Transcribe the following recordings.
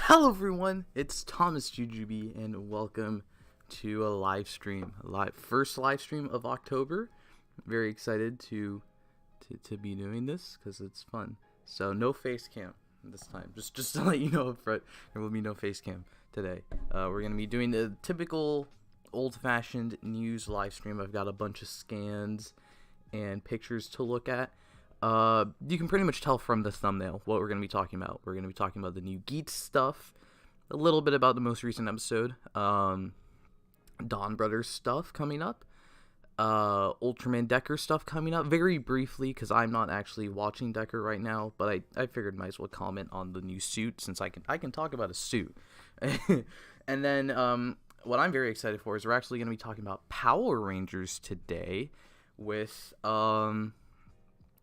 Hello everyone, it's thomasjujube and welcome to a live stream. First live stream of October. Very excited to be doing this because it's fun. So no face cam this time. Just to let you know up front, there will be no face cam today. We're gonna be doing the typical old-fashioned news live stream. I've got a bunch of scans and pictures to look at. You can pretty much tell from the thumbnail what we're going to be talking about. We're going to be talking about the new Geats stuff, a little bit about the most recent episode, Donbrothers stuff coming up, Ultraman Decker stuff coming up, very briefly, because I'm not actually watching Decker right now, but I figured might as well comment on the new suit, since I can talk about a suit. And then, what I'm very excited for is we're actually going to be talking about Power Rangers today with,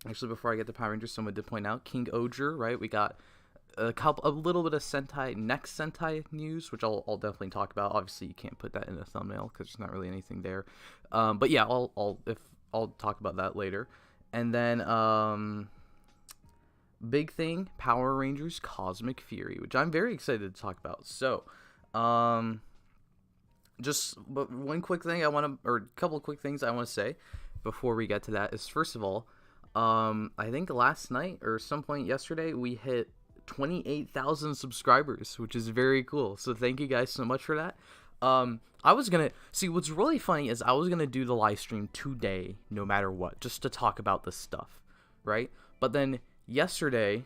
actually, before I get to Power Rangers, someone did point out King Oger, right? We got a little bit of Sentai, next Sentai news, which I'll definitely talk about. Obviously, you can't put that in the thumbnail because there's not really anything there. But yeah, I'll talk about that later. And then big thing, Power Rangers Cosmic Fury, which I'm very excited to talk about. So, but one quick thing or a couple of quick things I want to say before we get to that is, first of all, I think last night or some point yesterday we hit 28,000 subscribers, which is very cool. So thank you guys so much for that. I was gonna see, what's really funny is I was gonna do the live stream today, no matter what, just to talk about this stuff, right? But then yesterday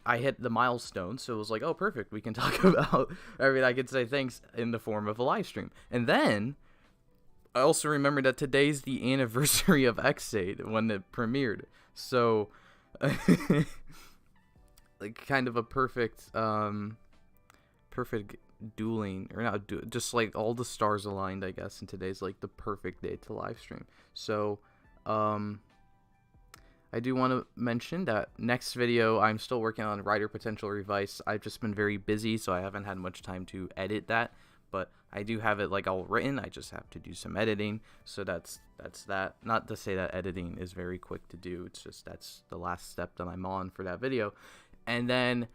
I hit the milestone, so it was like, oh, perfect, we can talk about. I mean, I could say thanks in the form of a live stream, and then I also remembered that today's the anniversary of X8 when it premiered. So, like, kind of a perfect dueling, or not, just like all the stars aligned, I guess, and today's like the perfect day to live stream. So, I do want to mention that next video, I'm still working on Rider Potential Revise. I've just been very busy, so I haven't had much time to edit that. But I do have it like all written. I just have to do some editing. So that's that. Not to say that editing is very quick to do. It's just that's the last step that I'm on for that video. And then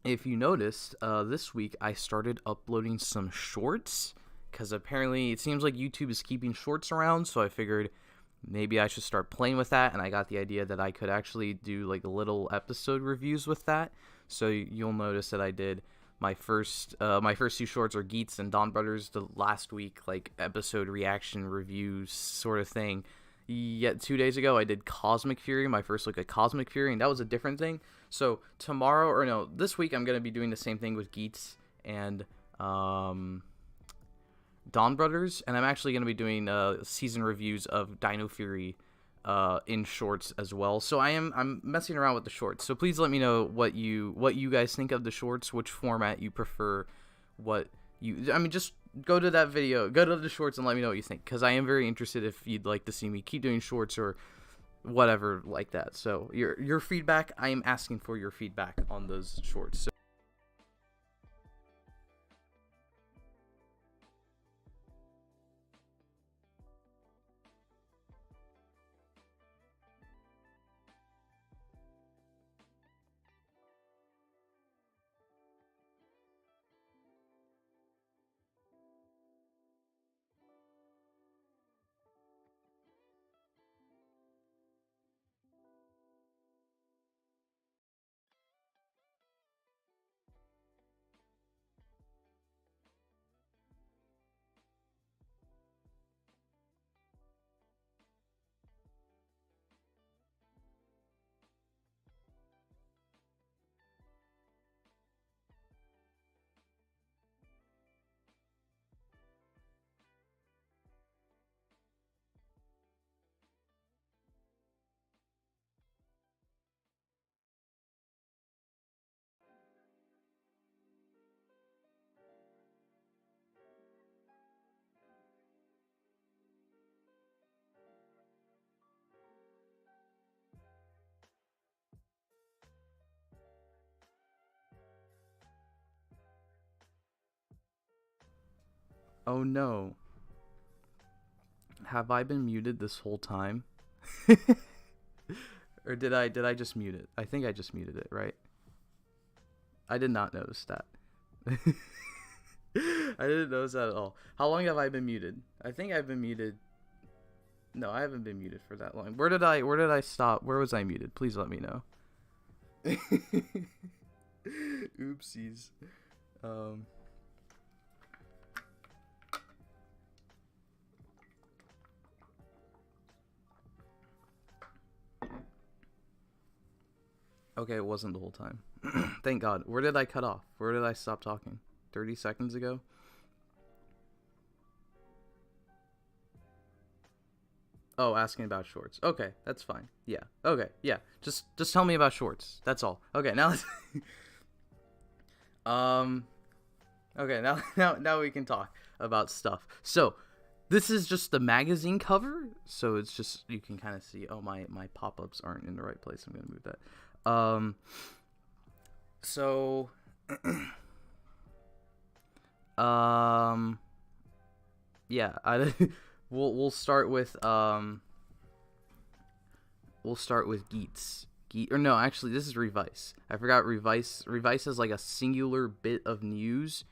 if you noticed, this week I started uploading some shorts, because apparently it seems like YouTube is keeping shorts around. So I figured maybe I should start playing with that, and I got the idea that I could actually do like little episode reviews with that. So you'll notice that I did my first two shorts are Geats and Donbrothers the last week, like episode reaction reviews sort of thing. Yet 2 days ago I did Cosmic Fury, my first look at Cosmic Fury, and that was a different thing. So this week I'm gonna be doing the same thing with Geats and Donbrothers, and I'm actually going to be doing season reviews of Dino Fury in shorts as well. So I'm messing around with the shorts. So please let me know what you guys think of the shorts, which format you prefer, just go to that video, go to the shorts and let me know what you think, because I am very interested if you'd like to see me keep doing shorts or whatever like that. So your feedback, I am asking for your feedback on those shorts. So oh no. Have I been muted this whole time? Or did I just mute it? I think I just muted it, right? I did not notice that. I didn't notice that at all. How long have I been muted? I think I've been muted. No, I haven't been muted for that long. Where did I stop? Where was I muted? Please let me know. Oopsies. Okay, it wasn't the whole time. Thank God. Where did I cut off? Where did I stop talking? 30 seconds ago? Oh, asking about shorts. Okay, that's fine. Yeah. Okay, yeah. Just tell me about shorts. That's all. Okay, now let's okay, now we can talk about stuff. So, this is just the magazine cover. So it's just, you can kind of see, oh, my pop-ups aren't in the right place. I'm going to move that. So yeah, we'll start with Geats. Or no, actually, this is Revice. I forgot Revice. Revice is like a singular bit of news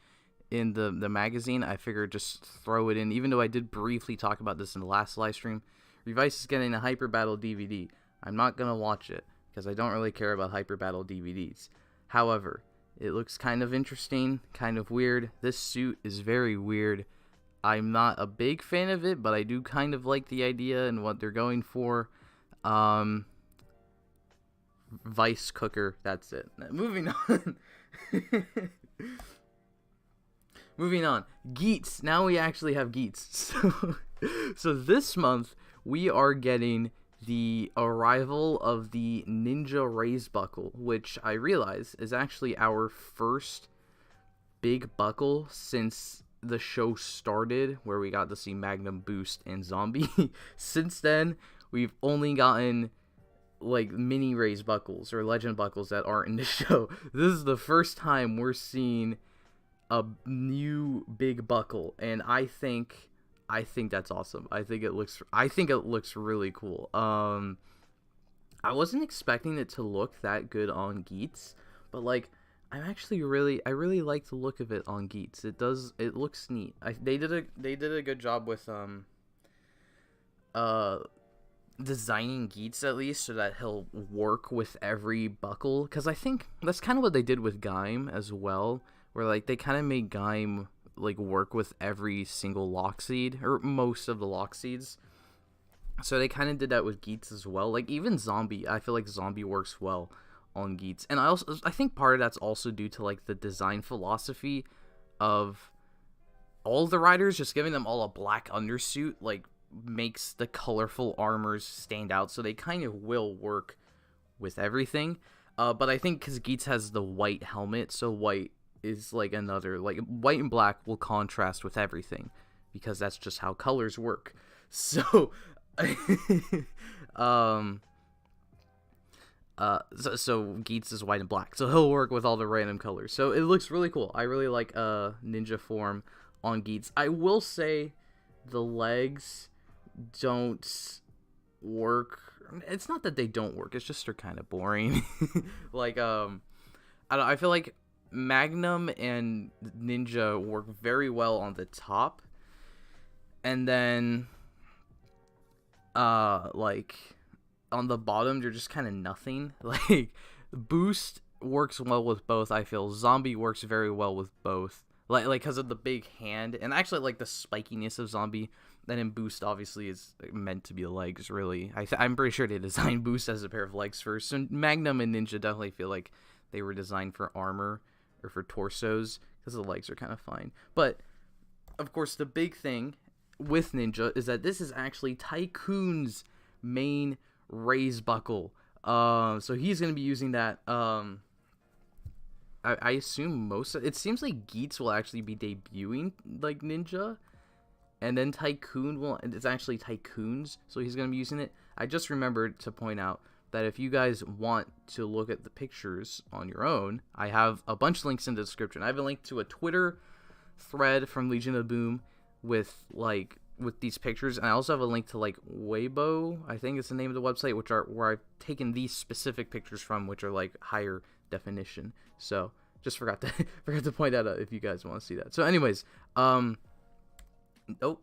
in the magazine. I figured just throw it in, even though I did briefly talk about this in the last live stream. Revice is getting a Hyper Battle DVD. I'm not gonna watch it because I don't really care about Hyper Battle DVDs. However, it looks kind of interesting, kind of weird. This suit is very weird. I'm not a big fan of it, but I do kind of like the idea and what they're going for. Vice cooker, that's it. Moving on. Moving on. Geats. Now we actually have Geats. So this month we are getting the arrival of the Ninja Raise Buckle, which I realize is actually our first big buckle since the show started, where we got to see Magnum, Boost, and Zombie. Since then, we've only gotten like mini Raise buckles or legend buckles that aren't in the show. This is the first time we're seeing a new big buckle, and I think that's awesome. I think it looks really cool. I wasn't expecting it to look that good on Geats, but like I really like the look of it on Geats. It looks neat. They did a good job with designing Geats, at least, so that he'll work with every buckle, because I think that's kind of what they did with Gaim as well, where like they kind of made Gaim like work with every single lock seed, or most of the lock seeds. So they kind of did that with Geats as well. Like even Zombie, I feel like Zombie works well on Geats, and I think part of that's also due to like the design philosophy of all the riders. Just giving them all a black undersuit like makes the colorful armors stand out, so they kind of will work with everything. But I think because Geats has the white helmet, so white is like another, like white and black will contrast with everything because that's just how colors work. So so Geats is white and black, so he'll work with all the random colors. So it looks really cool. I really like ninja form on Geats. I will say the legs don't work. It's not that they don't work, it's just they're kind of boring. Like I feel like Magnum and Ninja work very well on the top, and then like on the bottom they're just kind of nothing. Like Boost works well with both. I feel Zombie works very well with both, like because of the big hand, and actually like the spikiness of Zombie. Then in Boost obviously is meant to be legs, really. I'm pretty sure they designed Boost as a pair of legs first. So Magnum and Ninja definitely feel like they were designed for armor or for torsos, because the legs are kind of fine. But of course the big thing with Ninja is that this is actually Tycoon's main raise buckle. So he's going to be using that. I assume it seems like Geats will actually be debuting like Ninja, and then Tycoon it's actually Tycoon's, so he's going to be using it. I just remembered to point out that if you guys want to look at the pictures on your own, I have a bunch of links in the description. I have a link to a Twitter thread from Legion of Boom with these pictures, and I also have a link to like Weibo, I think it's the name of the website, where I've taken these specific pictures from, which are like higher definition. So Just forgot to forgot to point that out if you guys want to see that. So anyways, oh,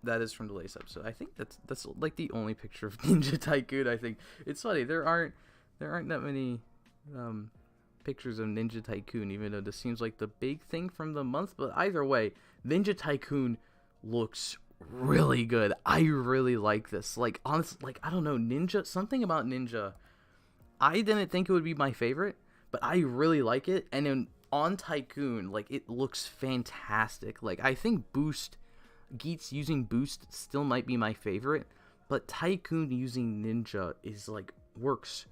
that is from the latest episode. I think that's like the only picture of Ninja Tycoon. I think it's funny, there aren't that many pictures of Ninja Tycoon, even though this seems like the big thing from the month. But either way, Ninja Tycoon looks really good. I really like this. Like, honestly, like, I don't know, Ninja, something about Ninja, I didn't think it would be my favorite, but I really like it. And then on Tycoon, like, it looks fantastic. Like, I think Geats using Boost still might be my favorite, but Tycoon using Ninja is, like, works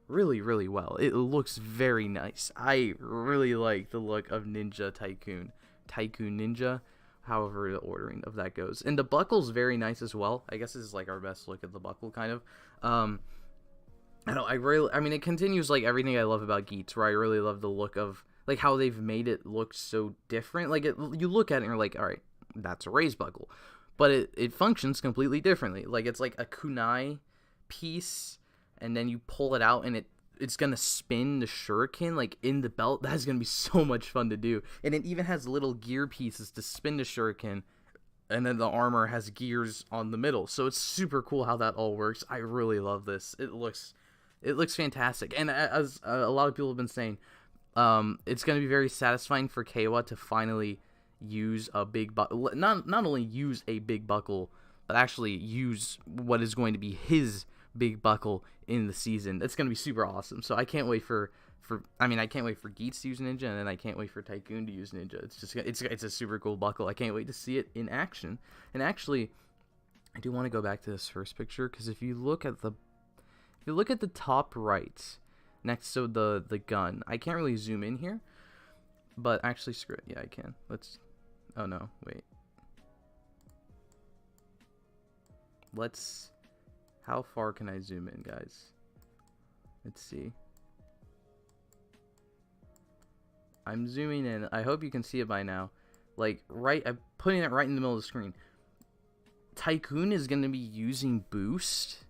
really, really well. It looks very nice. I really like the look of Ninja Tycoon Ninja, however the ordering of that goes. And the buckle's very nice as well. I guess this is like our best look at the buckle, kind of. I mean, it continues like everything I love about Geats, where I really love the look of like how they've made it look so different. Like, you look at it and you're like, all right, that's a raised buckle, but it functions completely differently. Like, it's like a kunai piece, and then you pull it out and it's gonna spin the shuriken like in the belt. That's gonna be so much fun to do. And it even has little gear pieces to spin the shuriken, and then the armor has gears on the middle. So it's super cool how that all works. I really love this. It looks fantastic. And as a lot of people have been saying, it's gonna be very satisfying for Keiwa to finally use a big not only use a big buckle, but actually use what is going to be his big buckle in the season. It's gonna be super awesome. So I can't wait for I can't wait for Geats to use Ninja, and then I can't wait for Tycoon to use Ninja. It's a super cool buckle. I can't wait to see it in action. And actually, I do want to go back to this first picture, because if you look at the top right next to the gun, I can't really zoom in here, but actually, screw it. Yeah, I can. Oh no, wait. How far can I zoom in, guys? Let's see. I'm zooming in. I hope you can see it by now. Like, I'm putting it right in the middle of the screen. Tycoon is going to be using Boost,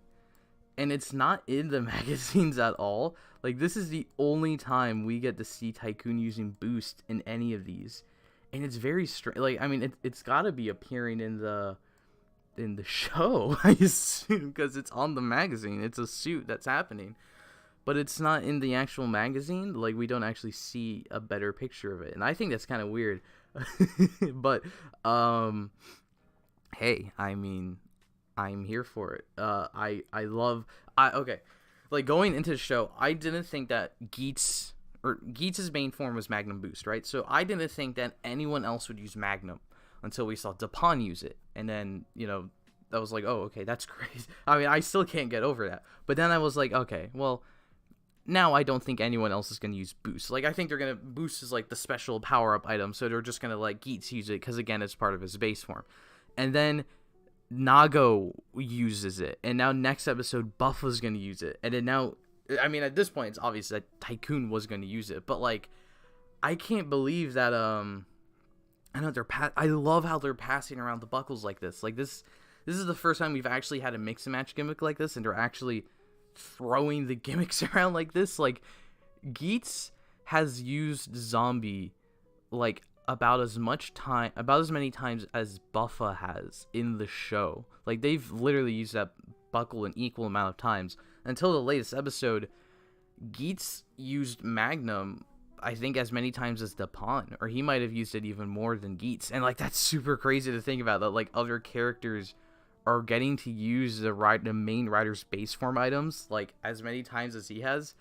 and it's not in the magazines at all. Like, this is the only time we get to see Tycoon using Boost in any of these. And it's very strange. Like, I mean, it's got to be appearing in the show, I assume, because it's on the magazine. It's a suit that's happening, but it's not in the actual magazine. Like, we don't actually see a better picture of it, and I think that's kind of weird. But hey, I mean, I'm here for it. Okay, like, going into the show, I didn't think that Geats' main form was Magnum Boost, right? So I didn't think that anyone else would use Magnum until we saw Dapon use it. And then, I was like, oh, okay, that's crazy. I mean, I still can't get over that. But then I was like, okay, well, now I don't think anyone else is going to use Boost. Like, I think Boost is like the special power-up item, so they're just going to let Geats use it, because, again, it's part of his base form. And then Nago uses it, and now next episode, Buffa's going to use it. And then now, I mean, at this point, it's obvious that Tycoon was going to use it, but, like, I can't believe that, I know I love how they're passing around the buckles like this. Like, this is the first time we've actually had a mix and match gimmick like this, and they're actually throwing the gimmicks around like this. Like, Geats has used Zombie like about as many times as Buffa has in the show. Like, they've literally used that buckle an equal amount of times. Until the latest episode, Geats used Magnum, I think, as many times as Dapon, or he might have used it even more than Geats. And, like, that's super crazy to think about, that, like, other characters are getting to use the main rider's base form items, like, as many times as he has.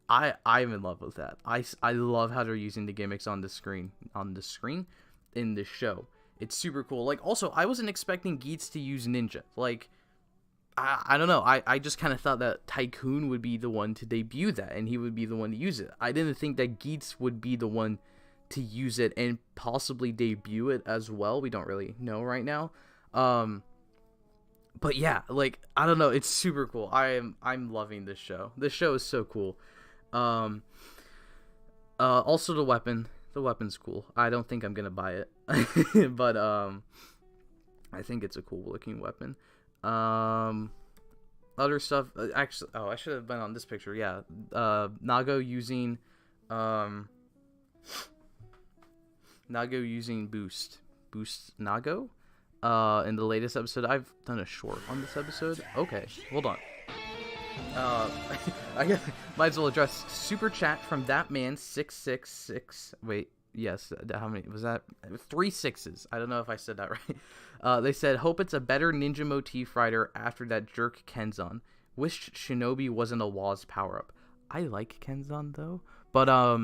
I'm in love with that. I love how they're using the gimmicks on the screen in this show. It's super cool. Like, also, I wasn't expecting Geats to use Ninja. Like, I don't know. I just kind of thought that Tycoon would be the one to debut that, and he would be the one to use it. I didn't think that Geats would be the one to use it and possibly debut it as well. We don't really know right now. But yeah, like, I don't know. It's super cool. I'm loving this show. This show is so cool. Also the weapon. The weapon's cool. I don't think I'm gonna buy it, but I think it's a cool looking weapon. Other stuff. Actually, I should have been on this picture. Yeah. Nago using Nago using boost. Boost Nago? In the latest episode, I've done a short on this episode. Okay, hold on. I might as well address super chat from that man 666. Wait, yes. How many was that? 3 6s. I don't know if I said that right. They said, hope it's a better ninja motif rider after that jerk Kenzan. Wished Shinobi wasn't a Waz power up. I like Kenzan though, but I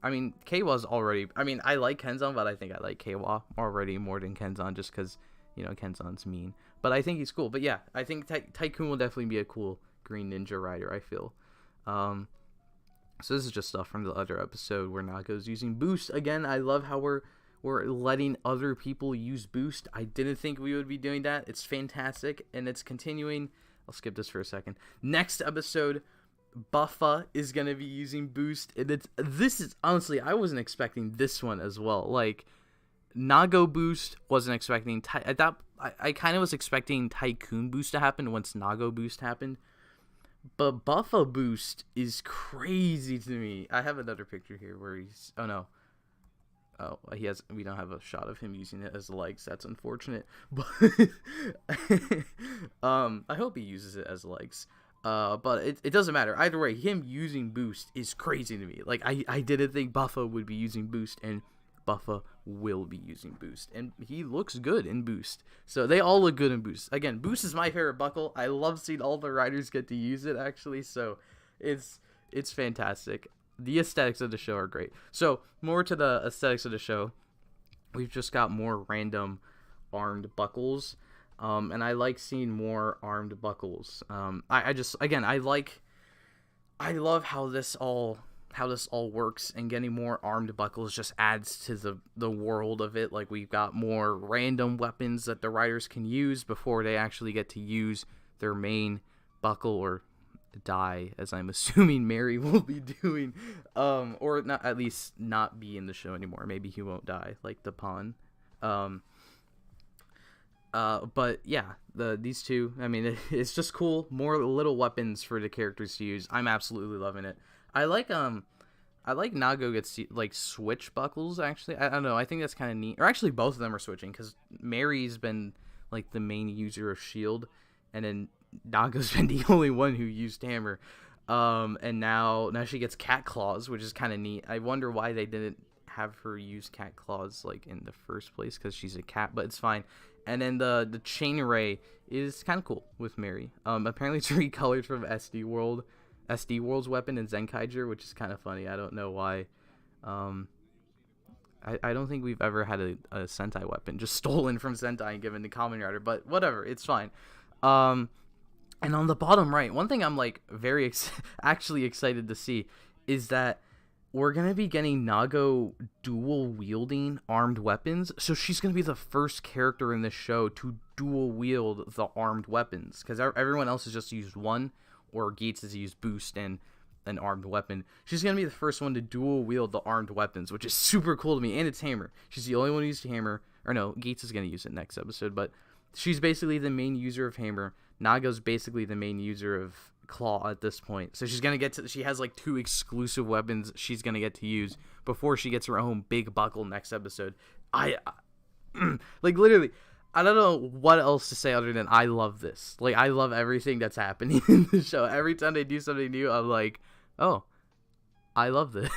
mean Keiwa's already. I mean I like Kenzan, but I think I like Keiwa already more than Kenzan just because you know Kenzan's mean. But I think he's cool. But yeah, I think Tycoon will definitely be a cool green ninja rider, I feel. So this is just stuff from the other episode where Nago's using boost again. I love how we're letting other people use boost. I didn't think we would be doing that. It's fantastic, and it's continuing. I'll skip this for a second. Next episode, Buffa is gonna be using boost, and this is honestly I wasn't expecting this one as well. Like Nago boost, wasn't expecting. I kind of was expecting Tycoon boost to happen once Nago boost happened. But Buffa boost is crazy to me. I have another picture here where he's... Oh, no. Oh, he has... We don't have a shot of him using it as legs. That's unfortunate. But... I hope he uses it as legs. But it doesn't matter. Either way, him using boost is crazy to me. Like, I didn't think Buffa would be using boost, and Buffa will be using boost, and he looks good in boost. So they all look good in boost. Again, boost is my favorite buckle. I love seeing all the riders get to use it actually, so it's fantastic. The aesthetics of the show are great. So more to the aesthetics of the show, we've just got more random armed buckles, and I like seeing more armed buckles. I love how this all works, and getting more armed buckles just adds to the world of it. Like, we've got more random weapons that the riders can use before they actually get to use their main buckle or die, as I'm assuming Mary will be doing, or not, at least not be in the show anymore. Maybe he won't die like the pawn. But yeah, these two, I mean, it's just cool. More little weapons for the characters to use. I'm absolutely loving it. I like Nago gets like switch buckles actually. I don't know. I think that's kind of neat. Or actually both of them are switching, because Mary's been like the main user of shield, and then Nago's been the only one who used hammer. And now she gets cat claws, which is kind of neat. I wonder why they didn't have her use cat claws like in the first place, because she's a cat, but it's fine. And then the chain ray is kind of cool with Mary. Apparently it's recolored from SD World's weapon in Zenkaiger, which is kind of funny. I don't know why. I don't think we've ever had a Sentai weapon just stolen from Sentai and given to Kamen Rider, but whatever, it's fine. And on the bottom right, one thing I'm like very actually excited to see is that we're going to be getting Nago dual wielding armed weapons. So she's going to be the first character in this show to dual wield the armed weapons, because everyone else has just used one, or Geats has used boost and an armed weapon. She's going to be the first one to dual wield the armed weapons, which is super cool to me. And it's hammer. She's the only one who used hammer. Or no, Geats is going to use it next episode, but she's basically the main user of hammer. Naga's basically the main user of claw at this point. So she's going to get to... She has like 2 exclusive weapons she's going to get to use before she gets her own big buckle next episode. I like, literally... I don't know what else to say other than I love this. Like, I love everything that's happening in the show. Every time they do something new, I'm like, oh, I love this.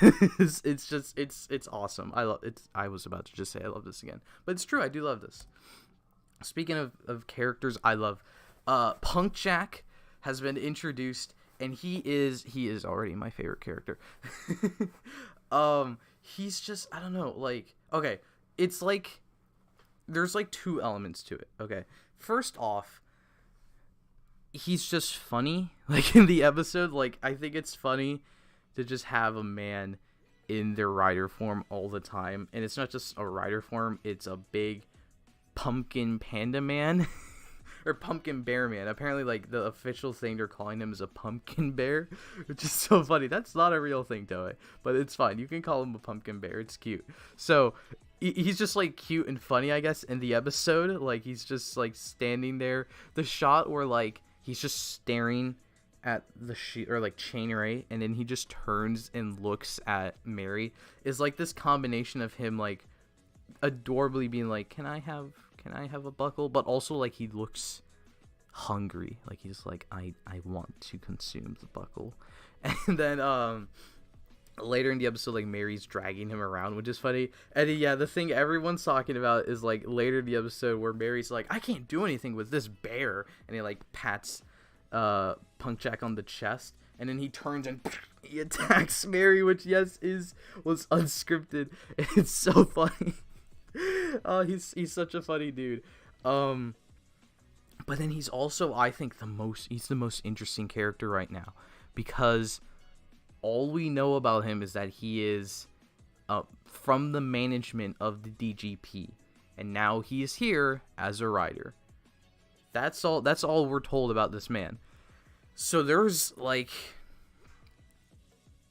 it's awesome. I was about to just say I love this again, but it's true. I do love this. Speaking of characters I love, Punk Jack has been introduced, and he is already my favorite character. He's just, I don't know, like, okay, it's like, there's like 2 elements to it. Okay, first off, he's just funny. Like, in the episode, like, I think it's funny to just have a man in their rider form all the time, and it's not just a rider form, it's a big pumpkin panda man. Or pumpkin bear man. Apparently, like, the official thing they're calling him is a pumpkin bear, which is so funny. That's not a real thing, Toei, but it's fine. You can call him a pumpkin bear. It's cute. So he's just like cute and funny, I guess, in the episode. Like, he's just like standing there. The shot where like he's just staring at the or like Chainray, and then he just turns and looks at Mary, is like this combination of him like adorably being like, can I have a buckle, but also like he looks hungry, like he's like, I want to consume the buckle. And then later in the episode, like Mary's dragging him around, which is funny. And yeah, the thing everyone's talking about is like later in the episode where Mary's like, I can't do anything with this bear, and he like pats Punk Jack on the chest, and then he turns and he attacks Mary, which was unscripted. It's so funny. Oh, he's such a funny dude. But then he's also, I think, the most interesting character right now, because all we know about him is that he is from the management of the DGP, and now he is here as a rider. That's all we're told about this man. So there's like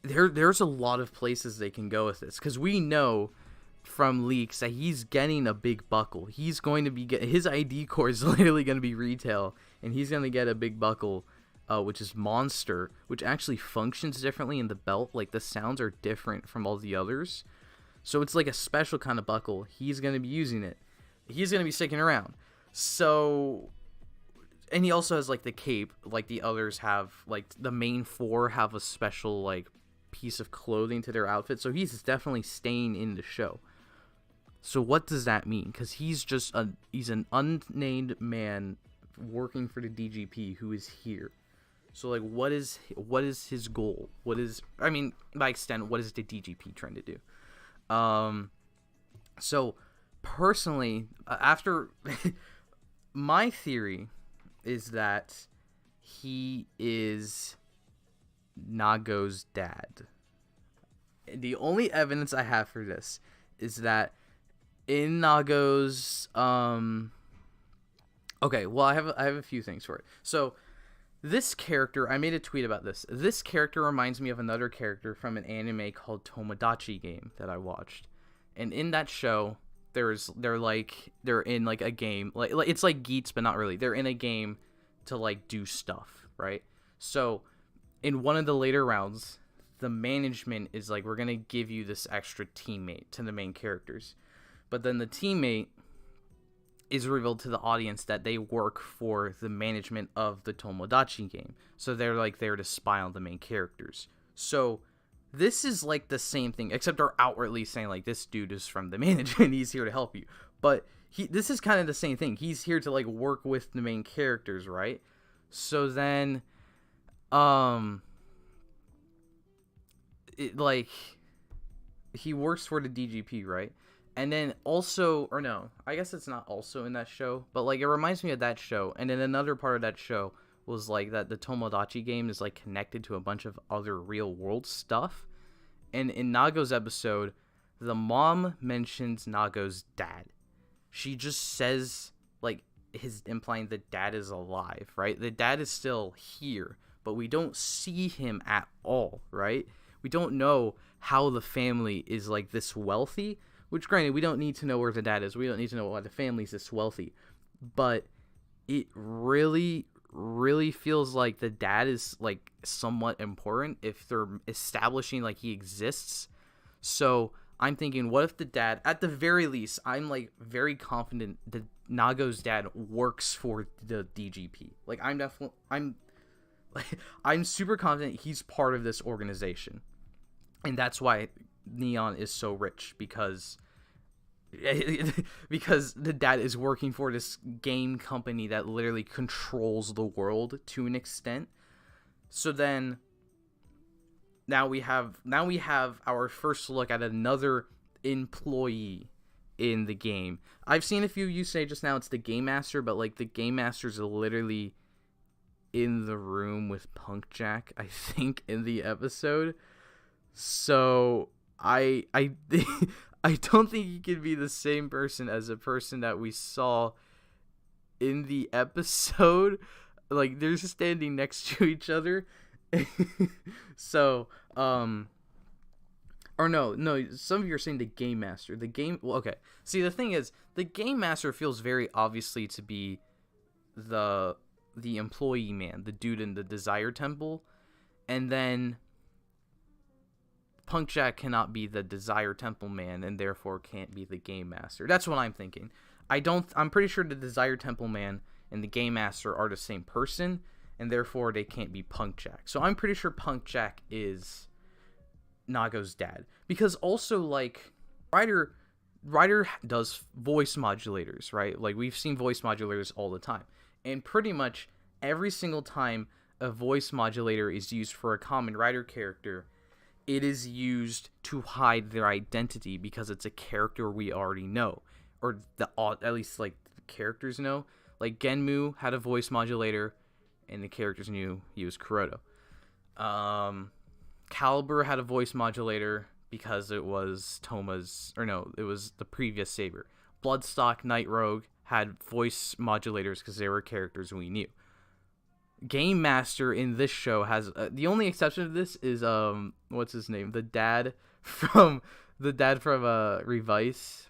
there's a lot of places they can go with this, because we know from leaks that he's getting a big buckle. He's going to be his ID core is literally going to be retail, and he's going to get a big buckle, which is Monster, which actually functions differently in the belt. Like the sounds are different from all the others, so it's like a special kind of buckle. He's going to be using it. He's going to be sticking around. So, and he also has like the cape, like the others have. Like the main four have a special like piece of clothing to their outfit, so he's definitely staying in the show. So what does that mean? Because he's an unnamed man working for the DGP who is here. So like, what is his goal? By extent, what is the DGP trying to do? So personally, after my theory is that he is Nago's dad. The only evidence I have for this is that in Nago's okay, well, I have a few things for it. So this character, I made a tweet about this. This character reminds me of another character from an anime called Tomodachi Game that I watched. And in that show, they're in like a game, like it's like Geats, but not really. They're in a game to like do stuff, right? So in one of the later rounds, the management is like, we're gonna give you this extra teammate to the main characters. But then the teammate is revealed to the audience that they work for the management of the Tomodachi Game. So they're like there to spy on the main characters. So this is like the same thing, except they're outwardly saying like, this dude is from the management, he's here to help you. But this is kind of the same thing. He's here to like work with the main characters, right? So then he works for the DGP, right? And then also, or no, I guess it's not also in that show, but like it reminds me of that show. And then another part of that show was like that the Tomodachi Game is like connected to a bunch of other real world stuff. And in Nago's episode, the mom mentions Nago's dad. She just says like implying the dad is alive, right? The dad is still here, but we don't see him at all, right? We don't know how the family is like this wealthy, which granted, we don't need to know where the dad is. We don't need to know why the family's this wealthy, but it really, really feels like the dad is like somewhat important if they're establishing like he exists. So I'm thinking, what if the dad, at the very least, I'm like very confident that Nago's dad works for the DGP. Like I'm super confident he's part of this organization. And that's why Neon is so rich, because the dad is working for this game company that literally controls the world to an extent. So then now we have our first look at another employee in the game. I've seen a few you say just now it's the Game Master, but like the Game Master's literally in the room with Punk Jack, I think, in the episode. So I don't think he could be the same person as a person that we saw in the episode. Like they're just standing next to each other. So or no, some of you are saying the Game Master. Well, okay. See, the thing is, the Game Master feels very obviously to be the the employee man, the dude in the Desire Temple, and then Punk Jack cannot be the Desire Temple man and therefore can't be the Game Master. That's what I'm thinking. I'm pretty sure the Desire Temple man and the Game Master are the same person, and therefore they can't be Punk Jack. So I'm pretty sure Punk Jack is Nago's dad. Because also, like, Ryder does voice modulators, right? Like, we've seen voice modulators all the time. And pretty much every single time a voice modulator is used for a Kamen Rider character, it is used to hide their identity because it's a character we already know. Or at least, like, the characters know. Like, Genmu had a voice modulator, and the characters knew he was Kuroto. Caliber had a voice modulator because it was it was the previous Saber. Bloodstock, Night Rogue had voice modulators because they were characters we knew. Game Master in this show has the only exception to this is what's his name? The dad from Revice,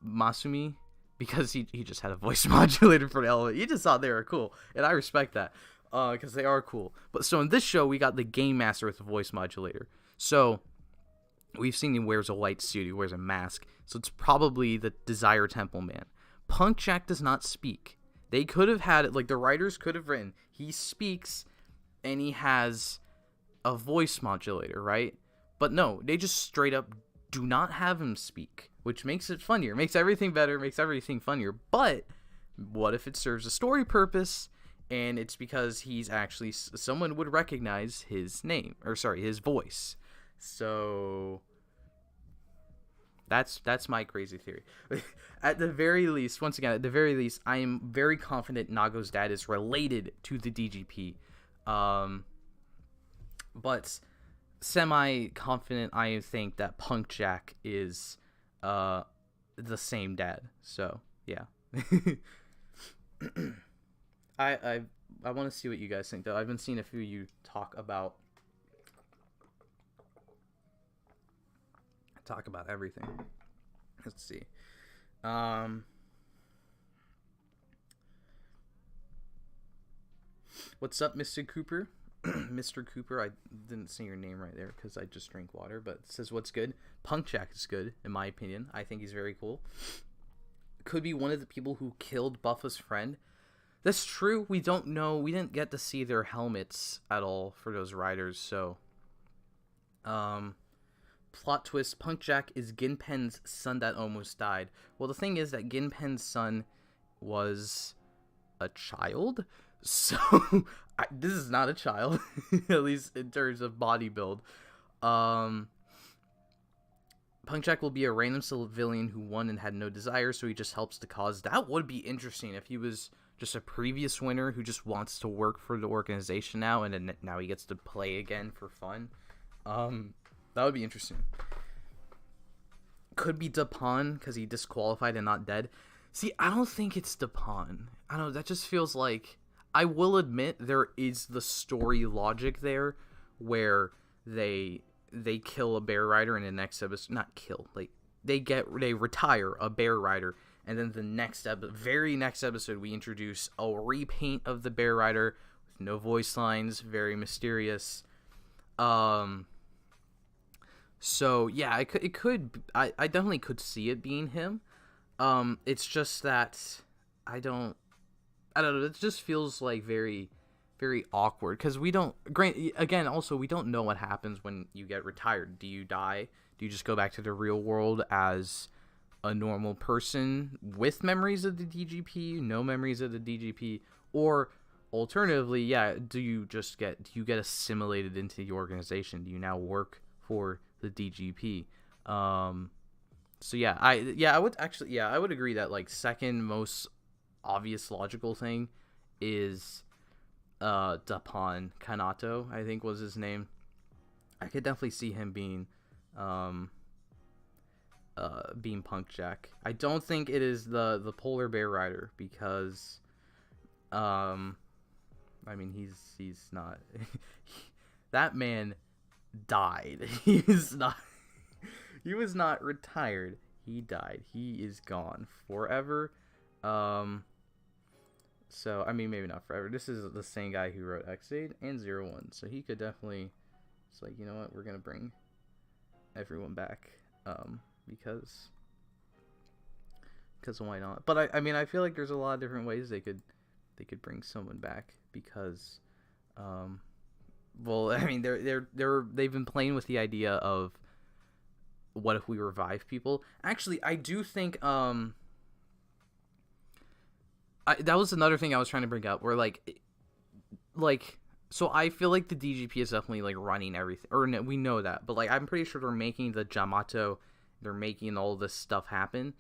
Masumi, because he just had a voice modulator for the element. He just thought they were cool, and I respect that because they are cool. But so in this show, we got the Game Master with a voice modulator. So we've seen he wears a white suit, he wears a mask, so it's probably the Desire Temple man. Punk Jack does not speak. They could have had it, like, the writers could have written, he speaks and he has a voice modulator, right? But no, they just straight up do not have him speak, which makes it funnier, makes everything better, makes everything funnier. But what if it serves a story purpose and it's because he's actually, someone would recognize his name, or sorry, his voice. So that's my crazy theory. At the very least, I am very confident Nago's dad is related to the DGP. But semi-confident I think that Punk Jack is the same dad. So, yeah. I want to see what you guys think, though. I've been seeing a few of you talk about everything. Let's see. What's up, Mr. Cooper? Mr. Cooper, I didn't say your name right there because I just drank water, but it says what's good. Punk Jack is good, in my opinion. I think he's very cool. Could be one of the people who killed Buffa's friend. That's true. We don't know. We didn't get to see their helmets at all for those riders, so plot twist, Punk Jack is Ginpen's son that almost died. Well, the thing is that Ginpen's son was a child, so this is not a child, at least in terms of body build. Punk Jack will be a random civilian who won and had no desire, so he just helps the cause. That would be interesting if he was just a previous winner who just wants to work for the organization now, and then now he gets to play again for fun. That would be interesting. Could be Dapon because he disqualified and not dead. See, I don't think it's Dapon. I don't know, that just feels like, I will admit there is the story logic there where they kill a bear rider in the next episode. Not kill, like they retire a bear rider, and then the very next episode we introduce a repaint of the bear rider with no voice lines, very mysterious. So yeah, I definitely could see it being him. It's just that I don't know. It just feels like very, very awkward because we don't. Also we don't know what happens when you get retired. Do you die? Do you just go back to the real world as a normal person with memories of the DGP, no memories of the DGP, or alternatively, yeah, do you get assimilated into the organization? Do you now work for the DGP? So yeah, I would agree that, like, second most obvious logical thing is Dapon Kanato, I think was his name. I could definitely see him being Punk Jack. I don't think it is the polar bear rider because I mean he's not that man died. He was not retired. He died. He is gone forever. So, I mean, maybe not forever. This is the same guy who wrote X-Aid and Zero One, so he could definitely. It's like, you know what, we're gonna bring everyone back, because why not? But I mean, I feel like there's a lot of different ways they could bring someone back because, well, I mean, they've been playing with the idea of what if we revive people. Actually, I do think that was another thing I was trying to bring up, where like so I feel like the DGP is definitely like running everything, or no, we know that, but like I'm pretty sure they're making the Jamato, they're making all this stuff happen.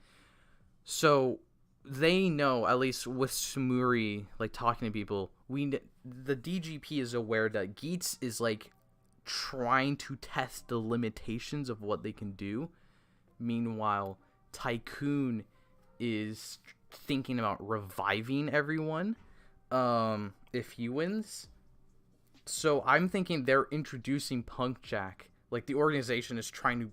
So they know, at least with Sumuri like talking to people, the DGP is aware that Geats is like trying to test the limitations of what they can do. Meanwhile, Tycoon is thinking about reviving everyone if he wins. So I'm thinking they're introducing Punk Jack. Like, the organization is trying to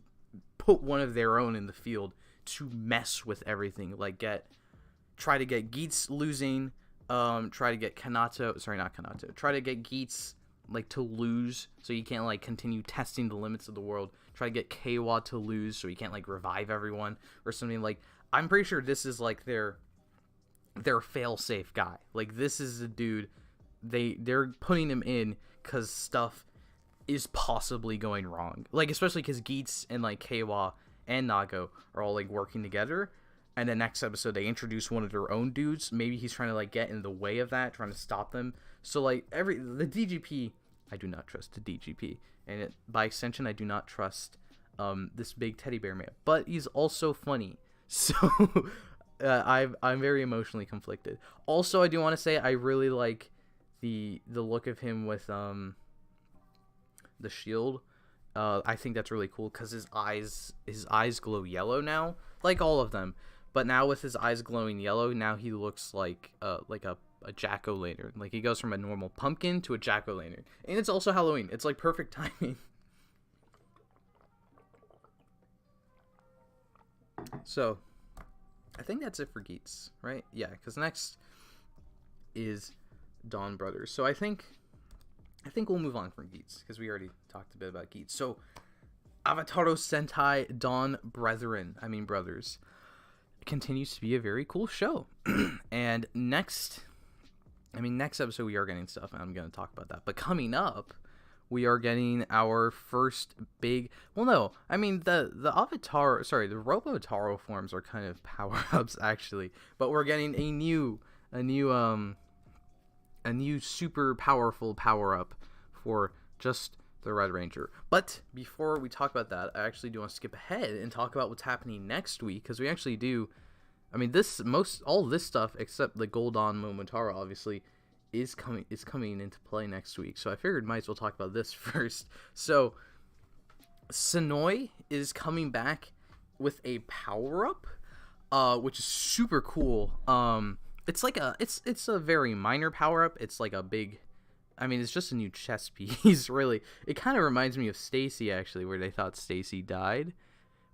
put one of their own in the field to mess with everything. Like, try to get Geats losing, try to get try to get Geats like to lose so you can't like continue testing the limits of the world. Try to get Kwa to lose so you can't like revive everyone or something. Like, I'm pretty sure this is like their fail-safe guy. Like, this is the dude they're putting him in because stuff is possibly going wrong. Like, especially because Geats and like Kwa and Nago are all like working together. And the next episode they introduce one of their own dudes. Maybe he's trying to like get in the way of that, trying to stop them. So like the DGP, I do not trust the DGP, and by extension I do not trust this big teddy bear man. But he's also funny, so I'm very emotionally conflicted. Also, I do want to say I really like the look of him with the shield. I think that's really cool because his eyes glow yellow now, like all of them. But now with his eyes glowing yellow, now he looks like a jack-o'-lantern. Like, he goes from a normal pumpkin to a jack-o'-lantern. And it's also Halloween. It's like perfect timing. So, I think that's it for Geats, right? Yeah, because next is Donbrothers. So I think we'll move on from Geats because we already talked a bit about Geats. So, Avataro Sentai Brothers continues to be a very cool show. And next episode we are getting stuff, and I'm going to talk about that. But coming up, we are getting our first big, well, no, I mean the Robotaro forms are kind of power-ups actually, but we're getting a new super powerful power-up for just the Red Ranger. But before we talk about that, I actually do want to skip ahead and talk about what's happening next week, because we actually do. I mean, all this stuff except the Golden Momotaro obviously is coming into play next week. So I figured might as well talk about this first. So Sonoi is coming back with a power-up, which is super cool. It's like it's a very minor power-up. It's like a big, I mean, it's just a new chess piece, really. It kind of reminds me of Stacy, actually, where they thought Stacy died.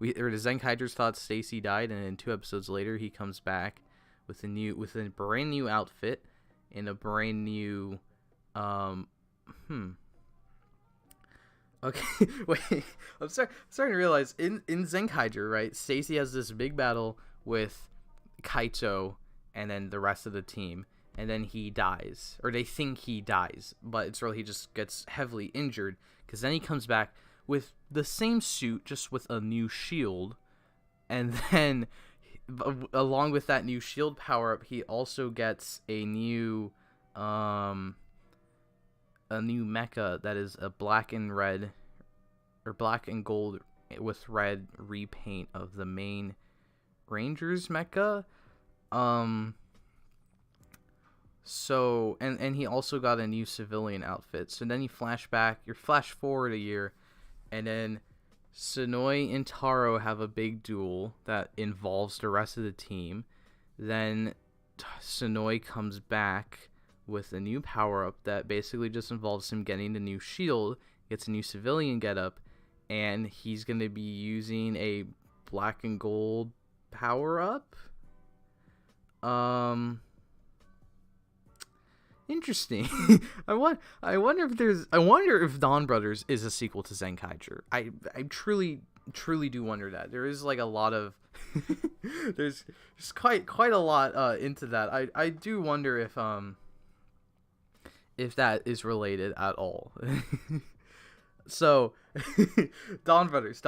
The Zenkaiders thought Stacy died, and then 2 episodes later, he comes back with a brand new outfit and a brand new, Okay, wait. I'm starting to realize in Zenkaiger, right? Stacy has this big battle with Kaito and then the rest of the team, and then he dies, or they think he dies, but it's really he just gets heavily injured, because then he comes back with the same suit, just with a new shield, and then along with that new shield power-up, he also gets a new mecha that is a black and gold with red repaint of the main Rangers mecha. So and he also got a new civilian outfit. So then you flash forward a year, and then Sonoi and Taro have a big duel that involves the rest of the team. Then Sonoi comes back with a new power-up that basically just involves him getting the new shield, gets a new civilian getup, and he's going to be using a black and gold power-up. Interesting. I wonder if Donbrothers is a sequel to Zenkaiger. I truly do wonder that. There is like a lot of there's quite a lot into that. I do wonder if that is related at all. So, Donbrothers,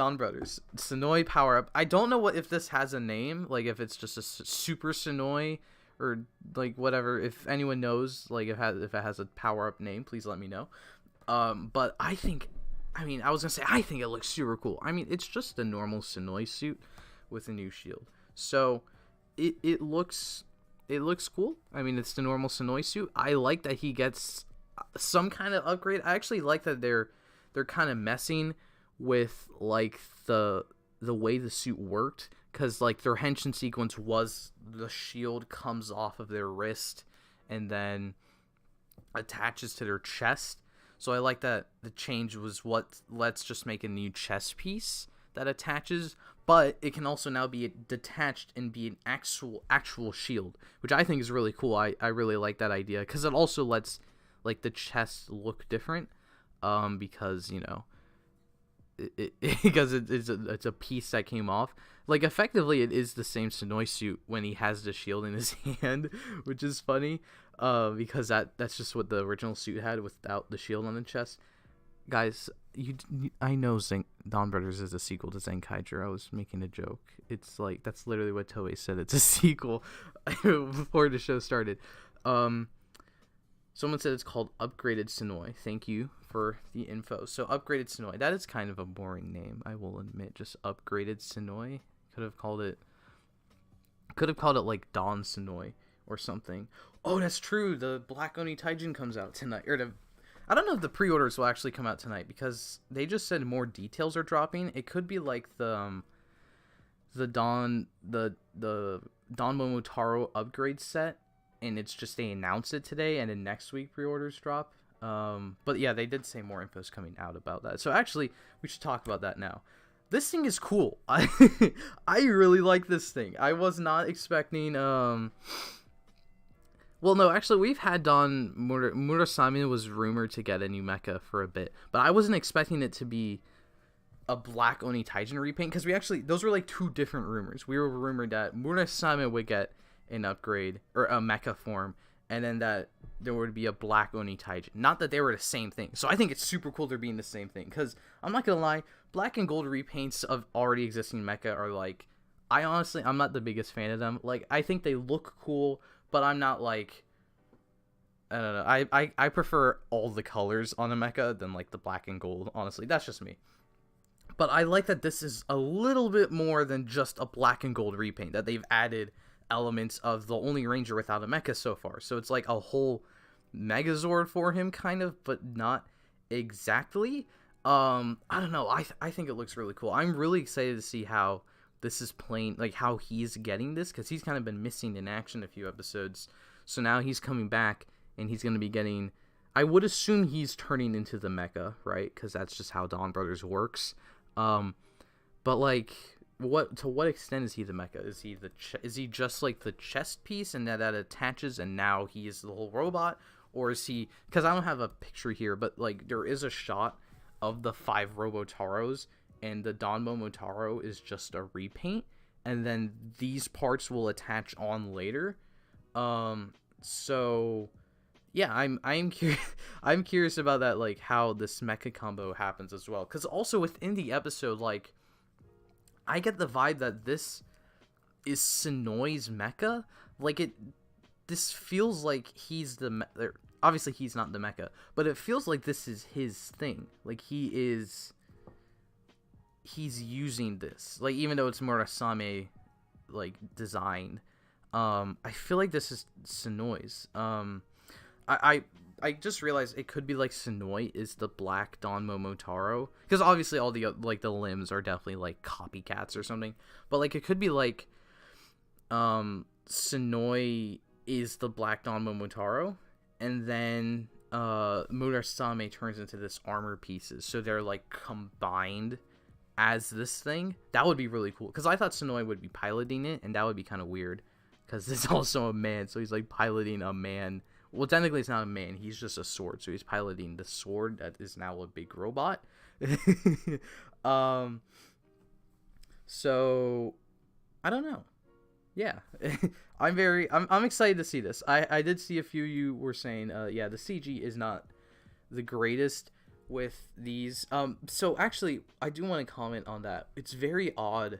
Senoi power up. I don't know if this has a name, like if it's just a super Senoi or like whatever. If anyone knows, like if it has a power up name, please let me know. But I think it looks super cool. I mean, it's just a normal Senoi suit with a new shield, so it looks cool. I mean, it's the normal Senoi suit. I like that he gets some kind of upgrade. I actually like that they're kind of messing with like the way the suit worked, because like their henshin sequence was the shield comes off of their wrist and then attaches to their chest. So I like that the change was let's just make a new chest piece that attaches, but it can also now be detached and be an actual shield, which I think is really cool. I really like that idea, because it also lets like the chest look different. Because it's a piece that came off. Like effectively, it is the same Senoi suit when he has the shield in his hand, which is funny. Because that's just what the original suit had without the shield on the chest. Guys, I know Donbrothers is a sequel to Zenkaiger. I was making a joke. It's like that's literally what Toei said. It's a sequel before the show started. Someone said it's called Upgraded Senoi. Thank you for the info. So Upgraded Senoi. That is kind of a boring name, I will admit. Just Upgraded Senoi. Could have called it like Dawn Senoi or something. Oh, that's true. The Black Oni Taijin comes out tonight. I don't know if the pre-orders will actually come out tonight, because they just said more details are dropping. It could be like the Don Momotaro upgrade set, and it's just they announce it today, and then next week pre-orders drop. But yeah, they did say more info's coming out about that. So actually, we should talk about that now. This thing is cool. I really like this thing. I was not expecting. Well, no, actually, we've had Murasame was rumored to get a new mecha for a bit, but I wasn't expecting it to be a Black Oni Taijin repaint, because those were like two different rumors. We were rumored that Murasame would get an upgrade or a mecha form, and then that there would be a Black Oni Taijin. Not that they were the same thing. So I think it's super cool they're being the same thing, because I'm not gonna lie, black and gold repaints of already existing mecha are like, I'm not the biggest fan of them. Like, I think they look cool, but I'm not like, I don't know. I prefer all the colors on a mecha than like the black and gold. Honestly, that's just me. But I like that this is a little bit more than just a black and gold repaint, that they've added elements of the only ranger without a mecha so far. So it's like a whole Megazord for him, kind of, but not exactly. I don't know. I think it looks really cool. I'm really excited to see how this is playing, like how he's getting this, because he's kind of been missing in action a few episodes. So now he's coming back, and he's going to be getting, I would assume he's turning into the mecha, right? Because that's just how Donbrothers works. But like, to what extent is he the mecha? Is he just like the chest piece and that attaches and now he is the whole robot? Or is he, because I don't have a picture here, but like there is a shot of the 5 Robotaros, and the Don Momotaro is just a repaint, and then these parts will attach on later. So yeah, I'm curious. I'm curious about that, like how this mecha combo happens as well. Because also within the episode, like I get the vibe that this is Senoi's mecha. Like this feels like he's obviously he's not the mecha, but it feels like this is his thing. Like he's using this, like even though it's Murasame like designed, I feel like this is Senoi's. I just realized it could be like Senoi is the black Don Momotaro, because obviously all the like the limbs are definitely like copycats or something, but like it could be like Senoi is the black Don Momotaro, and then Murasame turns into this armor pieces, so they're like combined as this thing. That would be really cool, because I thought Senoi would be piloting it, and that would be kind of weird, because it's also a man, so he's like piloting a man well, technically it's not a man, he's just a sword, so he's piloting the sword that is now a big robot. So I don't know. Yeah. I'm excited to see this. I did see a few you were saying yeah, the CG is not the greatest with these. So actually I do want to comment on that. It's very odd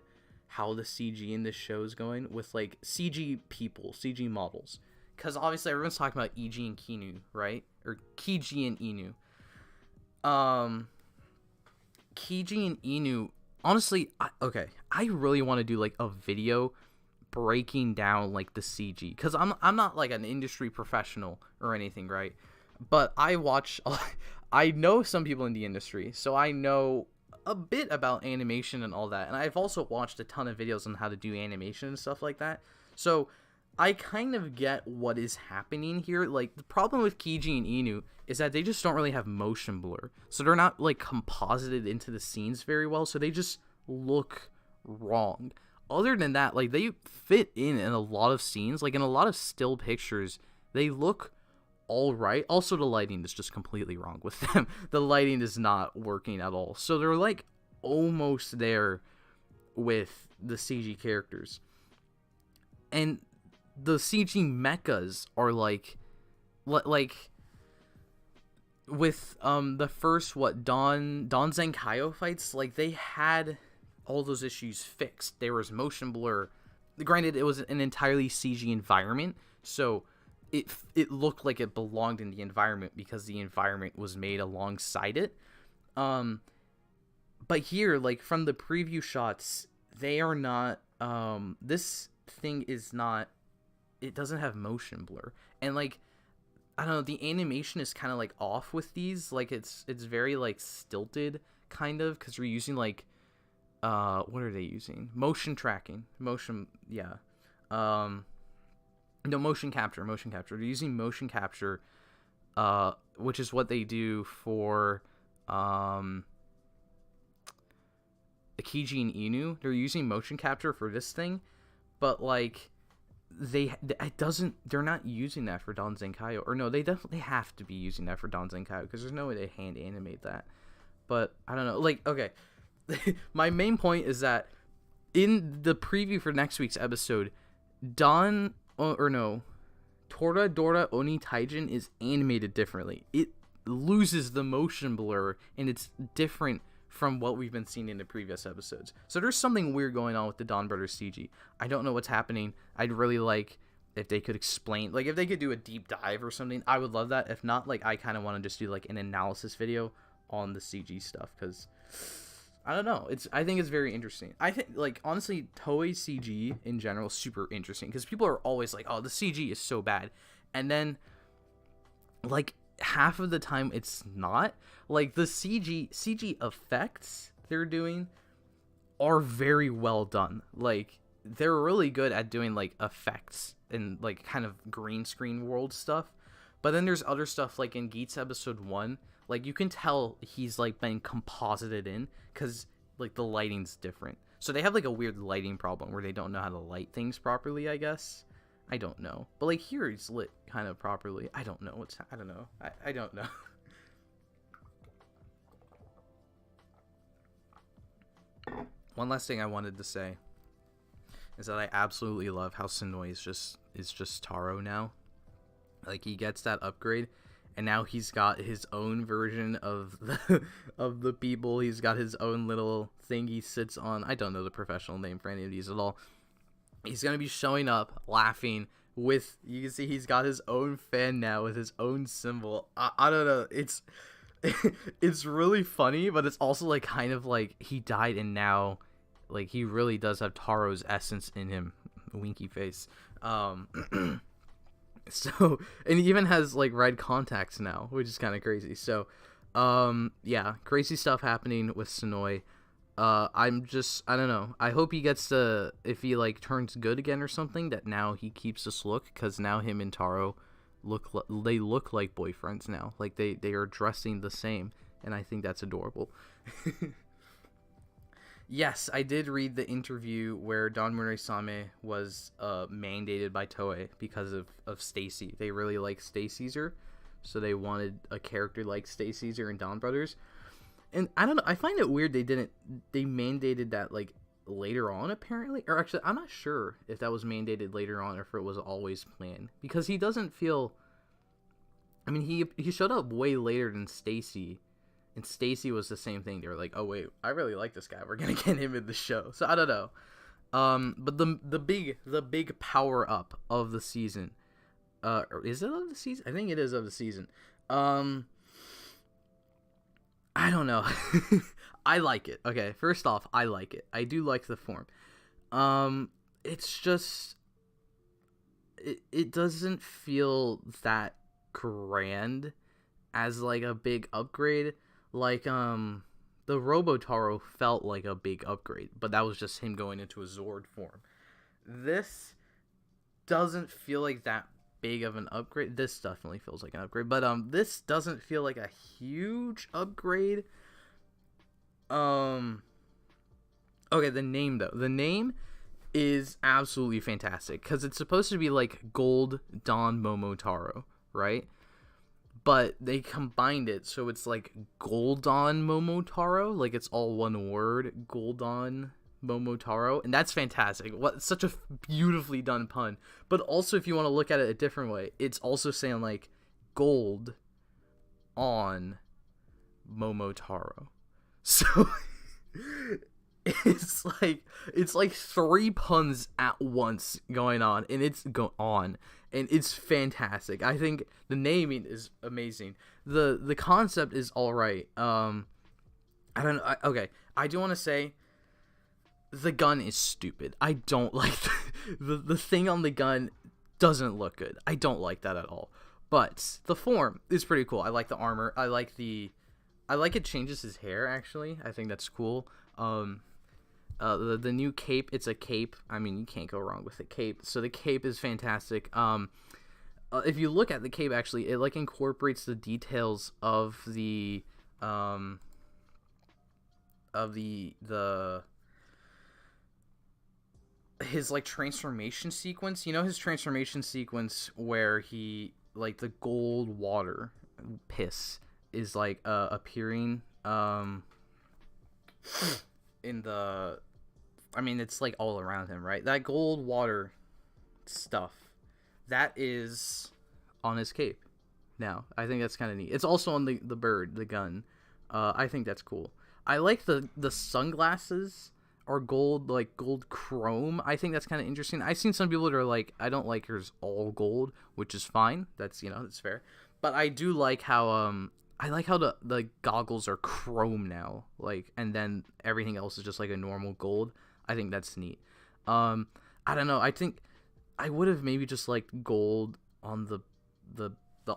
how the CG in this show is going with like CG people, CG models. Because obviously everyone's talking about EG and Kinu, right? Or Kiji and Inu. Kiji and Inu, honestly, I really want to do like a video breaking down like the CG, because I'm not like an industry professional or anything, right? But I know some people in the industry, so I know a bit about animation and all that, and I've also watched a ton of videos on how to do animation and stuff like that, so I kind of get what is happening here. Like, the problem with Kiji and Inu is that they just don't really have motion blur, so they're not like composited into the scenes very well, so they just look wrong. Other than that, like, they fit in a lot of scenes, like in a lot of still pictures they look all right. Also, the lighting is just completely wrong with them. The lighting is not working at all, so they're like almost there with the CG characters, and the CG mechas are like with the first Don Zenkaio fights, like, they had all those issues fixed. There was motion blur. Granted, it was an entirely CG environment, so it looked like it belonged in the environment because the environment was made alongside it. But here, like, from the preview shots, they are not, this thing is not, it doesn't have motion blur. And, like, I don't know, the animation is kind of, like, off with these. Like, it's very, like, stilted, kind of, because we're using, like, what are they using? Motion tracking. Yeah. No, motion capture. They're using motion capture, which is what they do for, Kiji and Inu. They're using motion capture for this thing, but, like, they're not using that for Don Zenkaio. Or no, they definitely have to be using that for Don Zenkaio, because there's no way they hand animate that. But I don't know, like, okay. My main point is that in the preview for next week's episode, Toradora Oni Taijin is animated differently. It loses the motion blur, and it's different from what we've been seeing in the previous episodes. So there's something weird going on with the Donbrothers CG. I don't know what's happening. I'd really like if they could explain, like, if they could do a deep dive or something, I would love that. If not, like, I kind of want to just do like an analysis video on the CG stuff, because I don't know. I think it's very interesting. I think, like, honestly, Toei CG in general is super interesting, because people are always like, oh, the CG is so bad. And then, like, half of the time it's not. Like, the CG effects they're doing are very well done. Like, they're really good at doing, like, effects and, like, kind of green screen world stuff. But then there's other stuff, like in Geats episode 1, like, you can tell he's, like, been composited in, because, like, the lighting's different. So they have, like, a weird lighting problem where they don't know how to light things properly, I guess. I don't know. But, like, here it's lit kind of properly. I don't know. I don't know. I don't know. One last thing I wanted to say is that I absolutely love how Senoi is just Taro now. Like, he gets that upgrade, and now he's got his own version of the people. He's got his own little thing he sits on. I don't know the professional name for any of these at all. He's gonna be showing up, laughing with. You can see he's got his own fan now with his own symbol. I don't know. It's really funny, but it's also, like, kind of like he died and now, like, he really does have Taro's essence in him. Winky face. So, and he even has, like, red contacts now, which is kind of crazy. So, yeah, crazy stuff happening with Senoi. I don't know. I hope he gets to, if he, like, turns good again or something, that now he keeps this look, because now him and Taro look like boyfriends now. Like, they are dressing the same, and I think that's adorable. Yes, I did read the interview where Donmure Same was mandated by Toei because of Stacy. They really like Stay Caesar, so they wanted a character like Stay Caesar in Don Brothers. And I don't know, I find it weird they mandated that like later on apparently, or actually I'm not sure if that was mandated later on or if it was always planned, because he doesn't feel, I mean, he showed up way later than Stacy. And Stacy was the same thing. They were like, "Oh wait, I really like this guy. We're gonna get him in the show." So I don't know. But the big power up of the season, or is it of the season? I think it is of the season. I don't know. I like it. Okay, first off, I like it. I do like the form. It's just it doesn't feel that grand as like a big upgrade. Like, the Robotaro felt like a big upgrade, but that was just him going into a Zord form. This doesn't feel like that big of an upgrade. This definitely feels like an upgrade, but this doesn't feel like a huge upgrade. Okay, the name though. The name is absolutely fantastic because it's supposed to be like Gold Don Momotaro, right? But they combined it, so it's like Goldon Momotaro, like it's all one word, Goldon Momotaro, and that's fantastic. What such a beautifully done pun. But also, if you want to look at it a different way, it's also saying like gold on Momotaro. So it's like three puns at once going on, and it's fantastic. I think the naming is amazing. The concept is all right. I don't know. Okay, I do want to say the gun is stupid. I don't like the thing on the gun doesn't look good. I don't like that at all. But the form is pretty cool. I like the armor. I like it changes his hair actually. I think that's cool. The new cape, it's a cape. I mean, you can't go wrong with the cape. So the cape is fantastic. If you look at the cape, actually, it like incorporates the details of the his like transformation sequence. You know his transformation sequence where he like the gold water piss is like appearing in the, I mean, it's like all around him, right? That gold water stuff, that is on his cape now. I think that's kind of neat. It's also on the bird, the gun. I think that's cool. I like the sunglasses are gold, like gold chrome. I think that's kind of interesting. I've seen some people that are like, I don't like yours all gold, which is fine. That's, you know, that's fair. But I do like how I like how the goggles are chrome now, like, and then everything else is just like a normal gold. I think that's neat. I don't know. I think I would have maybe just liked gold on the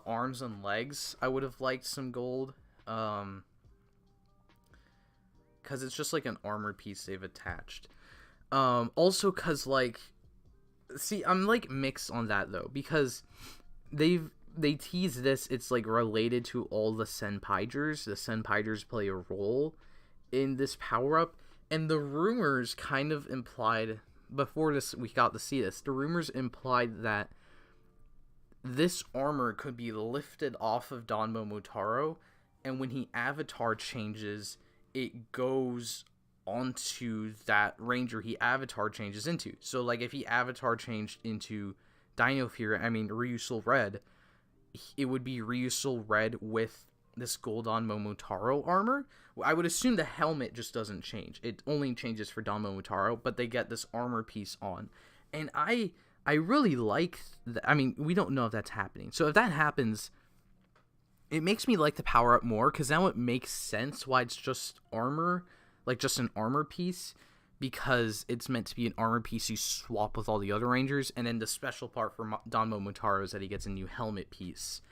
arms and legs. I would have liked some gold, because it's just like an armor piece they've attached. Also, cause like, see, I'm like mixed on that though, because they tease this, it's like related to all the Senpaigers. The Senpaigers play a role in this power-up, and the rumors kind of implied, before this we got to see this, the rumors implied that this armor could be lifted off of Don Momotaro, and when he avatar changes, it goes onto that ranger he avatar changes into. So like if he avatar changed into Dino Fury, I mean Ryusul Red, it would be Ryusul Red with this Goldon Momotaro armor. I would assume the helmet just doesn't change. It only changes for Don Momotaro, but they get this armor piece on. And I really like I mean, we don't know if that's happening. So if that happens, it makes me like the power up more, because now it makes sense why it's just armor, like just an armor piece, because it's meant to be an armor piece you swap with all the other Rangers, and then the special part for Don Momotaro is that he gets a new helmet piece.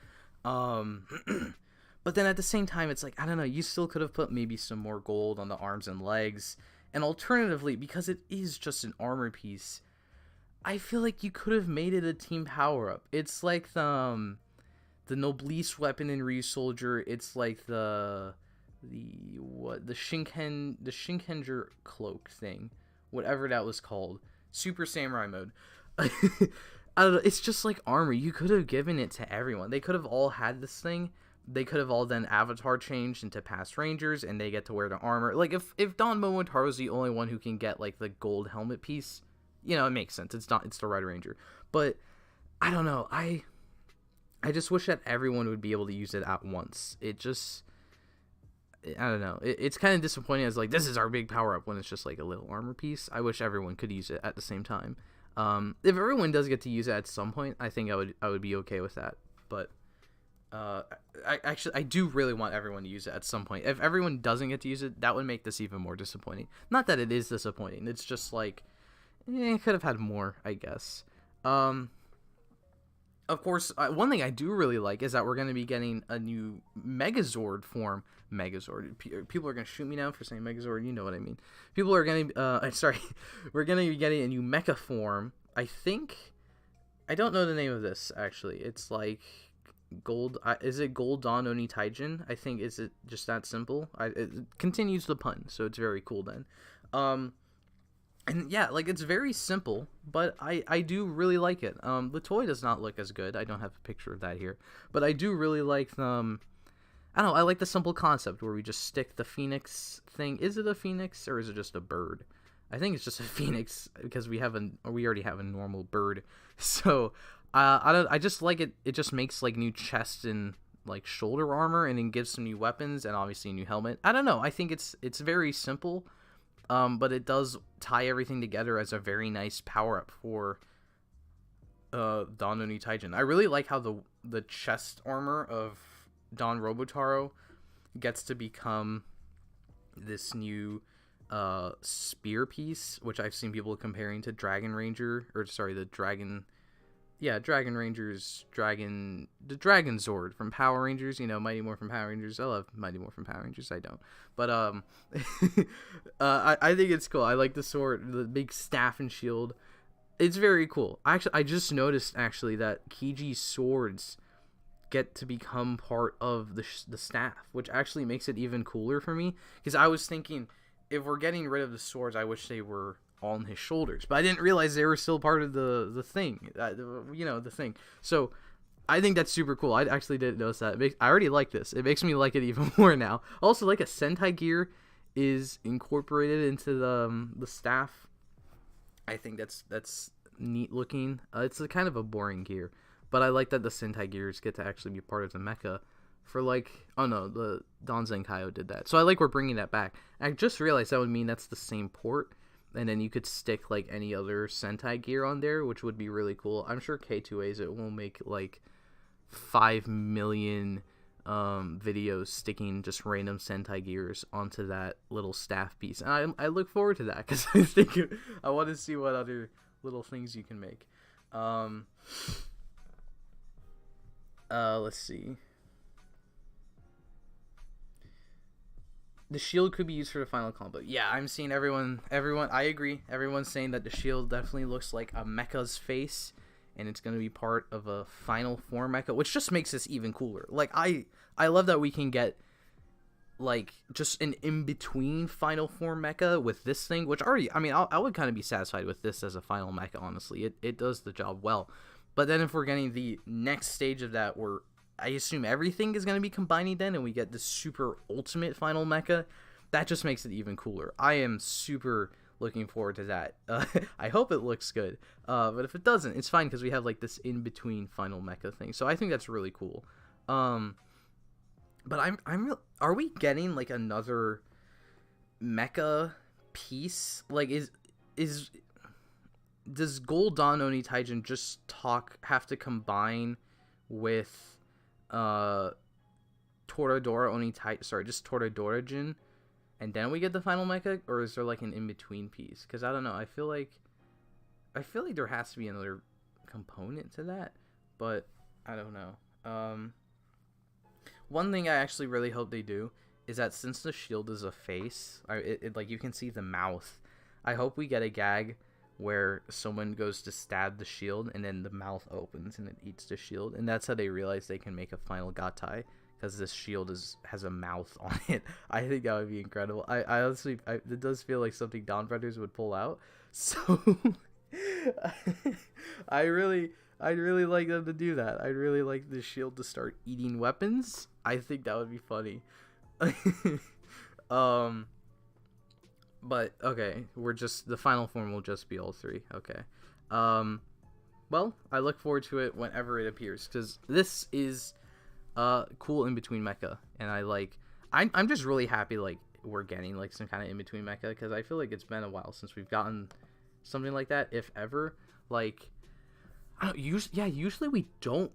But then at the same time, it's like, I don't know, you still could have put maybe some more gold on the arms and legs, and alternatively, because it is just an armor piece, I feel like you could have made it a team power-up. It's like the Noblesse weapon in Ryusoldier, it's like the the Shinkenger cloak thing, whatever that was called, Super Samurai mode. I don't know, it's just like armor. You could have given it to everyone. They could have all had this thing. They could have all then avatar changed into past rangers, and they get to wear the armor. Like if Don Momotaro's the only one who can get like the gold helmet piece, you know, it makes sense. It's the Red Ranger. But I don't know. I just wish that everyone would be able to use it at once. I don't know. It's kind of disappointing as like, this is our big power up, when it's just like a little armor piece. I wish everyone could use it at the same time. If everyone does get to use it at some point, I think I would be okay with that. But I do really want everyone to use it at some point. If everyone doesn't get to use it, that would make this even more disappointing. Not that it is disappointing. It's just like, it could have had more, I guess. Of course, one thing I do really like is that we're going to be getting a new Megazord form. Megazord. People are going to shoot me now for saying Megazord. You know what I mean. People are going to... sorry. We're going to be getting a new mecha form. I think... I don't know the name of this, actually. It's like... Gold... is it Gold Dawn Oni Taijin? I think... Is it just that simple? It continues the pun, so it's very cool then. And yeah, like, it's very simple, but I do really like it. The toy does not look as good. I don't have a picture of that here. But I do really like I don't know, I like the simple concept where we just stick the phoenix thing. Is it a phoenix or is it just a bird? I think it's just a phoenix because we already have a normal bird. So, I just like it. It just makes like new chest and like shoulder armor, and then gives some new weapons and obviously a new helmet. I don't know. I think it's very simple. But it does tie everything together as a very nice power-up for Don Oni Taijin. I really like how the chest armor of Don Robotaro gets to become this new spear piece, which I've seen people comparing to Dragon Ranger, or sorry, Dragon Ranger's the Dragon Zord from Power Rangers, you know, Mighty Morphin Power Rangers. I love Mighty Morphin Power Rangers. I don't, but I think it's cool. I like the sword, the big staff and shield. It's very cool. Actually, I just noticed that Kiji's swords get to become part of the staff, which actually makes it even cooler for me, because I was thinking, if we're getting rid of the swords, I wish they were on his shoulders, but I didn't realize they were still part of the thing, the thing. So I think that's super cool. I actually didn't notice that. I already like this. It makes me like it even more now. Also, like, a Sentai gear is incorporated into the staff. I think that's neat looking. It's kind of a boring gear, but I like that the Sentai gears get to actually be part of the mecha. For like, oh no, the Don Zenkaio did that. So I like we're bringing that back. I just realized that would mean that's the same port. And then you could stick like any other Sentai gear on there, which would be really cool. I'm sure K2A's it will make like 5 million videos sticking just random Sentai gears onto that little staff piece. And I look forward to that, because I want to see what other little things you can make. Let's see. The shield could be used for the final combo. Yeah, I'm seeing everyone, I agree. Everyone's saying that the shield definitely looks like a mecha's face, and it's going to be part of a final form mecha, which just makes this even cooler. Like, I love that we can get, like, just an in-between final form mecha with this thing, which already, I mean, I would kind of be satisfied with this as a final mecha, honestly. It does the job well. But then if we're getting the next stage of that, where I assume everything is going to be combining then, and we get the super ultimate final mecha, that just makes it even cooler. I am super looking forward to that. I hope it looks good. But if it doesn't, it's fine, because we have like this in-between final mecha thing. So I think that's really cool. But are we getting like another mecha piece? Like, does Gold Dawn Oni Taijin just have to combine with Toradora Oni Taijin, sorry, just Toradora-jin, and then we get the final mecha, or is there like an in-between piece? Because I don't know, I feel like there has to be another component to that, but I don't know. One thing I actually really hope they do is that since the shield is a face, like, you can see the mouth, I hope we get a gag where someone goes to stab the shield and then the mouth opens and it eats the shield, and that's how they realize they can make a final Gatai, because this shield has a mouth on it. I think that would be incredible. I honestly, it does feel like something Donbrothers would pull out. So I'd really like them to do that. I'd really like the shield to start eating weapons. I think that would be funny. But okay, the final form will just be all three. Okay. Well, I look forward to it whenever it appears, because this is cool in between mecha, and I'm just really happy like we're getting like some kind of in between mecha, because I feel like it's been a while since we've gotten something like that, if ever. Like, usually we don't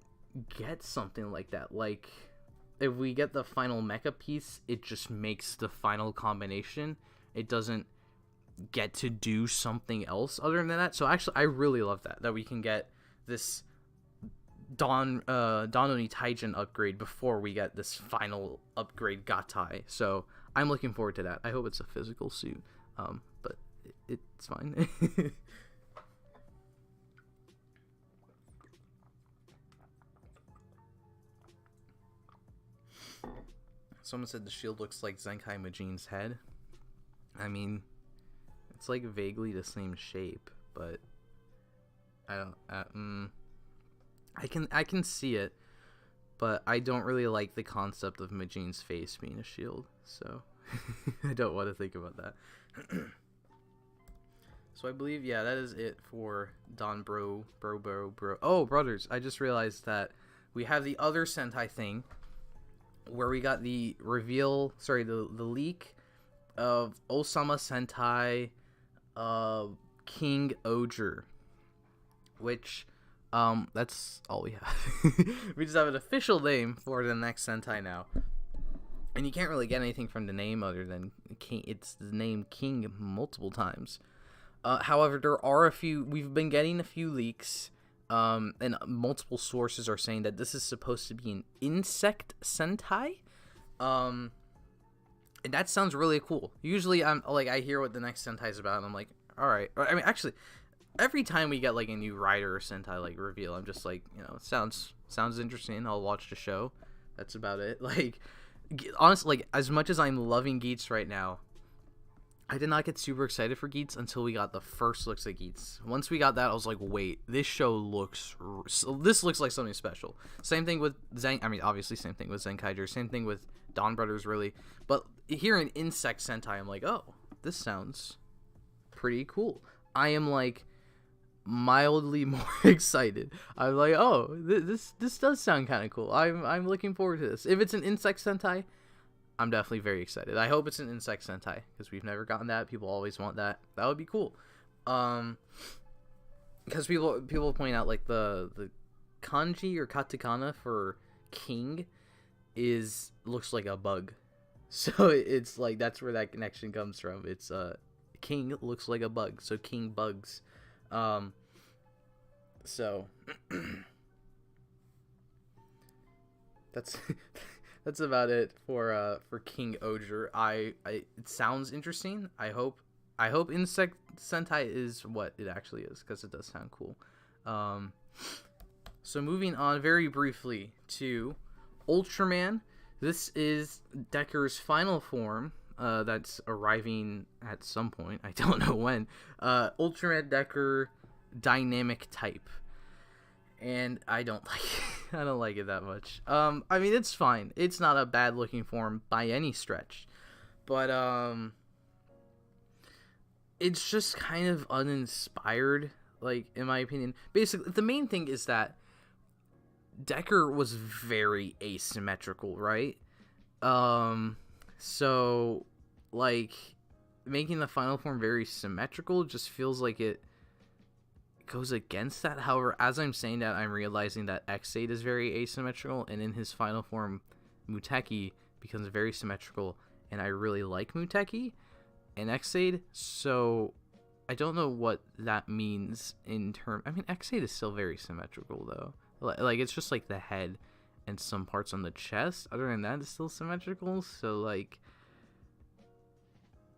get something like that. Like, if we get the final mecha piece, it just makes the final combination. It doesn't get to do something else other than that. So actually, I really love that we can get this Don Oni Taijin upgrade before we get this final upgrade Gatai. So I'm looking forward to that. I hope it's a physical suit, but it's fine. Someone said the shield looks like Zenkai Majin's head. I mean, it's like vaguely the same shape, but I don't. I can see it, but I don't really like the concept of Majin's face being a shield, so I don't want to think about that. So I believe, yeah, that is it for Bro. Oh, brothers! I just realized that we have the other Sentai thing, where we got the reveal. Sorry, the leak of Osama Sentai King Oger, which that's all we have. We just have an official name for the next Sentai now, and you can't really get anything from the name other than King. It's the name King multiple times. However, there are we've been getting a few leaks, and multiple sources are saying that this is supposed to be an insect Sentai. And that sounds really cool. Usually I'm like, I hear what the next Sentai is about, and I'm like, all right. I mean, actually, every time we get like a new Rider or Sentai like reveal, I'm just like, it sounds interesting. I'll watch the show. That's about it. Like, honestly, like, as much as I'm loving Geats right now, I did not get super excited for Geats until we got the first looks at Geats. Once we got that, I was like, wait, this looks like something special. Same thing with obviously same thing with Zenkaiger, same thing with Donbrothers, really. But here in Insect Sentai, I'm like, oh, this sounds pretty cool. I am like mildly more excited. I'm like, oh, this does sound kind of cool. I'm looking forward to this. If it's an Insect Sentai, I'm definitely very excited. I hope it's an Insect Sentai, because we've never gotten that. People always want that. That would be cool. Because people point out like the kanji or katakana for King looks like a bug. So it's like, that's where that connection comes from. It's King looks like a bug, so King bugs. So that's about it for King Oger. It sounds interesting. I hope Insect Sentai is what it actually is, because it does sound cool. So moving on very briefly to Ultraman. This is Decker's final form. That's arriving at some point. I don't know when. Ultraman Decker Dynamic Type. And I don't like it. I don't like it that much. I mean, it's fine. It's not a bad looking form by any stretch. But it's just kind of uninspired, like, in my opinion. Basically, the main thing is that Decker was very asymmetrical, right? So, like, making the final form very symmetrical just feels like it goes against that. However, as I'm saying that, I'm realizing that X8 is very asymmetrical, and in his final form, Muteki becomes very symmetrical, and I really like Muteki and X8, so I don't know what that means in terms. I mean, X8 is still very symmetrical, though. Like, it's just like the head and some parts on the chest. Other than that, it's still symmetrical. So, like,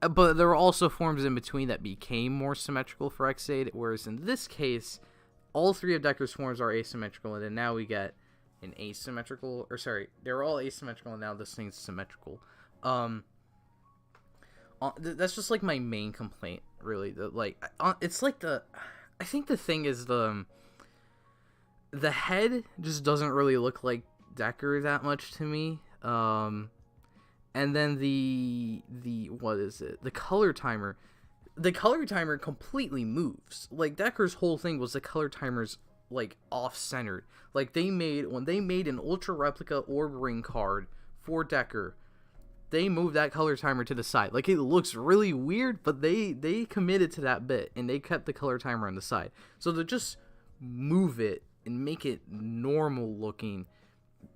but there were also forms in between that became more symmetrical for X8. Whereas in this case, all three of Decker's forms are asymmetrical, and then now we get an asymmetrical, or sorry, they were all asymmetrical, and now this thing's symmetrical. That's just like my main complaint, really. It's like I think the thing is the head just doesn't really look like Decker that much to me. And then the what is it? The color timer. The color timer completely moves. Like, Decker's whole thing was the color timer's like off-centered. Like, when they made an Ultra Replica Orb Ring card for Decker, they moved that color timer to the side. Like, it looks really weird, but they committed to that bit, and they kept the color timer on the side. So to just move it and make it normal looking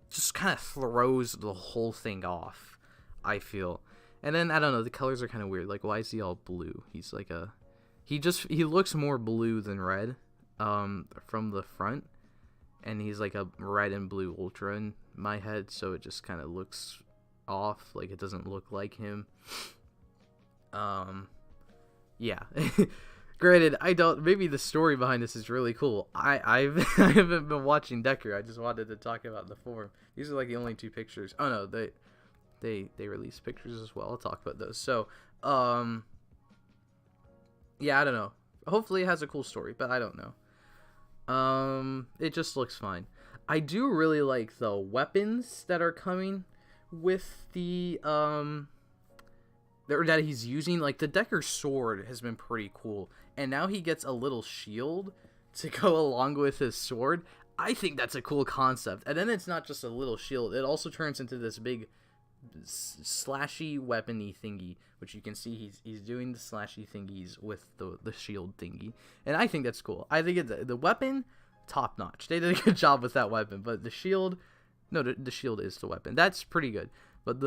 just kind of throws the whole thing off, I feel. And then, I don't know, the colors are kind of weird. Like, why is he all blue? He's like he looks more blue than red from the front. And he's like a red and blue Ultra in my head, so it just kind of looks off. Like, it doesn't look like him. Yeah. Granted, maybe the story behind this is really cool. I haven't been watching Decker. I just wanted to talk about the forum. These are like the only 2 pictures. Oh no, they release pictures as well. I'll talk about those. So, yeah, I don't know. Hopefully it has a cool story, but I don't know. It just looks fine. I do really like the weapons that are coming with the, that he's using. Like, the Decker sword has been pretty cool. And now he gets a little shield to go along with his sword. I think that's a cool concept. And then it's not just a little shield. It also turns into this big slashy weapony thingy, which you can see he's doing the slashy thingies with the shield thingy, and I think that's cool. I think the weapon, top notch. They did a good job with that weapon, but the shield, no, the shield is the weapon. That's pretty good. But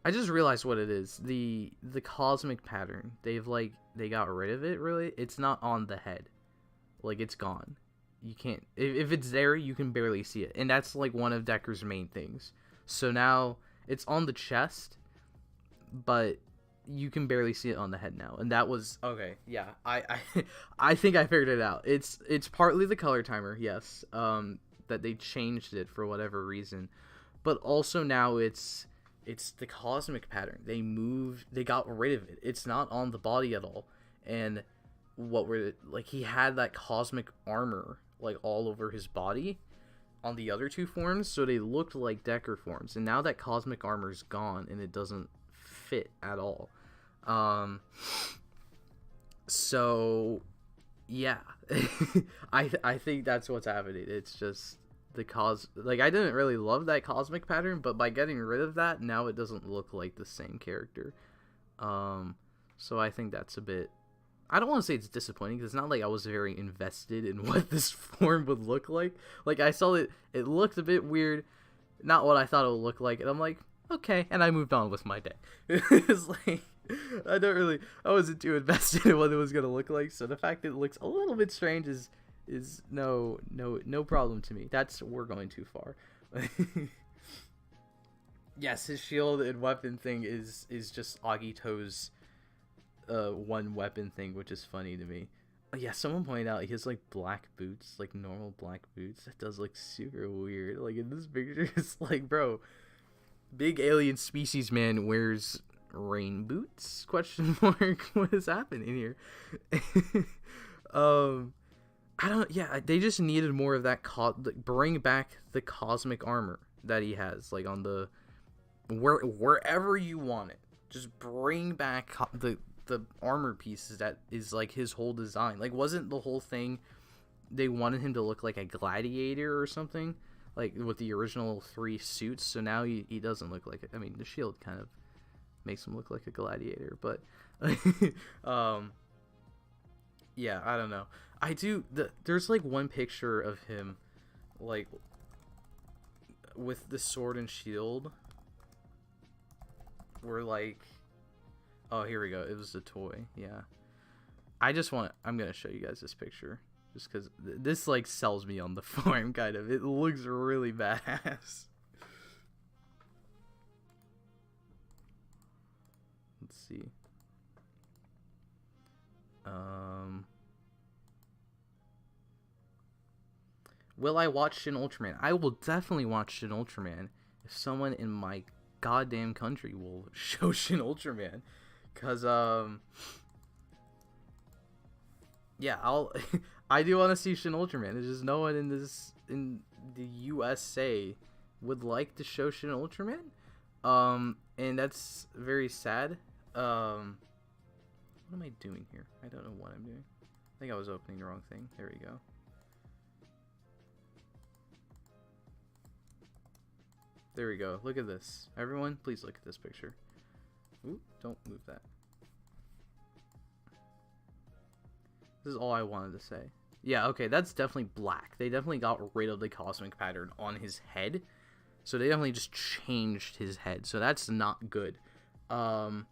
I just realized what it is. The cosmic pattern. They got rid of it. Really, it's not on the head. Like, it's gone. You can't, if it's there, you can barely see it, and that's like one of Decker's main things. So now it's on the chest, but you can barely see it on the head now, and that was okay. Yeah, I think I figured it out. It's partly the color timer, yes, that they changed it for whatever reason, but also now it's the cosmic pattern. They got rid of it. It's not on the body at all, and he had that cosmic armor like all over his body on the other 2 forms, so they looked like Decker forms, and now that cosmic armor is gone and it doesn't fit at all. So yeah. I think that's what's happening. It's just I didn't really love that cosmic pattern, but by getting rid of that, now it doesn't look like the same character. So I think that's a bit, I don't want to say it's disappointing, because it's not like I was very invested in what this form would look like. Like, I saw it looked a bit weird, not what I thought it would look like, and I'm like, okay, and I moved on with my day. It's like, I wasn't too invested in what it was going to look like, so the fact that it looks a little bit strange is no problem to me. We're going too far. Yes, his shield and weapon thing is just Agito's one weapon thing, which is funny to me. Oh, yeah, someone pointed out he has like black boots, like normal black boots. That does look super weird. Like, in this picture, it's like, bro, big alien species man wears rain boots? Question mark. What is happening here? I don't. Yeah, they just needed more of that. Bring back the cosmic armor that he has, like on the wherever you want it. Just bring back the armor pieces that is like his whole design. Like, wasn't the whole thing they wanted him to look like a gladiator or something, like with the original 3 suits? So now he doesn't look like it. I mean, the shield kind of makes him look like a gladiator, but yeah, I don't know. There's like one picture of him like with the sword and shield where like, oh, here we go. It was the toy. Yeah. I'm going to show you guys this picture just because this like sells me on the form kind of. It looks really badass. Let's see. Will I watch Shin Ultraman? I will definitely watch Shin Ultraman if someone in my goddamn country will show Shin Ultraman. Cause yeah, I do want to see Shin Ultraman. There's just no one in the USA would like to show Shin Ultraman. And that's very sad. What am I doing here? I don't know what I'm doing. I think I was opening the wrong thing. There we go. There we go. Look at this. Everyone, please look at this picture. Ooh, don't move that. This is all I wanted to say. Yeah, okay, that's definitely black. They definitely got rid of the cosmic pattern on his head. So they definitely just changed his head. So that's not good. But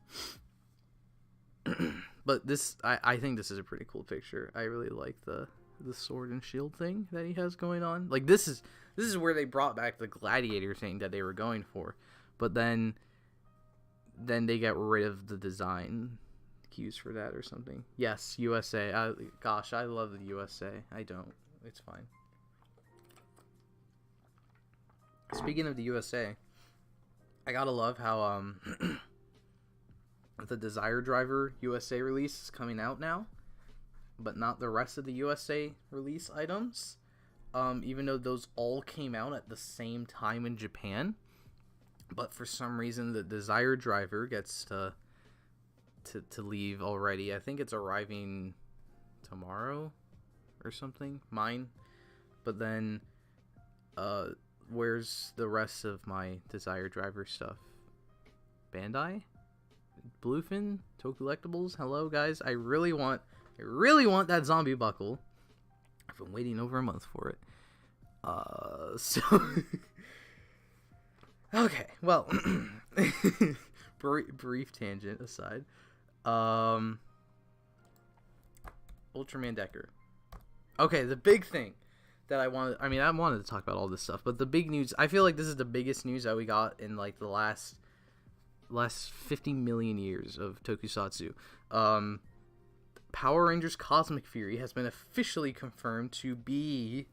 this, I think this is a pretty cool picture. I really like the sword and shield thing that he has going on. Like, this is where they brought back the gladiator thing that they were going for. But then they got rid of the design cues for that or something. Yes, USA. Gosh, I love the USA. I don't. It's fine. Speaking of the USA, I gotta love how the Desire Driver USA release is coming out now, but not the rest of the USA release items. Even though those all came out at the same time in Japan, but for some reason the Desire Driver gets to leave already. I think it's arriving tomorrow or something. Mine, but then where's the rest of my Desire Driver stuff? Bandai? Bluefin? Toku Collectibles? Hello guys, I really want that zombie buckle. I've been waiting over a month for it. So okay, well, brief tangent aside. Ultraman Decker. Okay, the big thing that I wanted to talk about all this stuff, but the big news, I feel like this is the biggest news that we got in like the last 50 million years of tokusatsu. Power Rangers Cosmic Fury has been officially confirmed to be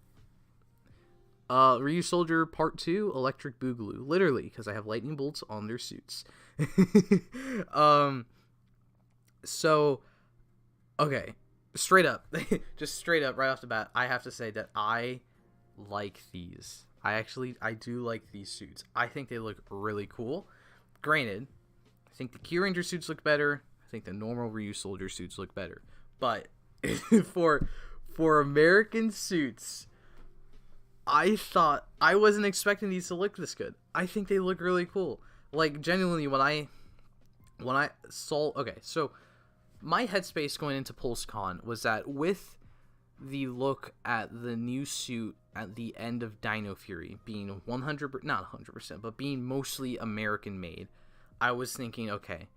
Ryu Soldier Part 2 Electric Boogaloo. Literally, because I have lightning bolts on their suits. So, okay, straight up, just straight up right off the bat, I have to say that I like these. I do like these suits. I think they look really cool. Granted, I think the Key Ranger suits look better. I think the normal Ryu Soldier suits look better. But for American suits, I wasn't expecting these to look this good. I think they look really cool. Like, genuinely, when I saw... Okay, so my headspace going into PulseCon was that with the look at the new suit at the end of Dino Fury being 100%, not 100%, but being mostly American made, I was thinking, okay,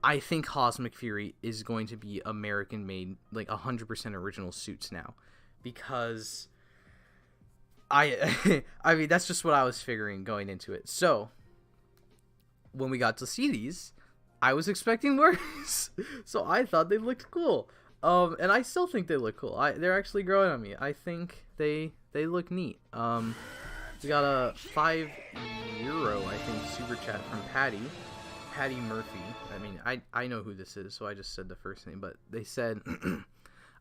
I think Cosmic Fury is going to be American made, like 100% original suits now, because I mean, that's just what I was figuring going into it. So when we got to see these, I was expecting worse. So I thought they looked cool. And I still think they look cool. They're actually growing on me. I think they look neat. We got a €5, I think, super chat from Patty Murphy. I mean, I know who this is, so I just said the first name, but they said,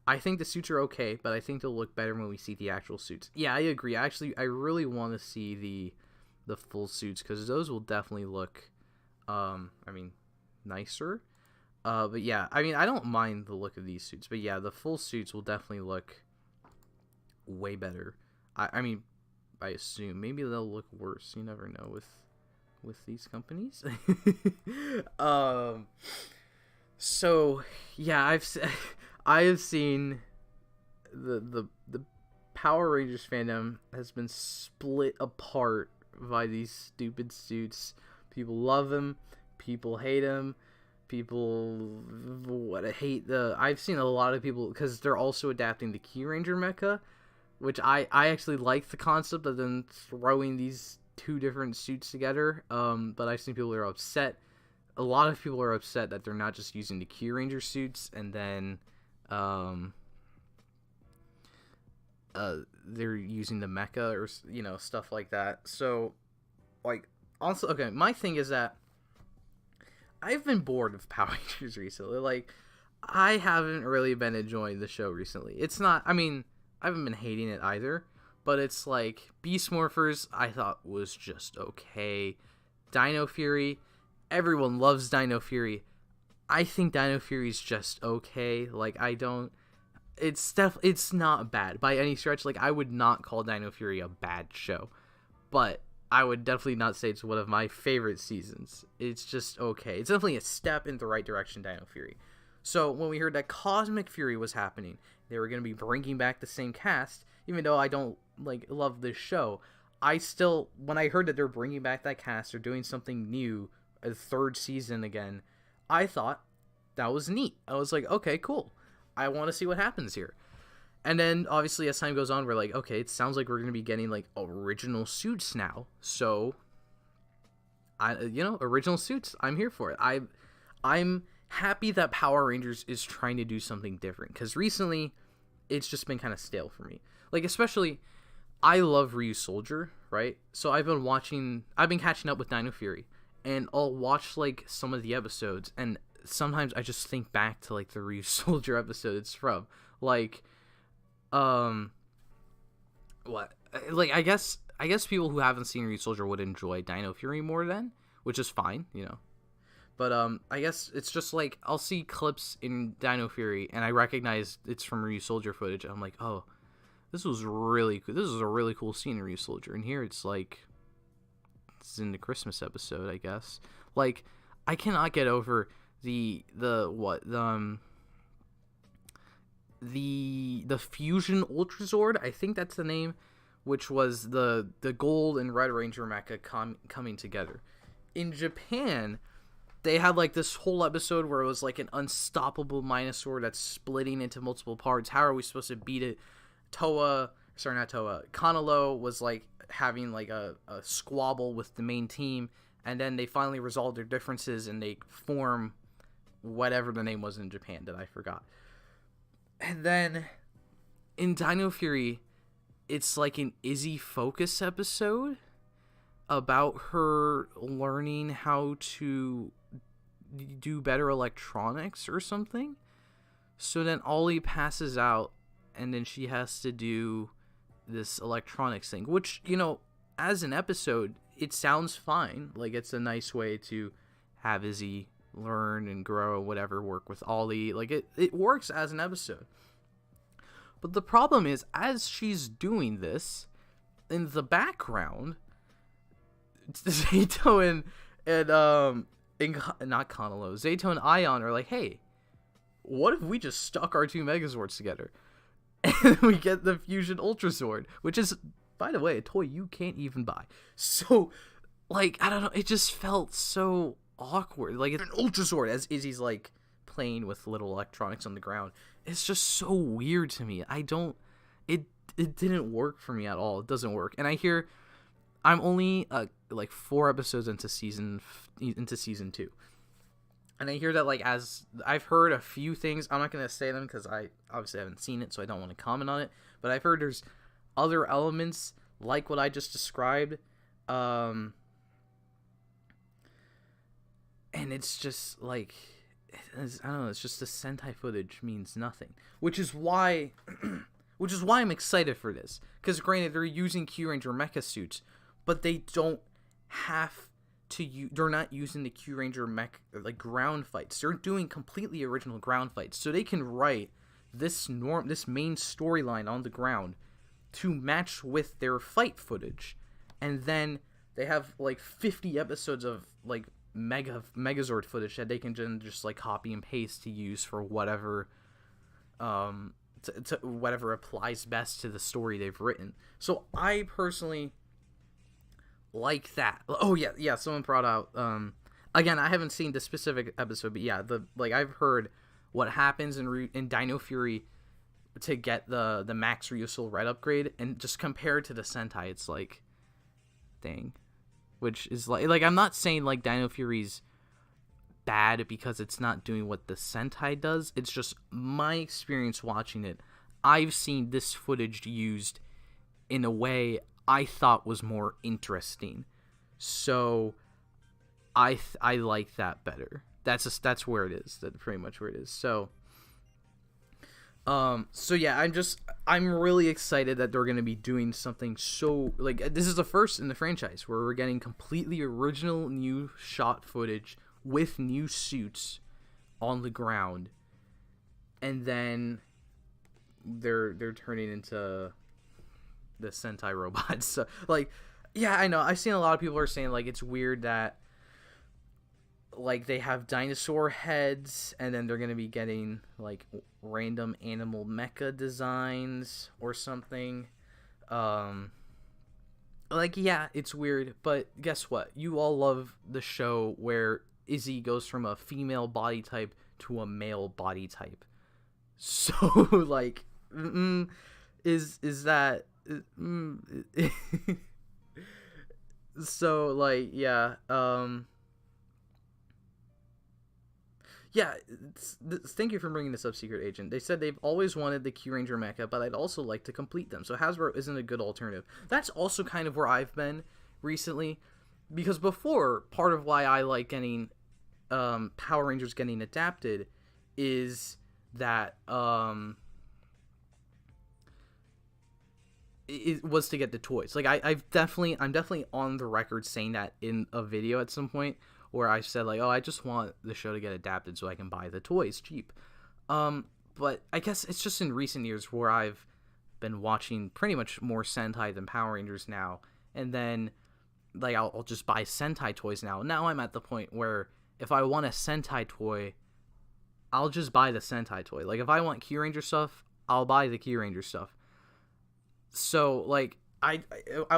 I think the suits are okay, but I think they'll look better when we see the actual suits. Yeah, I agree. Actually, I really want to see the full suits, because those will definitely look, nicer. But yeah, I mean, I don't mind the look of these suits, but yeah, the full suits will definitely look way better. I mean, I assume maybe they'll look worse. You never know with these companies. So yeah, I have seen the Power Rangers fandom has been split apart by these stupid suits. People love them, people hate them. People I've seen a lot of people, because they're also adapting the Key Ranger mecha, which I actually like the concept of them throwing these two different suits together. But I've seen people that are upset. A lot of people are upset that they're not just using the Key Ranger suits and then they're using the mecha or stuff like that. So like also okay, my thing is that I've been bored of Power Rangers recently. Like I haven't really been enjoying the show recently. It's not, I mean, I haven't been hating it either, but it's like Beast Morphers I thought was just okay. Dino Fury, everyone loves Dino Fury. I think Dino Fury is just okay. Like it's not bad by any stretch. Like I would not call Dino Fury a bad show, but I would definitely not say it's one of my favorite seasons. It's just okay. It's definitely a step in the right direction, Dino Fury. So when we heard that Cosmic Fury was happening, they were going to be bringing back the same cast, even though I don't love this show, I still, when I heard that they're bringing back that cast or doing something new, a third season again, I thought that was neat. I was like, okay, cool. I want to see what happens here. And then, obviously, as time goes on, we're like, okay, it sounds like we're going to be getting, original suits now. So, original suits, I'm here for it. I'm happy that Power Rangers is trying to do something different. Because recently, it's just been kind of stale for me. Especially, I love Ryu Soldier, right? So, I've been catching up with Dino Fury. And I'll watch, some of the episodes. And sometimes I just think back to, the Ryu Soldier episode it's from. What? I guess people who haven't seen Ryu Soldier would enjoy Dino Fury more then, which is fine, But I guess it's just I'll see clips in Dino Fury and I recognize it's from Ryu Soldier footage. And I'm like, oh, this was really cool. This is a really cool scene in Ryu Soldier. And here it's it's in the Christmas episode, I guess. I cannot get over the Fusion Ultrazord, I think that's the name, which was the Gold and Red Ranger mecha coming together. In Japan, they had this whole episode where it was an unstoppable Minosaur that's splitting into multiple parts. How are we supposed to beat it? Kanalo was having a squabble with the main team, and then they finally resolve their differences and they form whatever the name was in Japan that I forgot. And then in Dino Fury, it's an Izzy Focus episode about her learning how to do better electronics or something. So then Ollie passes out and then she has to do this electronics thing, which, as an episode, it sounds fine. It's a nice way to have Izzy learn and grow and whatever, work with Ollie. It works as an episode. But the problem is, as she's doing this, in the background, Zato and not Kanalo, Zato and Ion are hey, what if we just stuck our two Megazords together? And we get the Fusion Ultrazord, which is, by the way, a toy you can't even buy. So, I don't know, it just felt so awkward. It's an Ultrazord as Izzy's playing with little electronics on the ground. It's just so weird to me. It didn't work for me at all. It doesn't work. And I hear I'm only 4 episodes into season 2. And I hear that as I've heard a few things, I'm not going to say them because I obviously haven't seen it, so I don't want to comment on it, but I've heard there's other elements like what I just described. And it's just I don't know, it's just the Sentai footage means nothing, which is why I'm excited for this, because granted they're using Q Ranger mecha suits, but they don't have to they're not using the Q Ranger mech ground fights. They're doing completely original ground fights, so they can write this main storyline on the ground to match with their fight footage, and then they have 50 episodes of Megazord footage that they can just copy and paste to use for whatever to whatever applies best to the story they've written. So I personally like that. Oh yeah, someone brought out again, I haven't seen the specific episode, but yeah, I've heard what happens in Dino Fury to get the Max Ryusoul Red upgrade, and just compared to the Sentai, it's dang. Which is I'm not saying Dino Fury's bad because it's not doing what the Sentai does. It's just my experience watching it. I've seen this footage used in a way I thought was more interesting. So I like that better. That's where it is. That's pretty much where it is. So yeah, I'm really excited that they're gonna be doing something so, like, this is the first in the franchise where we're getting completely original new shot footage with new suits on the ground, and then they're turning into the Sentai robots. So, like, yeah, I know. I've seen a lot of people are saying, like, it's weird that, like, they have dinosaur heads, and then they're gonna be getting, like, random animal mecha designs or something. Like, yeah, it's weird, but guess what? You all love the show where Izzy goes from a female body type to a male body type. So, like, is that... So, like, yeah, yeah, thank you for bringing this up, Secret Agent. They said they've always wanted the Q-Ranger mecha, but I'd also like to complete them, so Hasbro isn't a good alternative. That's also kind of where I've been recently, because before, part of why I like getting Power Rangers getting adapted is that it was to get the toys. Like, I'm definitely on the record saying that in a video at some point, where I said, like, oh, I just want the show to get adapted so I can buy the toys cheap. But I guess it's just in recent years where I've been watching pretty much more Sentai than Power Rangers now, and then, like, I'll just buy Sentai toys now. Now I'm at the point where if I want a Sentai toy, I'll just buy the Sentai toy. Like, if I want Key Ranger stuff, I'll buy the Key Ranger stuff. So, like, I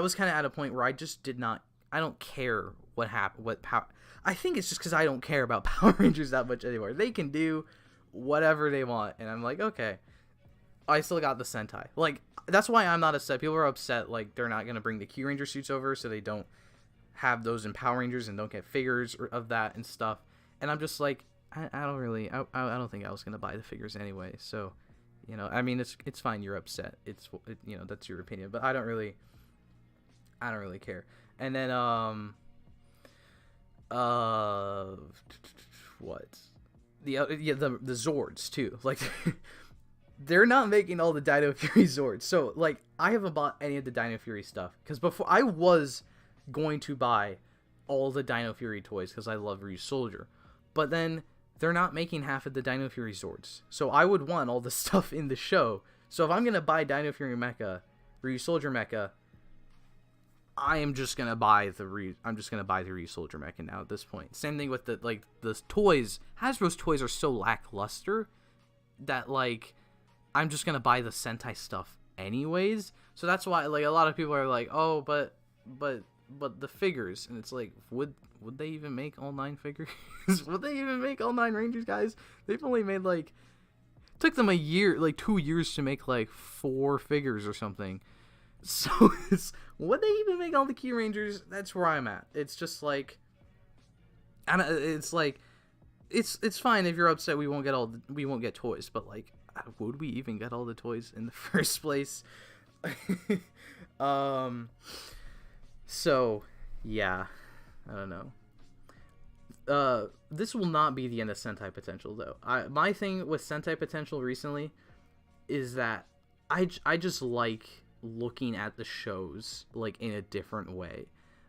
was kind of at a point where I just I don't care what happened, I think it's just because I don't care about Power Rangers that much anymore. They can do whatever they want, and I'm like, okay, I still got the Sentai. Like, that's why I'm not upset. People are upset, like, they're not going to bring the Key Ranger suits over, so they don't have those in Power Rangers and don't get figures of that and stuff. And I'm just like, I don't think I was going to buy the figures anyway, so, you know, I mean, it's fine, you're upset. You know, that's your opinion, but I don't really care. And then, what? The Zords too. Like, they're not making all the Dino Fury Zords. So, like, I haven't bought any of the Dino Fury stuff because before I was going to buy all the Dino Fury toys because I love Ryu Soldier, but then they're not making half of the Dino Fury Zords. So I would want all the stuff in the show. So if I'm gonna buy Dino Fury Mecha, Ryu Soldier Mecha, I'm just gonna buy the Ryu Soldier Mecha now at this point. Same thing with the toys. Hasbro's toys are so lackluster that, like, I'm just gonna buy the Sentai stuff anyways. So that's why, like, a lot of people are like, oh, but the figures, and it's like, would they even make all 9 figures? Would they even make all 9 Rangers, guys? They've only made, like, took them a year, like 2 years to make like 4 figures or something. So would they even make all the Key Rangers? That's where I'm at. It's just like, and it's like, it's fine if you're upset we won't get toys, but, like, would we even get all the toys in the first place? So yeah, I don't know. This will not be the end of Sentai Potential, though. My thing with Sentai Potential recently is that I just like looking at the shows, like, in a different way.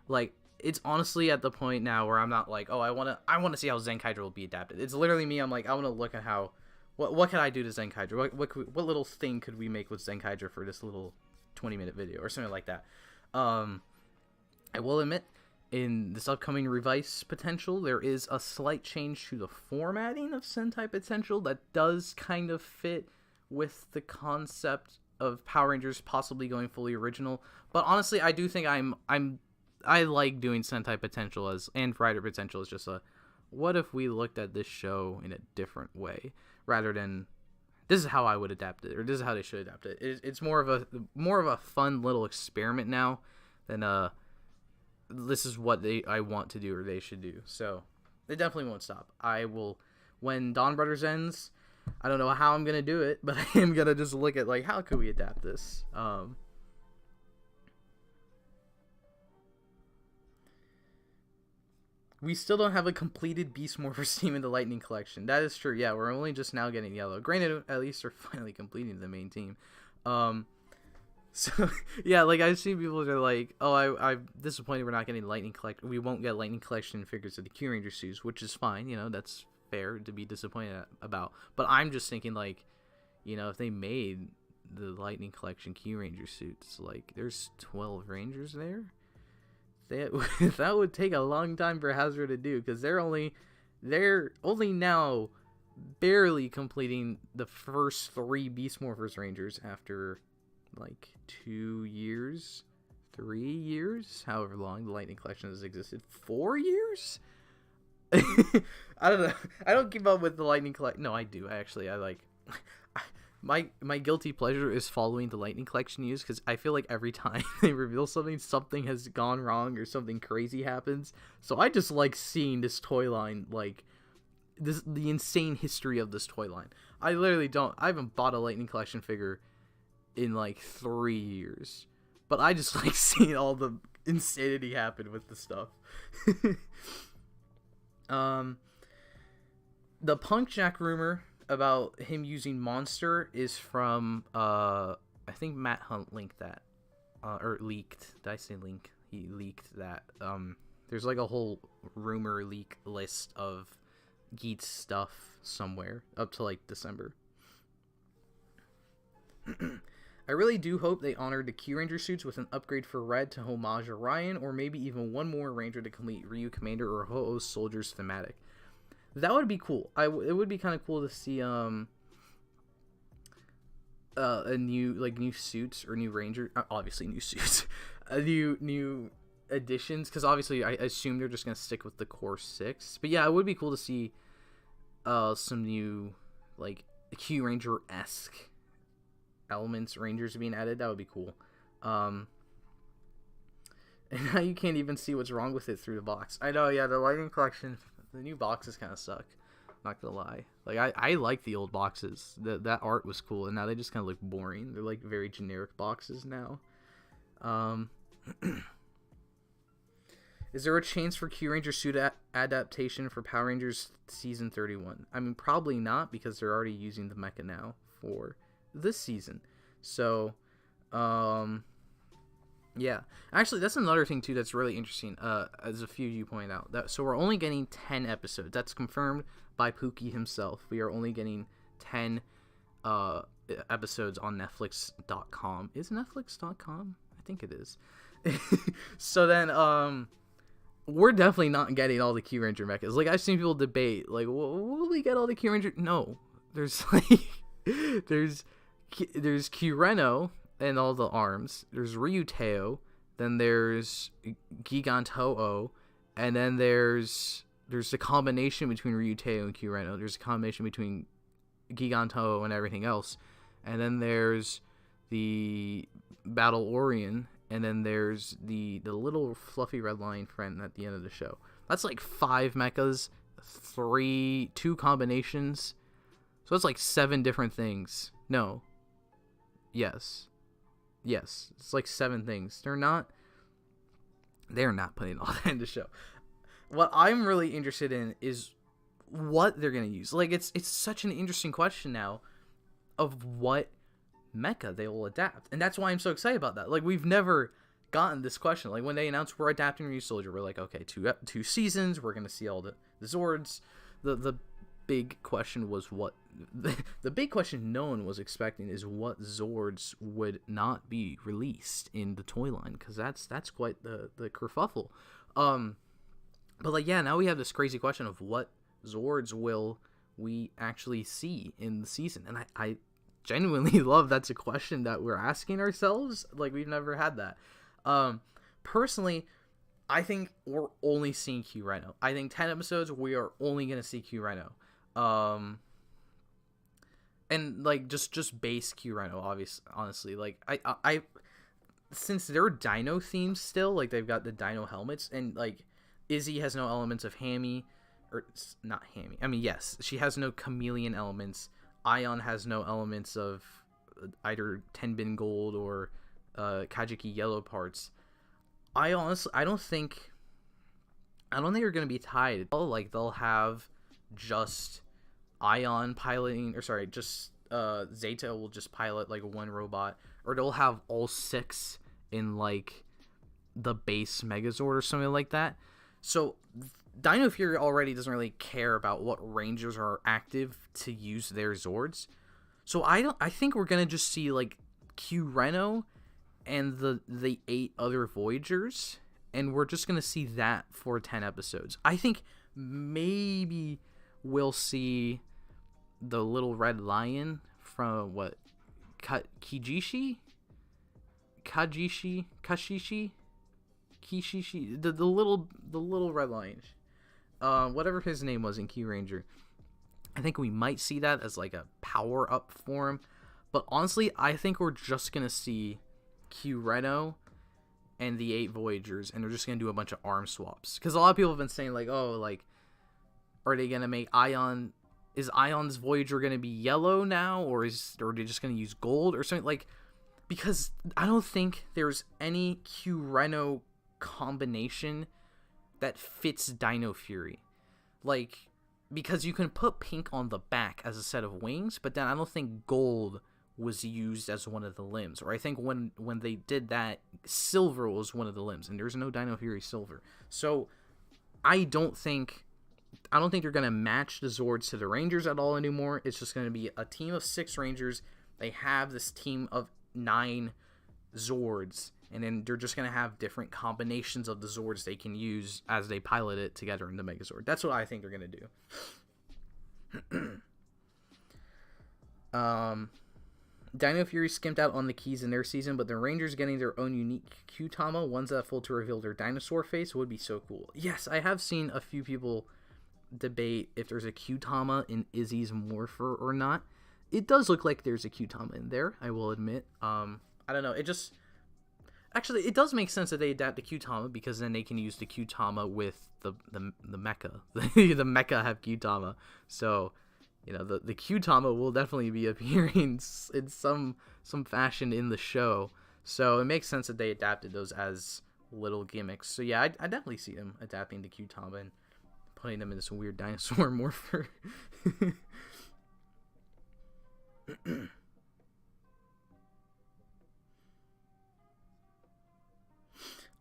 Like, it's honestly at the point now where I'm not like, oh, I want to see how Zenkaiger will be adapted. It's literally me. I'm like, I want to look at how, what can I do to Zenkaiger? What little thing could we make with Zenkaiger for this little 20-minute video or something like that? I will admit, in this upcoming Revice Potential, there is a slight change to the formatting of Sentai Potential that does kind of fit with the concept of Power Rangers possibly going fully original. But honestly, I do think I like doing Sentai Potential and Rider Potential as just a, what if we looked at this show in a different way, rather than this is how I would adapt it, or this is how they should adapt it. It's more of a fun little experiment now than this is what I want to do or they should do. So they definitely won't stop. I will, when Donbrothers ends, I don't know how I'm gonna do it, but I am gonna just look at like how could we adapt this. We still don't have a completed Beast Morphers team in the Lightning Collection. That is true. Yeah, we're only just now getting Yellow. Granted, at least we're finally completing the main team. So yeah, like I've seen people that are like, oh, I'm disappointed we're not getting Lightning Collection. We won't get Lightning Collection figures of the Q Ranger suits, which is fine. You know, that's fair to be disappointed about. But I'm just thinking like, you know, if they made the Lightning Collection Q Ranger suits, like there's 12 Rangers there. That would take a long time for Hasbro to do, because they're only now barely completing the first 3 Beast Morphers Rangers after like 2 years, 3 years, however long the Lightning Collection has existed. 4 years? I don't know. I don't keep up with the Lightning Collection. No, I do. I like my guilty pleasure is following the Lightning Collection news, because I feel like every time they reveal something has gone wrong or something crazy happens. So I just like seeing this toy line, like the insane history of this toy line. I haven't bought a Lightning Collection figure in like 3 years, but I just like seeing all the insanity happen with the stuff. The Punk Jack rumor about him using Monster is from I think Matt Hunt linked that, or leaked. Did I say link? He leaked that. There's like a whole rumor leak list of Geats stuff somewhere up to like December. I really do hope they honored the Q Ranger suits with an upgrade for Red to homage Orion, or maybe even one more Ranger to complete Ryu Commander or Ho-Oh Soldiers thematic. That would be cool. It would be kind of cool to see a new suits or new Ranger, obviously new suits, new additions, because obviously I assume they're just gonna stick with the core 6. But yeah, it would be cool to see some new like Q Ranger-esque elements, Rangers being added. That would be cool. And now you can't even see what's wrong with it through the box. I know, yeah, the Lightning Collection, the new boxes kind of suck. Not gonna lie. Like I like the old boxes. That art was cool, and now they just kind of look boring. They're like very generic boxes now. Is there a chance for Q Ranger suit adaptation for Power Rangers Season 31? I mean, probably not, because they're already using the mecha now for this season. So, yeah. Actually, that's another thing, too, that's really interesting, as a few of you point out. So we're only getting 10 episodes. That's confirmed by Pookie himself. We are only getting 10 episodes on Netflix.com. Is Netflix.com? I think it is. So then, we're definitely not getting all the Q Ranger mechas. Like, I've seen people debate, like, will we get all the Q Ranger? No. There's, like, there's Q Reno and all the arms. There's Ryuteo. Then there's Gigant Ho-Oh. And then there's a combination between Ryuteo and Q Reno. There's a combination between Gigant Ho-Oh and everything else. And then there's the Battle Orion. And then there's the little fluffy red lion friend at the end of the show. That's like 5 mechas, 2 combinations. So it's like 7 different things. No. Yes. It's like 7 things. They're not putting all that in the show. What I'm really interested in is what they're going to use. Like, it's such an interesting question now of what mecha they will adapt, and that's why I'm so excited about that. Like, we've never gotten this question. Like, when they announced we're adapting Ryu Soldier, we're like, okay, 2 seasons, we're gonna see all the Zords. The big question was what the big question no one was expecting is what Zords would not be released in the toy line, because that's quite the kerfuffle. But like, yeah, now we have this crazy question of what Zords will we actually see in the season, and I genuinely love that's a question that we're asking ourselves. Like, we've never had that. Personally, I think we're only seeing Q Reno. I think 10 episodes we are only gonna see Q Reno. And like just base Q Reno, honestly. Like I since they're dino themed still, like they've got the dino helmets, and like Izzy has no elements of Hammy, or not Hammy. I mean, yes, she has no chameleon elements. Ion has no elements of either Tenbin Gold or Kajiki Yellow parts. I don't think they're gonna be tied. Like they'll have just Ion piloting, or sorry, just Zeta will just pilot like one robot, or they'll have all 6 in like the base Megazord or something like that. So Dino Fury already doesn't really care about what Rangers are active to use their Zords. So I think we're gonna just see like Q Reno and the 8 other Voyagers, and we're just gonna see that for 10 episodes. I think maybe we'll see the little red lion from what Kashishi, the little red lion, whatever his name was in Q Ranger. I think we might see that as like a power up for him, but honestly, I think we're just gonna see Q Reno and the 8 Voyagers, and they're just gonna do a bunch of arm swaps. Because a lot of people have been saying like, oh, like, are they gonna make Ion? Is Ion's Voyager gonna be yellow now, or are they just gonna use gold or something like? Because I don't think there's any Q Reno combination that fits Dino Fury, like, because you can put pink on the back as a set of wings, but then I don't think gold was used as one of the limbs, or I think when they did that, silver was one of the limbs, and there's no Dino Fury silver. So I don't think they're gonna match the Zords to the Rangers at all anymore. It's just gonna be a team of 6 Rangers. They have this team of 9 Zords, and then they're just gonna have different combinations of the Zords they can use as they pilot it together in the Megazord. That's what I think they're gonna do. Dino Fury skimped out on the keys in their season, but the Rangers getting their own unique Q-Tama, ones that fold to reveal their dinosaur face, would be so cool. Yes, I have seen a few people debate if there's a Q-Tama in Izzy's Morpher or not. It does look like there's a Q-Tama in there, I will admit. I don't know, it does make sense that they adapt the Q-Tama, because then they can use the Q-Tama with the mecha. The mecha have Q-Tama, so you know, the Q-Tama will definitely be appearing in some fashion in the show. So it makes sense that they adapted those as little gimmicks. So yeah, I definitely see them adapting the Q-Tama and putting them in this weird dinosaur morpher.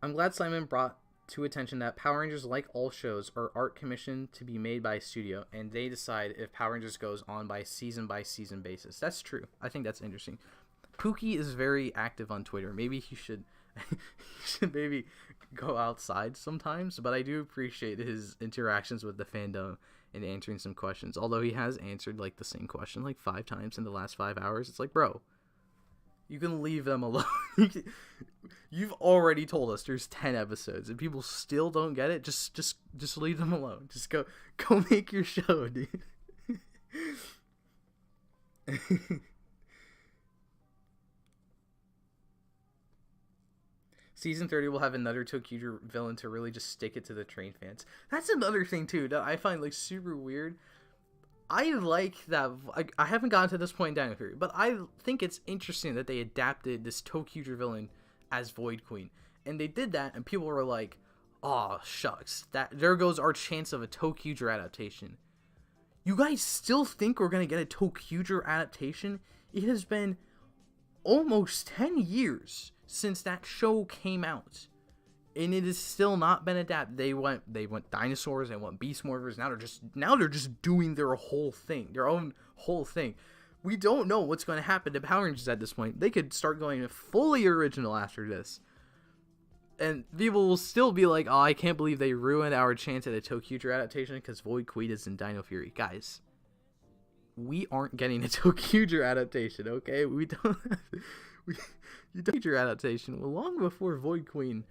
I'm glad Simon brought to attention that Power Rangers, like all shows, are art commissioned to be made by a studio, and they decide if Power Rangers goes on by season basis. That's true. I think that's interesting. Pookie is very active on Twitter. Maybe he should maybe go outside sometimes, but I do appreciate his interactions with the fandom and answering some questions. Although he has answered like the same question like 5 times in the last 5 hours. It's like, bro, you can leave them alone. You've already told us there's 10 episodes, and people still don't get it. Just leave them alone. Just go make your show, dude. Season 30 will have another Tokuger villain to really just stick it to the train fans. That's another thing too that I find like super weird. I like that. I haven't gotten to this point in Dino Fury, but I think it's interesting that they adapted this Tokuger villain as Void Queen, and they did that, and people were like, "Oh shucks, there goes our chance of a Tokuger adaptation." You guys still think we're gonna get a Tokuger adaptation? It has been almost 10 years since that show came out, and it has still not been adapted. They went dinosaurs, they went beast morphers. Now they're just doing their own whole thing. We don't know what's going to happen to Power Rangers at this point. They could start going fully original after this, and people will still be like, "Oh, I can't believe they ruined our chance at a Tokuger adaptation because Void Queen is in Dino Fury." Guys, we aren't getting a Tokuger adaptation, okay? We don't. Tokuger adaptation long before Void Queen.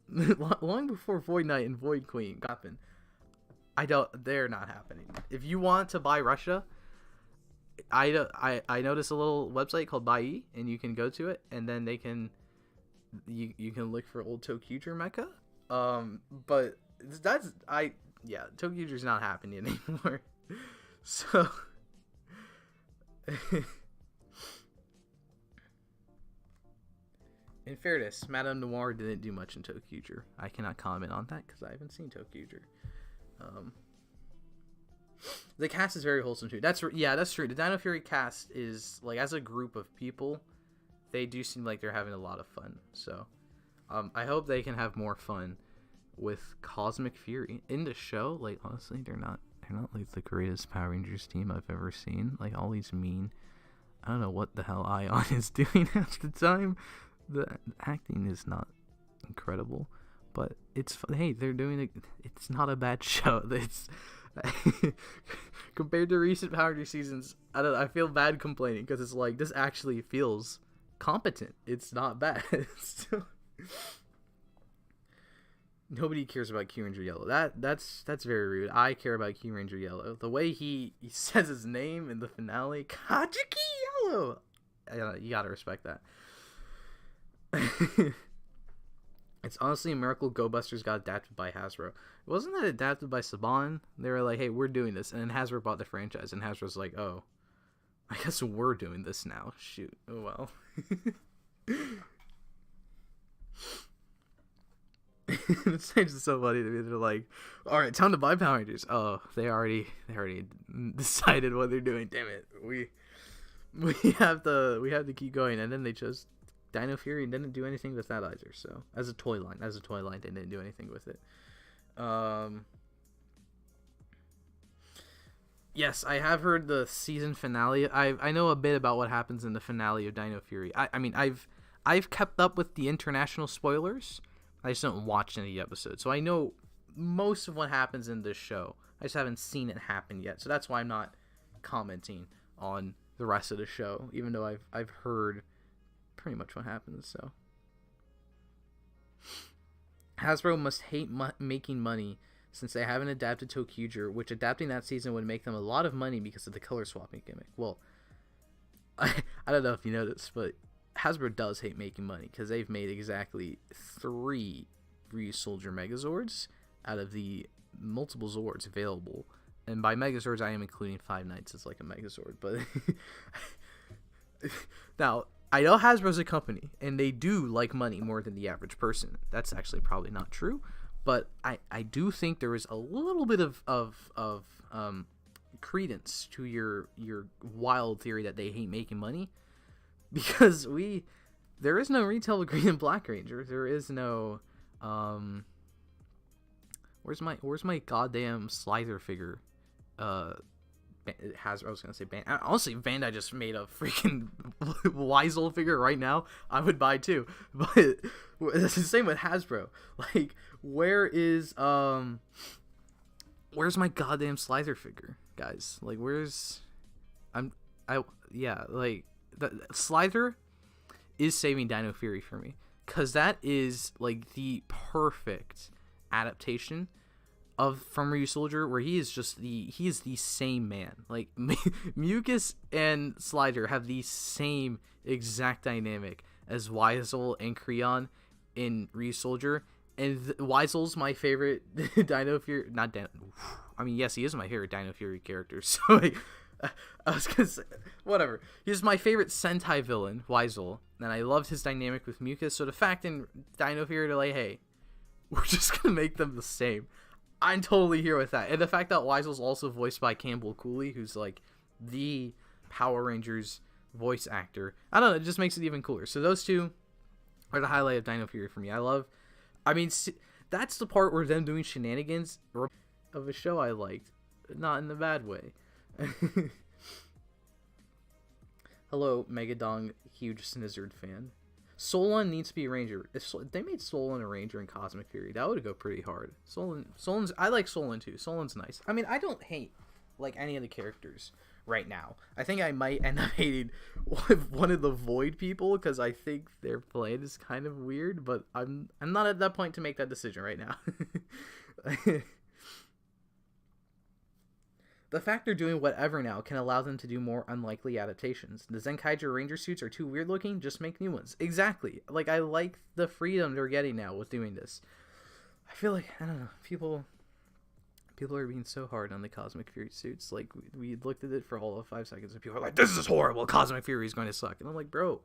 Long before Void Knight and Void Queen happen. They're not happening. If you want to buy Russia, I noticed a little website called Buy, and you can go to it, and then you can look for old Tokuger mecha. But Tokuger's not happening anymore. So In fairness, Madame Noir didn't do much in Tokyuger. I cannot comment on that because I haven't seen Tokyuger. The cast is very wholesome too. That's true. The Dino Fury cast is, like, as a group of people, they do seem like they're having a lot of fun. So, I hope they can have more fun with Cosmic Fury in the show. Like, honestly, they're not like the greatest Power Rangers team I've ever seen. Like, all these I don't know what the hell Ion is doing half the time. The acting is not incredible, but it's hey, they're doing it. It's not a bad show. It's compared to recent Power Rangers seasons. I feel bad complaining because it's like this actually feels competent. It's not bad. Nobody cares about Key Ranger Yellow. That's very rude. I care about Key Ranger Yellow. The way he says his name in the finale, Kajiki Yellow. You gotta respect that. It's honestly a miracle Go Busters got adapted by Hasbro. Wasn't that adapted by Saban? They were like, hey, we're doing this. And then Hasbro bought the franchise. And Hasbro's like, oh, I guess we're doing this now. Shoot. Oh, well. It's just so funny to me. They're like, all right, time to buy Power Rangers. Oh, they already decided what they're doing. Damn it. We have to keep going. And then they just Dino Fury didn't do anything with that either. So as a toy line, they didn't do anything with it. Yes, I have heard the season finale. I know a bit about what happens in the finale of Dino Fury. I mean, I've kept up with the international spoilers. I just don't watch any episodes, so I know most of what happens in this show. I just haven't seen it happen yet, so that's why I'm not commenting on the rest of the show, even though I've heard pretty much what happens. So Hasbro must hate making money since they haven't adapted Tokyuger, which adapting that season would make them a lot of money because of the color swapping gimmick. Well, I don't know if you know this, but Hasbro does hate making money because they've made exactly 3 Ryusoulger Megazords out of the multiple Zords available. And by Megazords, I am including Five Nights as like a Megazord. But now, I know Hasbro's a company, and they do like money more than the average person. That's actually probably not true. But I do think there is a little bit of credence to your wild theory that they hate making money. Because there is no retail of Green and Black Ranger. There is no, where's my goddamn Slither figure? I was gonna say Bandai. Honestly, Bandai just made a freaking Weisel figure right now. I would buy too. But it's the same with Hasbro. Like, where's my goddamn Slither figure, guys? Like, the Slither is saving Dino Fury for me, because that is like the perfect adaptation from Ryusoulger, where he is the same man. Like Mucus and Slither have the same exact dynamic as Weisel and Creon in Ryusoulger, and Weisel's my favorite Dino Fury. I mean, yes, he is my favorite Dino Fury character. So like, I was gonna say, whatever. He's my favorite Sentai villain, Weisel, and I loved his dynamic with Mucus. So the fact in Dino Fury, they're like, hey, we're just gonna make them the same. I'm totally here with that. And the fact that Weisel's also voiced by Campbell Cooley, who's like the Power Rangers voice actor, I don't know, it just makes it even cooler. So those two are the highlight of Dino Fury for me. That's the part where them doing shenanigans of a show I liked, not in the bad way. Hello, Megadong, huge Snizzard fan. Solon needs to be a ranger. If they made Solon a ranger in Cosmic Fury, that would go pretty hard. Solon's I like Solon too. Solon's nice. I mean, I don't hate like any of the characters right now. I think I might end up hating one of the Void people because I think their plan is kind of weird. But I'm not at that point to make that decision right now. The fact they're doing whatever now can allow them to do more unlikely adaptations. The Zenkaiger Ranger suits are too weird looking, just make new ones. Exactly. Like, I like the freedom they're getting now with doing this. I feel like, I don't know, People are being so hard on the Cosmic Fury suits. Like, we looked at it for all of 5 seconds, and people are like, this is horrible, Cosmic Fury is going to suck. And I'm like, bro,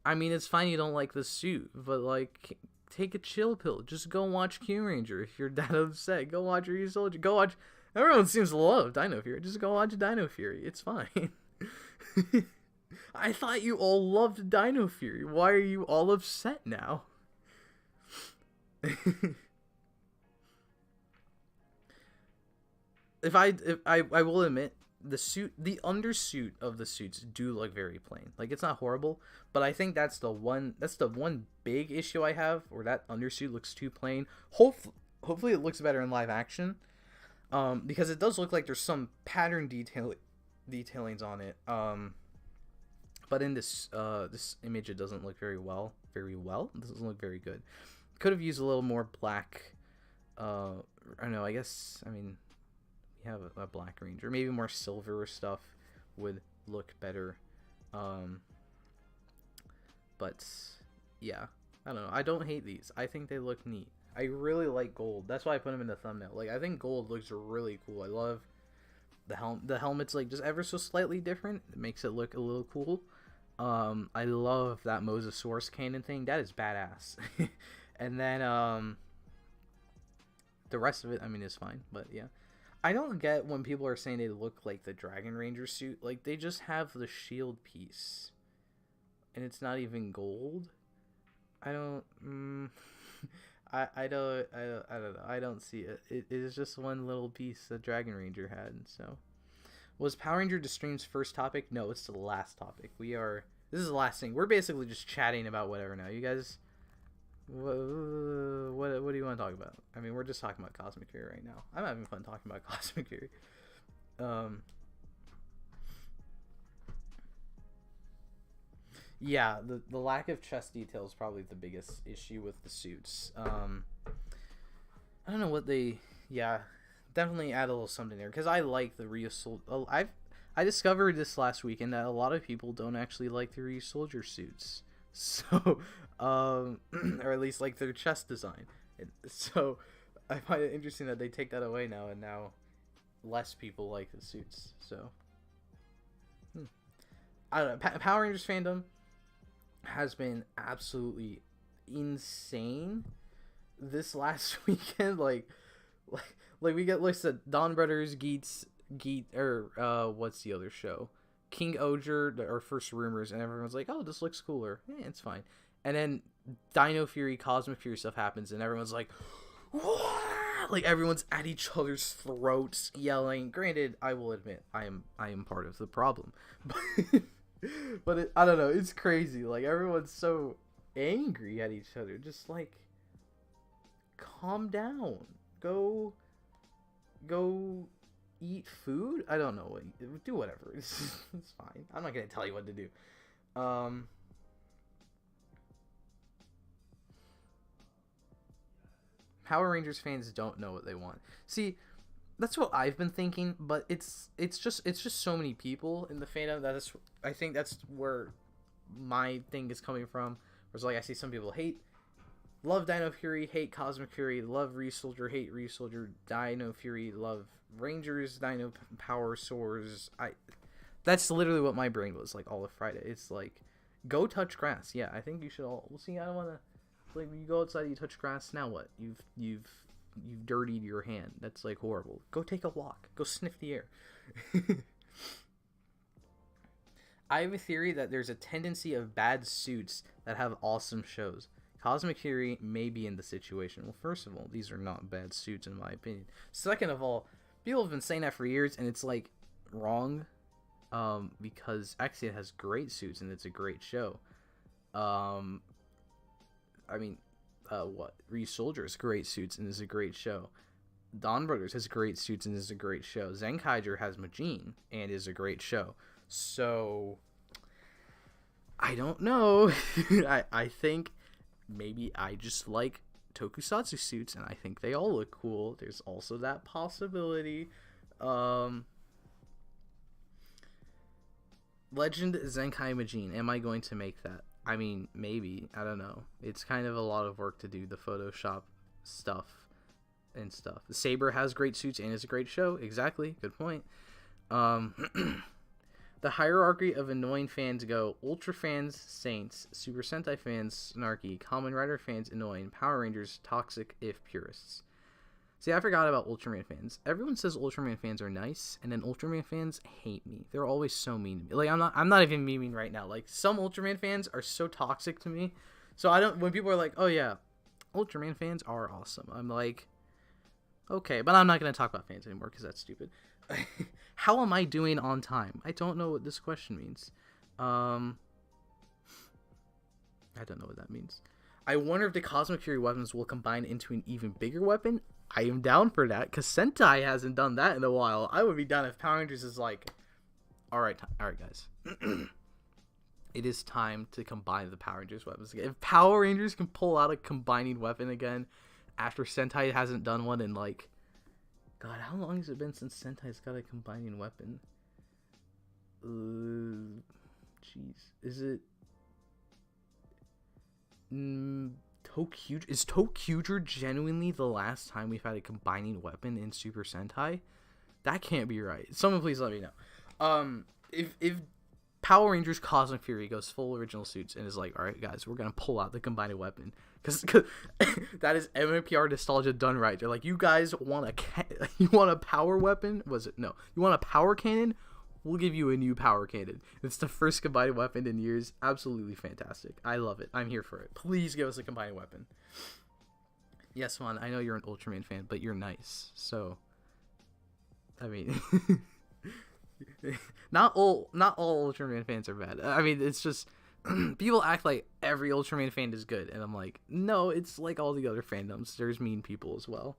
I mean, it's fine you don't like the suit, but, like, take a chill pill. Just go watch Q Ranger if you're that upset. Go watch Ryusoulger. Go watch... Everyone seems to love Dino Fury. Just go watch Dino Fury. It's fine. I thought you all loved Dino Fury. Why are you all upset now? I will admit, the undersuit of the suits do look very plain. Like, it's not horrible, but I think that's the one big issue I have, where that undersuit looks too plain. Hopefully it looks better in live action, because it does look like there's some pattern detailings on it. But in this image, it doesn't look very well. It doesn't look very good. Could have used a little more black. I don't know. I mean, we have a Black Ranger. Maybe more silver stuff would look better. But yeah, I don't know. I don't hate these. I think they look neat. I really like gold. That's why I put them in the thumbnail. Like, I think gold looks really cool. I love the helmet's like just ever so slightly different. It makes it look a little cool. I love that Mosasaurus cannon thing. That is badass. And then the rest of it, I mean, is fine. But yeah, I don't get when people are saying they look like the Dragon Ranger suit. Like, they just have the shield piece, and it's not even gold. I don't. I don't know. I don't see it. It is just one little piece that Dragon Ranger had. So, was Power Ranger to Stream's first topic? No, it's the last topic. This is the last thing. We're basically just chatting about whatever now. You guys, what do you want to talk about? I mean, we're just talking about Cosmic Fury right now. I'm having fun talking about Cosmic Fury. Yeah, the lack of chest detail is probably the biggest issue with the suits. I don't know what they... Yeah, definitely add a little something there, because I like the Ryusoulger. I discovered this last weekend that a lot of people don't actually like the Ryusoulger suits. So, or at least like their chest design. So, I find it interesting that they take that away now, and now less people like the suits. So, I don't know. Power Rangers fandom has been absolutely insane this last weekend. Like we get lists of Donbrothers, Geats, what's the other show? King Oger, our first rumors, and everyone's like, oh, this looks cooler. Yeah, it's fine. And then Dino Fury, Cosmic Fury stuff happens, and everyone's like, what? Like, everyone's at each other's throats yelling. Granted, I will admit, I am part of the problem. But I don't know, it's crazy. Like, everyone's so angry at each other. Just, like, calm down. Go eat food? I don't know. Do whatever. It's fine. I'm not going to tell you what to do. Power Rangers fans don't know what they want. See, that's what I've been thinking, but it's just so many people in the fandom. I think that's where my thing is coming from. Whereas, like, I see some people love Dino Fury, hate Cosmic Fury, love Ryusoulger, hate Ryusoulger, Dino Fury, love Rangers, Dino Power Soars. That's literally what my brain was like all of Friday. It's like, go touch grass. Yeah, I think you should all. Well, see, I don't want to. Like, you go outside, you touch grass. Now what? You've dirtied your hand. That's like horrible. Go take a walk. Go sniff the air. I have a theory that there's a tendency of bad suits that have awesome shows. Cosmic Fury may be in the situation. Well, first of all, these are not bad suits in my opinion. Second of all, people have been saying that for years, and it's like wrong. Because actually it has great suits and it's a great show. I mean, Ryusoulger has great suits and is a great show. Donbrothers has great suits and is a great show. Zenkaiger has Majin and is a great show. So, I don't know. I think maybe I just like tokusatsu suits and I think they all look cool. There's also that possibility. Legend Zenkai Majin. Am I going to make that? I mean, maybe. I don't know. It's kind of a lot of work to do the Photoshop stuff. and stuff. Saber has great suits and is a great show. Exactly. Good point. The hierarchy of annoying fans go: Ultra fans, Saints; Super Sentai fans, snarky; Kamen Rider fans, annoying; Power Rangers, toxic if purists. See, I forgot about Ultraman fans. Everyone says Ultraman fans are nice, and then Ultraman fans hate me. They're always so mean to me. Like, I'm not even memeing right now. Like, some Ultraman fans are so toxic to me. So when people are like, oh yeah, Ultraman fans are awesome, I'm like, okay, but I'm not going to talk about fans anymore because that's stupid. How am I doing on time? I don't know what this question means. I don't know what that means. I wonder if the Cosmic Fury weapons will combine into an even bigger weapon. I am down for that, because Sentai hasn't done that in a while. I would be down if Power Rangers is like, alright guys. It is time to combine the Power Rangers weapons again. If Power Rangers can pull out a combining weapon again, after Sentai hasn't done one in like, God, how long has it been since Sentai's got a combining weapon? Jeez. Is it... Is Tokuger genuinely the last time we've had a combining weapon in Super Sentai? That can't be right. Someone please let me know. If Power Rangers Cosmic Fury goes full original suits and is like, alright guys, we're gonna pull out the combining weapon, because that is MMPR nostalgia done right. They're like, you guys want you want a power weapon? Was it? No. You want a power cannon? We'll give you a new power cannon. It's the first combined weapon in years. Absolutely fantastic. I love it. I'm here for it. Please give us a combined weapon. Yes, Juan, I know you're an Ultraman fan, but you're nice. So, I mean, not all Ultraman fans are bad. I mean, it's just people act like every Ultraman fan is good, and I'm like, no, it's like all the other fandoms. There's mean people as well.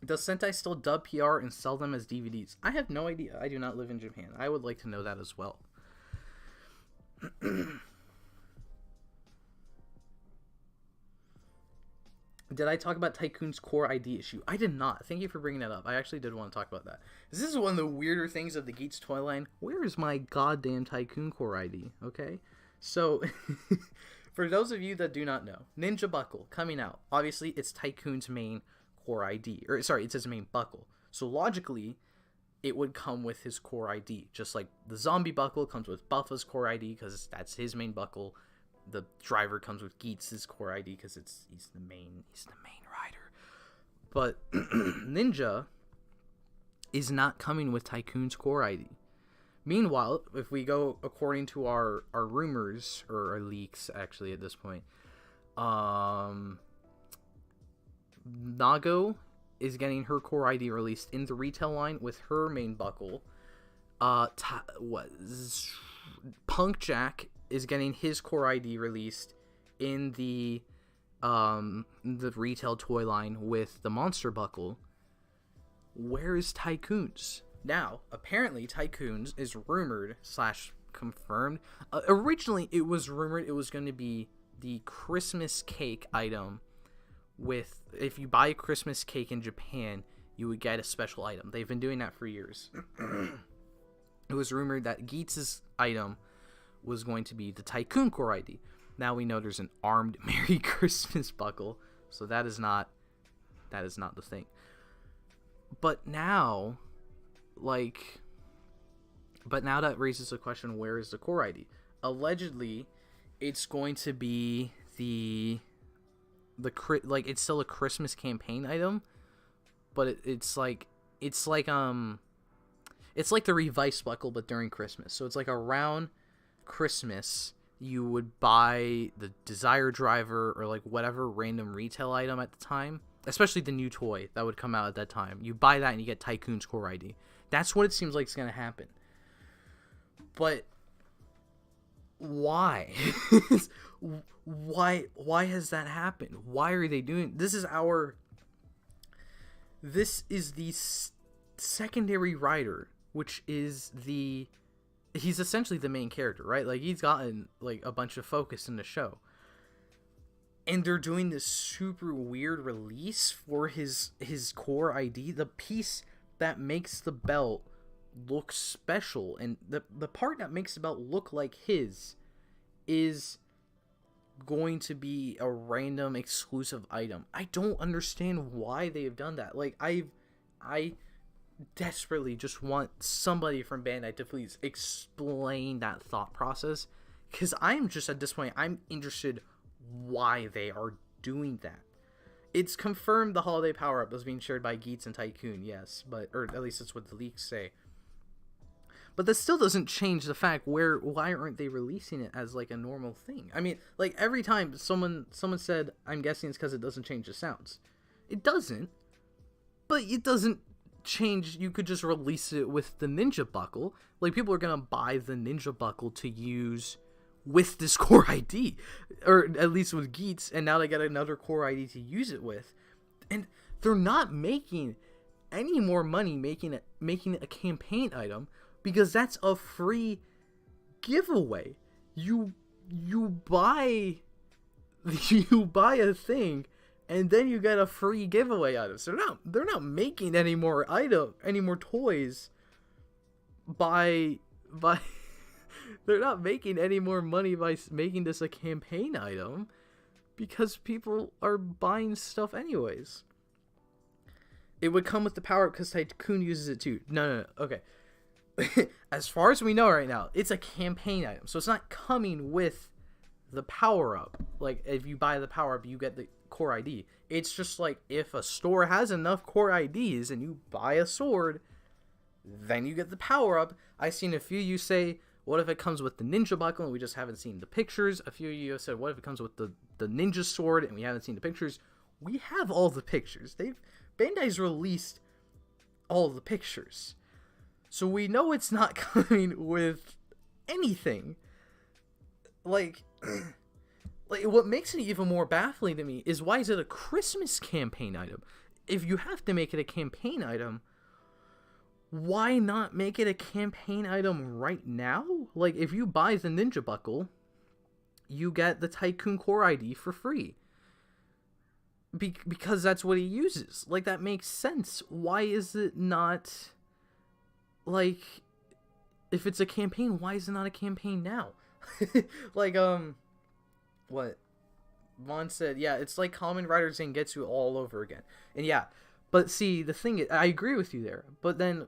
Does Sentai still dub PR and sell them as DVDs? I have no idea. I do not live in Japan. I would like to know that as well. Did I talk about Tycoon's core ID issue? I did not. Thank you for bringing that up. I actually did want to talk about that. This is one of the weirder things of the Geats toy line. Where is my goddamn Tycoon core ID? Okay? So, for those of you that do not know, Ninja Buckle coming out. Obviously, it's Tycoon's main core ID, or sorry, it's his main buckle. So logically, it would come with his core ID, just like the zombie buckle comes with Buffa's core ID because that's his main buckle. The driver comes with Geats' core ID because he's the main rider. But Ninja is not coming with Tycoon's core ID. Meanwhile, if we go according to our rumors or our leaks, actually at this point, Nago is getting her core ID released in the retail line with her main buckle. Punk Jack is getting his core ID released in the retail toy line with the monster buckle. Where is Tycoon's? Now, apparently Tycoon's is rumored / confirmed. Originally, it was rumored it was going to be the Christmas cake item. If you buy a Christmas cake in Japan, you would get a special item. They've been doing that for years. It was rumored that Geats' item was going to be the Tycoon core ID. Now we know there's an armed Merry Christmas buckle, so that is not the thing. But now that raises the question, where is the core ID? Allegedly, it's going to be it's still a Christmas campaign item, but it's like the Revice buckle but during Christmas. So it's like around Christmas you would buy the Desire Driver or like whatever random retail item at the time, especially the new toy that would come out at that time. You buy that and you get Tycoon's core ID. That's what it seems like is going to happen. But why? Why has that happened? Why are they doing this? This is the secondary rider, which is he's essentially the main character, right? Like, he's gotten like a bunch of focus in the show, and they're doing this super weird release for his core ID, the piece that makes the belt look special, and the part that makes the belt look like his is going to be a random exclusive item. I don't understand why they have done that. Like, I desperately just want somebody from Bandai to please explain that thought process, because I'm just, at this point, I'm interested why they are doing that. It's confirmed the holiday power-up was being shared by Geats and Tycoon, yes, but, or at least that's what the leaks say. But that still doesn't change the fact why aren't they releasing it as like a normal thing? I mean, like every time someone said, I'm guessing it's because it doesn't change the sounds. It doesn't. But it doesn't change. You could just release it with the Ninja Buckle. Like, people are gonna buy the Ninja Buckle to use with this core ID, or at least with Geats, and now they got another core ID to use it with, and they're not making any more money making it a campaign item, because that's a free giveaway. You buy a thing, and then you get a free giveaway item. So they're not making any more toys by they're not making any more money by making this a campaign item, because people are buying stuff anyways. It would come with the power up because Tycoon uses it too. No, okay. As far as we know right now, it's a campaign item, so it's not coming with the power up. Like, if you buy the power up, you get the core ID. It's just like, if a store has enough core IDs and you buy a sword, then you get the power up. I've seen a few you say, what if it comes with the Ninja Buckle, and we just haven't seen the pictures? A few of you have said, what if it comes with the Ninja Sword, and we haven't seen the pictures? We have all the pictures. Bandai's released all the pictures. So we know it's not coming with anything. Like, what makes it even more baffling to me is, why is it a Christmas campaign item? If you have to make it a campaign item, why not make it a campaign item right now? Like, if you buy the Ninja Buckle, you get the Tycoon core ID for free. Because that's what he uses. Like, that makes sense. Why is it not, like, if it's a campaign, why is it not a campaign now? Like, what? Vaughn said, yeah, it's like Kamen Rider Zangetsu all over again. And yeah, but see, the thing is, I agree with you there. But then,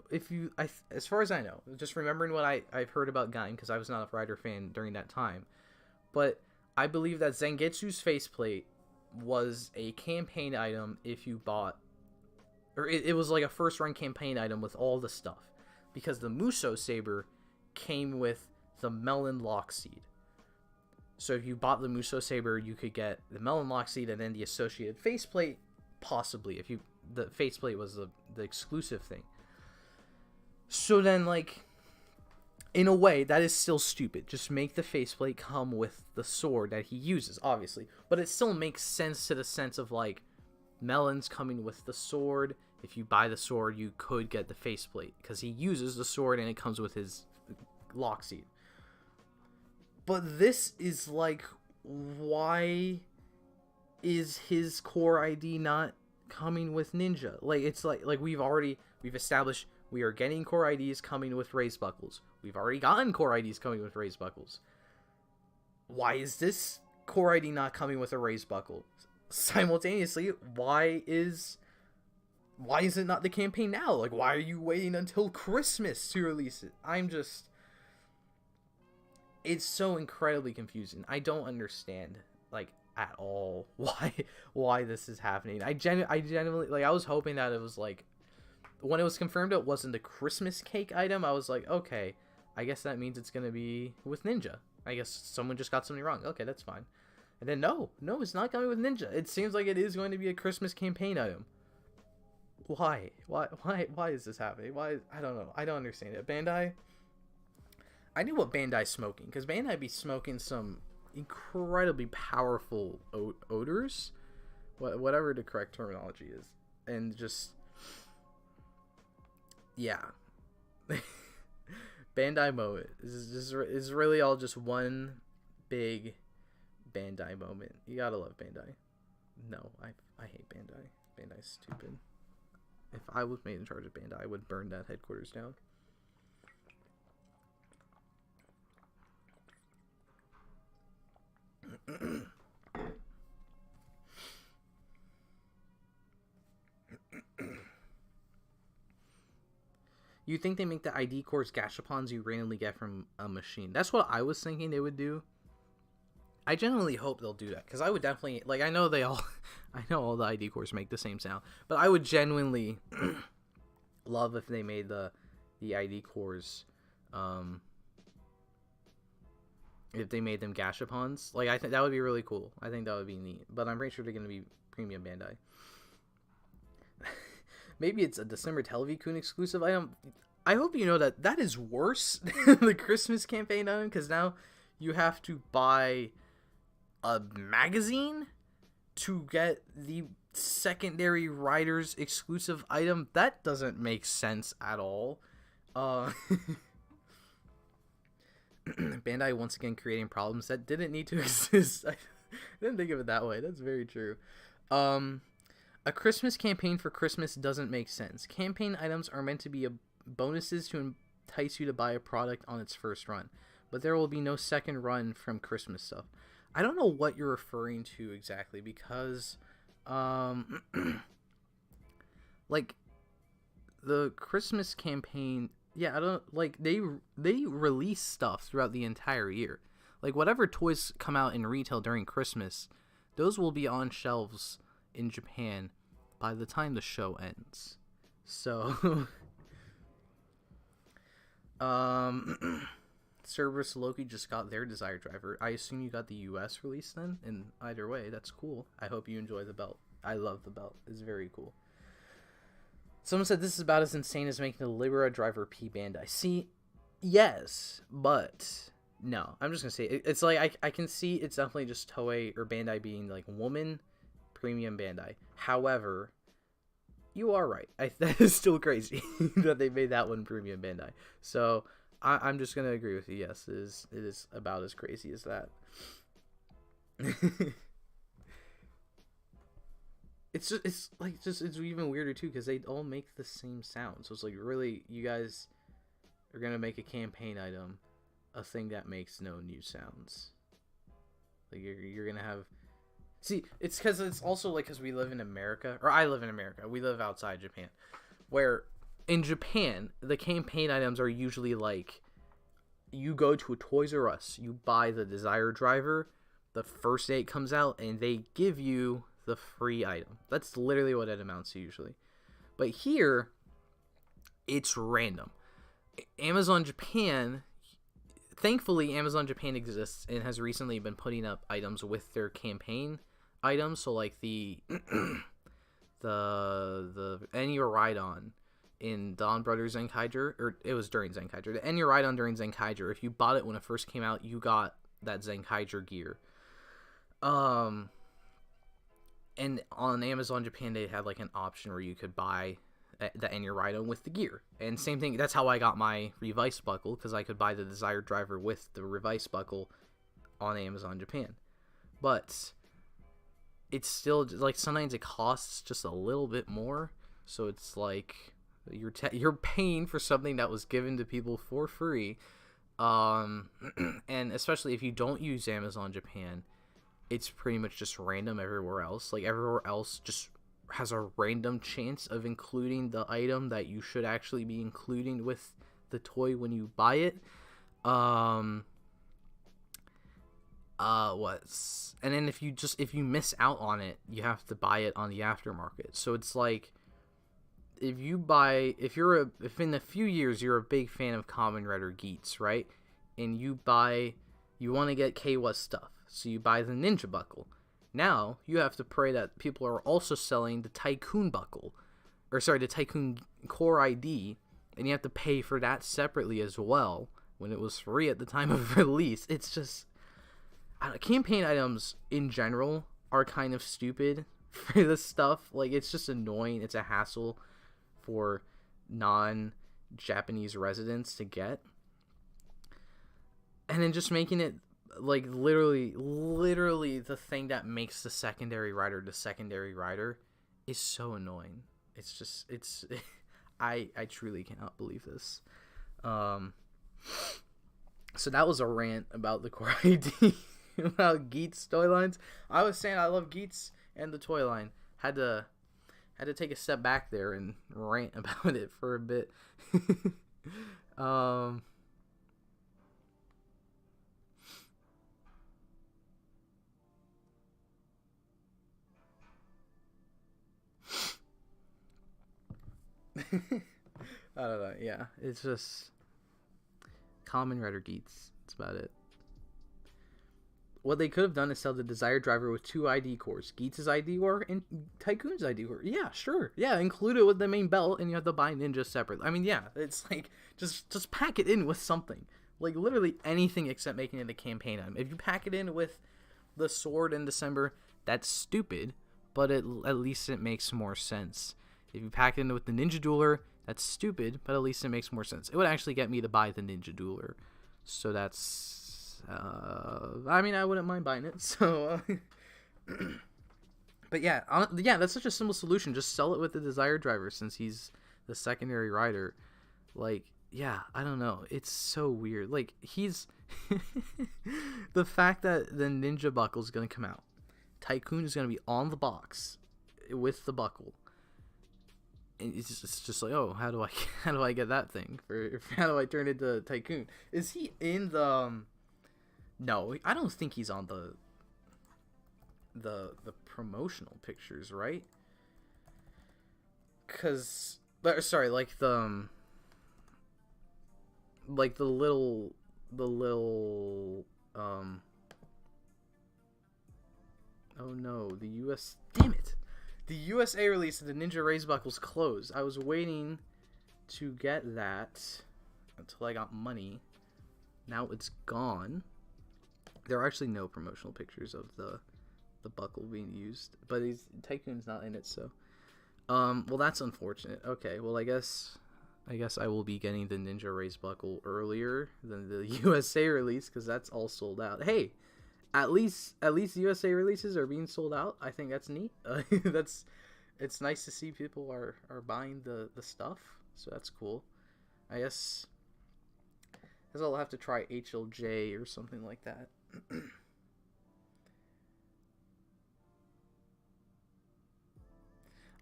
as far as I know, just remembering what I've heard about Gaim, because I was not a Rider fan during that time, but I believe that Zangetsu's faceplate was a campaign item if you bought, or it was like a first run campaign item with all the stuff, because the Muso Saber came with the Melon Lock Seed. So if you bought the Muso Saber, you could get the Melon Lock Seed and then the associated faceplate, possibly, if the faceplate was the exclusive thing. So then, like, in a way, that is still stupid. Just make the faceplate come with the sword that he uses, obviously. But it still makes sense to the sense of, like, Melon's coming with the sword. If you buy the sword, you could get the faceplate, because he uses the sword and it comes with his lock seed. But this is like, why is his core ID not coming with Ninja? Like, it's like we've established we are getting core IDs coming with raised buckles. We've already gotten core IDs coming with raised buckles. Why is this core ID not coming with a raised buckle? Simultaneously, why is it not the campaign now? Like, why are you waiting until Christmas to release it? It's so incredibly confusing. I don't understand, like, at all why this is happening. I genuinely, like, I was hoping that it was, like, when it was confirmed it wasn't the Christmas cake item, I was like, okay, I guess that means it's gonna be with Ninja. I guess someone just got something wrong. Okay, that's fine. And then no, it's not coming with Ninja. It seems like it is going to be a Christmas campaign item. Why is this happening? I don't know. I don't understand it. Bandai, I knew what Bandai's smoking, because Bandai be smoking some incredibly powerful odors, whatever the correct terminology is, and just, yeah. Bandai moment is really all just one big Bandai moment. You gotta love Bandai. No, I hate Bandai. Bandai's stupid. If I was made in charge of Bandai, I would burn that headquarters down. You think they make the ID cores gashapons you randomly get from a machine. That's what I was thinking they would do. I genuinely hope they'll do that, because I would definitely, like, I know all the ID cores make the same sound, but I would genuinely love if they made the ID cores, if they made them gashapons. Like, I think that would be really cool. I think that would be neat, but I'm pretty sure they're going to be premium Bandai. Maybe it's a December Televicoon exclusive item. I hope you know that is worse than the Christmas campaign item, because now you have to buy a magazine to get the secondary Riders exclusive item. That doesn't make sense at all. Bandai once again creating problems that didn't need to exist. I didn't think of it that way. That's very true. A Christmas campaign for Christmas doesn't make sense. Campaign items are meant to be bonuses to entice you to buy a product on its first run, but there will be no second run from Christmas stuff. I don't know what you're referring to exactly, because like the Christmas campaign, yeah, I don't, like, they release stuff throughout the entire year. Like, whatever toys come out in retail during Christmas, those will be on shelves in Japan by the time the show ends. So Cerberus Loki just got their Desire Driver. I assume you got the US release then, and either way, that's cool. I hope you enjoy the belt. I love the belt. It's very cool. Someone said this is about as insane as making the Libera Driver P Bandai. See, yes, but no. I'm just gonna say it's like I can see it's definitely just Toei or Bandai being like woman premium Bandai. However, you are right. That is still crazy that they made that one premium Bandai. So I'm just gonna agree with you. Yes, it is about as crazy as that. It's even weirder too, because they all make the same sound. So it's like, really, you guys are gonna make a campaign item a thing that makes no new sounds. Like, you're gonna have. See, it's because it's also like, because we live in America, or I live in America. We live outside Japan, where in Japan the campaign items are usually like, you go to a Toys R Us, you buy the Desire Driver the first day it comes out, and they give you the free item. That's literally what it amounts to usually. But here, it's random. Amazon Japan, thankfully, Amazon Japan exists and has recently been putting up items with their campaign items. So like the Enya Ride-On in Donbrothers Zenkaiger, or it was during Zenkaiger. The Enya Ride-On during Zenkaiger, if you bought it when it first came out, you got that Zenkaiger gear. And on Amazon Japan, they had like an option where you could buy the Enya Ride-On with the gear. And same thing, that's how I got my Revice buckle, because I could buy the Desire Driver with the Revice buckle on Amazon Japan. But it's still, like, sometimes it costs just a little bit more. So it's like, you're paying for something that was given to people for free. And especially if you don't use Amazon Japan, it's pretty much just random everywhere else. Like, everywhere else just has a random chance of including the item that you should actually be including with the toy when you buy it. And then if you miss out on it, you have to buy it on the aftermarket. So it's like, if in a few years you're a big fan of Kamen Rider Geats, right? And you want to get Keiwa's stuff, so you buy the Ninja buckle. Now you have to pray that people are also selling the Tycoon buckle, the Tycoon Core ID, and you have to pay for that separately as well when it was free at the time of release. It's just, campaign items in general are kind of stupid for this stuff. Like, it's just annoying. It's a hassle for non-Japanese residents to get. And then just making it, like, literally the thing that makes the secondary rider is so annoying. I truly cannot believe this. So that was a rant about the Core ID, about Geats toy lines. I was saying I love Geats and the toy line. Had to had to take a step back there and rant about it for a bit. um, I don't know. Yeah, it's just Kamen Rider Geats. That's about it. What they could have done is sell the desired driver with 2 ID cores. Geats' ID core and Tycoon's ID core. Yeah, sure. Yeah, include it with the main belt and you have to buy Ninja separately. I mean, yeah, it's like, just pack it in with something. Like, literally anything except making it a campaign item. If you pack it in with the sword in December, that's stupid, but at least it makes more sense. If you pack it in with the Ninja Dueler, that's stupid, but at least it makes more sense. It would actually get me to buy the Ninja Dueler. So that's... I mean, I wouldn't mind buying it. So, but yeah, that's such a simple solution. Just sell it with the desired driver since he's the secondary rider. Like, yeah, I don't know. It's so weird. Like, he's the fact that the Ninja Buckle is gonna come out. Tycoon is gonna be on the box with the buckle. And it's just like, oh, how do I get that thing? How do I turn into Tycoon? Is he in the? No, I don't think he's on the promotional pictures, right? Cause, sorry, like the little oh no, the US, damn it. The USA release of the Ninja Raise Buckles closed. I was waiting to get that until I got money. Now it's gone. There are actually no promotional pictures of the buckle being used, but Tycoon's not in it, so well, that's unfortunate. Okay, well, I guess I will be getting the Ninja Raise Buckle earlier than the USA release because that's all sold out. Hey, at least USA releases are being sold out. I think that's neat. It's nice to see people are buying the stuff, so that's cool. I guess I'll have to try HLJ or something like that.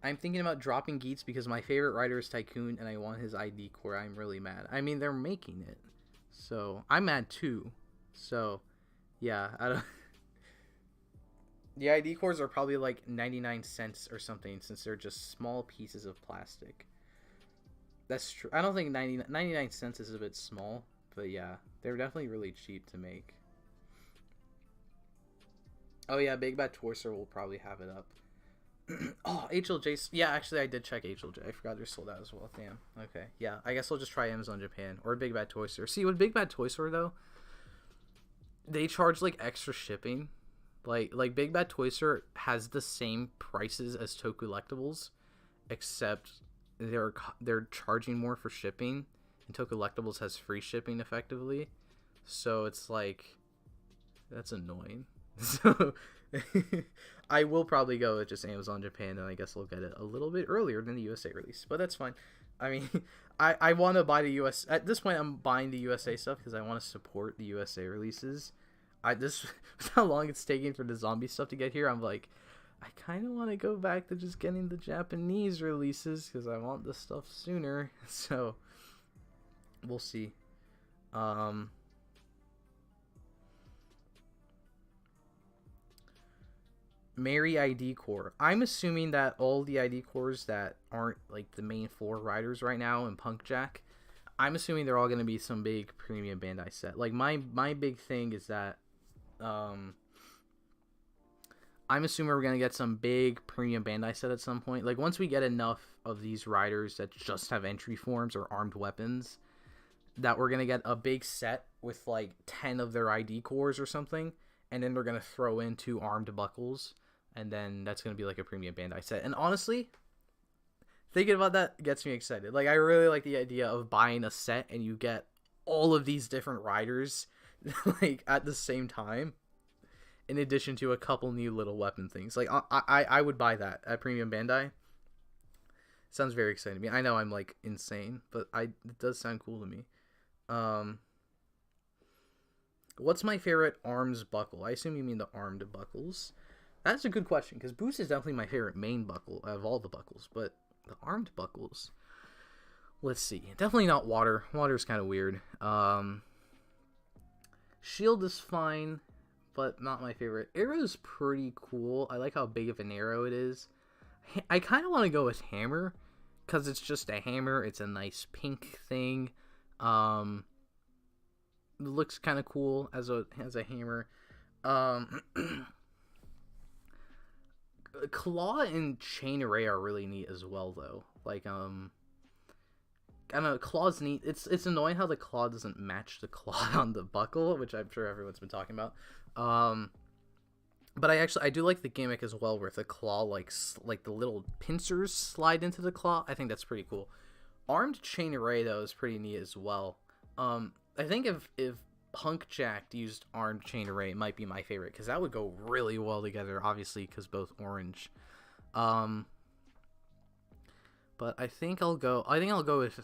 I'm thinking about dropping Geats because my favorite rider is Tycoon and I want his ID core. I'm really mad. I mean, they're making it, so I'm mad too. So, yeah, I don't. The ID cores are probably like 99 cents or something since they're just small pieces of plastic. That's true. I don't think 99 cents is a bit small, but yeah, they're definitely really cheap to make. Oh yeah, Big Bad Toyster will probably have it up. Oh, HLJ. Yeah, actually, I did check HLJ. I forgot they're sold out as well. Damn. Okay. Yeah, I guess I'll just try Amazon Japan or Big Bad Toy Store. See, with Big Bad Toy Store though, they charge like extra shipping. Like Big Bad Toy Store has the same prices as Toku Collectibles, except they're charging more for shipping, and Toku Collectibles has free shipping effectively. So it's like, that's annoying. So I will probably go with just Amazon Japan, and I guess I'll get it a little bit earlier than the USA release, but that's fine. I mean, I want to buy the US at this point. I'm buying the USA stuff because I want to support the USA releases. This how long it's taking for the zombie stuff to get here. I'm like, I kind of want to go back to just getting the Japanese releases because I want the stuff sooner. So we'll see. Mary ID core. I'm assuming that all the ID cores that aren't like the main 4 riders right now in Punk Jack, I'm assuming they're all going to be some big premium Bandai set. Like my big thing is that I'm assuming we're going to get some big premium Bandai set at some point. Like once we get enough of these riders that just have entry forms or armed weapons, that we're going to get a big set with like 10 of their ID cores or something, and then they're going to throw in 2 armed buckles, and then that's going to be like a premium Bandai set. And honestly, thinking about that gets me excited. Like I really like the idea of buying a set and you get all of these different riders like at the same time, in addition to a couple new little weapon things. Like I would buy that at premium Bandai. Sounds very exciting to me. I know I'm like insane, but it does sound cool to me. What's my favorite arms buckle? I assume you mean the armed buckles. That's a good question, because boost is definitely my favorite main buckle of all the buckles, but the armed buckles, let's see. Definitely not water. Water's kind of weird. Shield is fine, but not my favorite. Arrow's pretty cool. I like how big of an arrow it is. I kind of want to go with hammer, because it's just a hammer. It's a nice pink thing. It looks kind of cool as a hammer. Claw and chain array are really neat as well, though. Like, I don't know, claw's neat. It's annoying how the claw doesn't match the claw on the buckle, which I'm sure everyone's been talking about. But I do like the gimmick as well, where the claw, like the little pincers slide into the claw. I think that's pretty cool. Armed chain array, though, is pretty neat as well. I think if Hunk Jack used armed chain array, it might be my favorite, because that would go really well together, obviously, because both orange. But I think I'll go with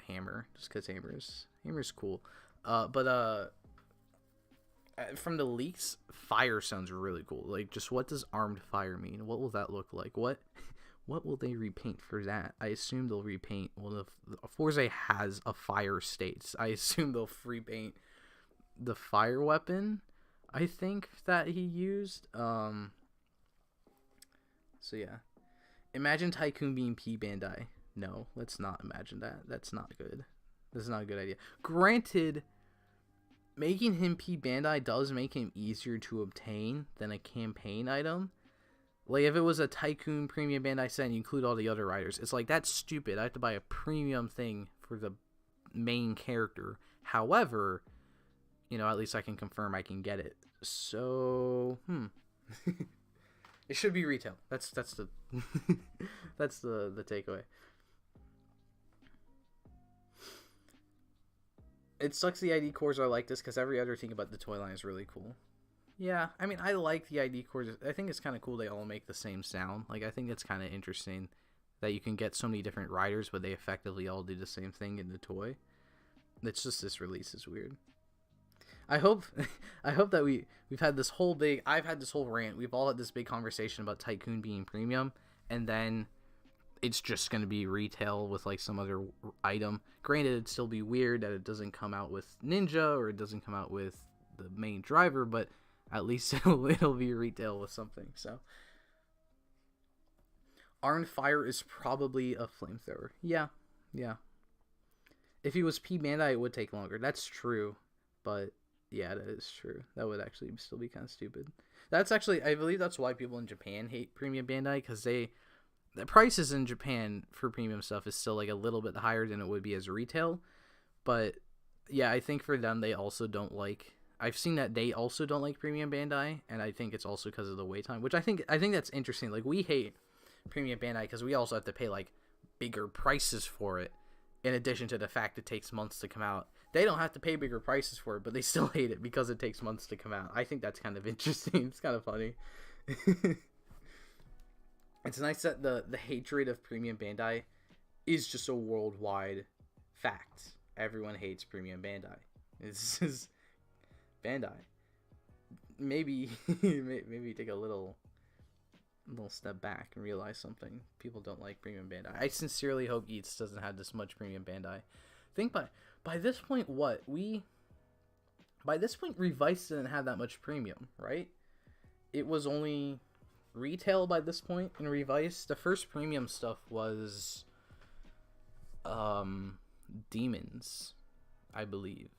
hammer, just because hammer's cool. But from the leaks, fire sounds really cool. Like, just what does armed fire mean? What will that look like? What will they repaint for that? I assume they'll repaint. Well, Forza has a fire state. I assume they'll repaint the fire weapon, I think, that he used. So yeah. Imagine Tycoon being P Bandai. No, let's not imagine that. That's not good. That's not a good idea. Granted, making him P Bandai does make him easier to obtain than a campaign item. Like, if it was a Tycoon Premium Bandai set and you include all the other riders, it's like, that's stupid. I have to buy a premium thing for the main character. However, you know, at least I can confirm I can get it. So, it should be retail. That's the that's the takeaway. It sucks the ID cores are like this, because every other thing about the toy line is really cool. Yeah, I mean, I like the ID cores. I think it's kind of cool they all make the same sound. Like, I think it's kind of interesting that you can get so many different riders, but they effectively all do the same thing in the toy. It's just, this release is weird. I hope that we've had this whole I've had this whole rant. We've all had this big conversation about Tycoon being premium, and then it's just going to be retail with like some other item. Granted, it'd still be weird that it doesn't come out with Ninja, or it doesn't come out with the main driver, but at least it'll be retail with something. So, Armed Fire is probably a flamethrower. Yeah. If he was P Bandai, it would take longer. That's true, but yeah, that is true. That would actually still be kind of stupid. That's actually, I believe that's why people in Japan hate Premium Bandai, because the prices in Japan for premium stuff is still like a little bit higher than it would be as retail. But yeah, I think for them, they also don't like, I've seen that they also don't like Premium Bandai, and I think it's also because of the wait time, which I think that's interesting. Like, we hate Premium Bandai because we also have to pay like bigger prices for it, in addition to the fact it takes months to come out. They don't have to pay bigger prices for it, but they still hate it because it takes months to come out. I think that's kind of interesting. It's kind of funny. It's nice that the hatred of Premium Bandai is just a worldwide fact. Everyone hates Premium Bandai. It's just Bandai. Maybe take a little step back and realize something. People don't like Premium Bandai. I sincerely hope Geats doesn't have this much Premium Bandai. I think by this point, Revice didn't have that much premium, right? It was only retail by this point in Revice. The first premium stuff was Demons, I believe.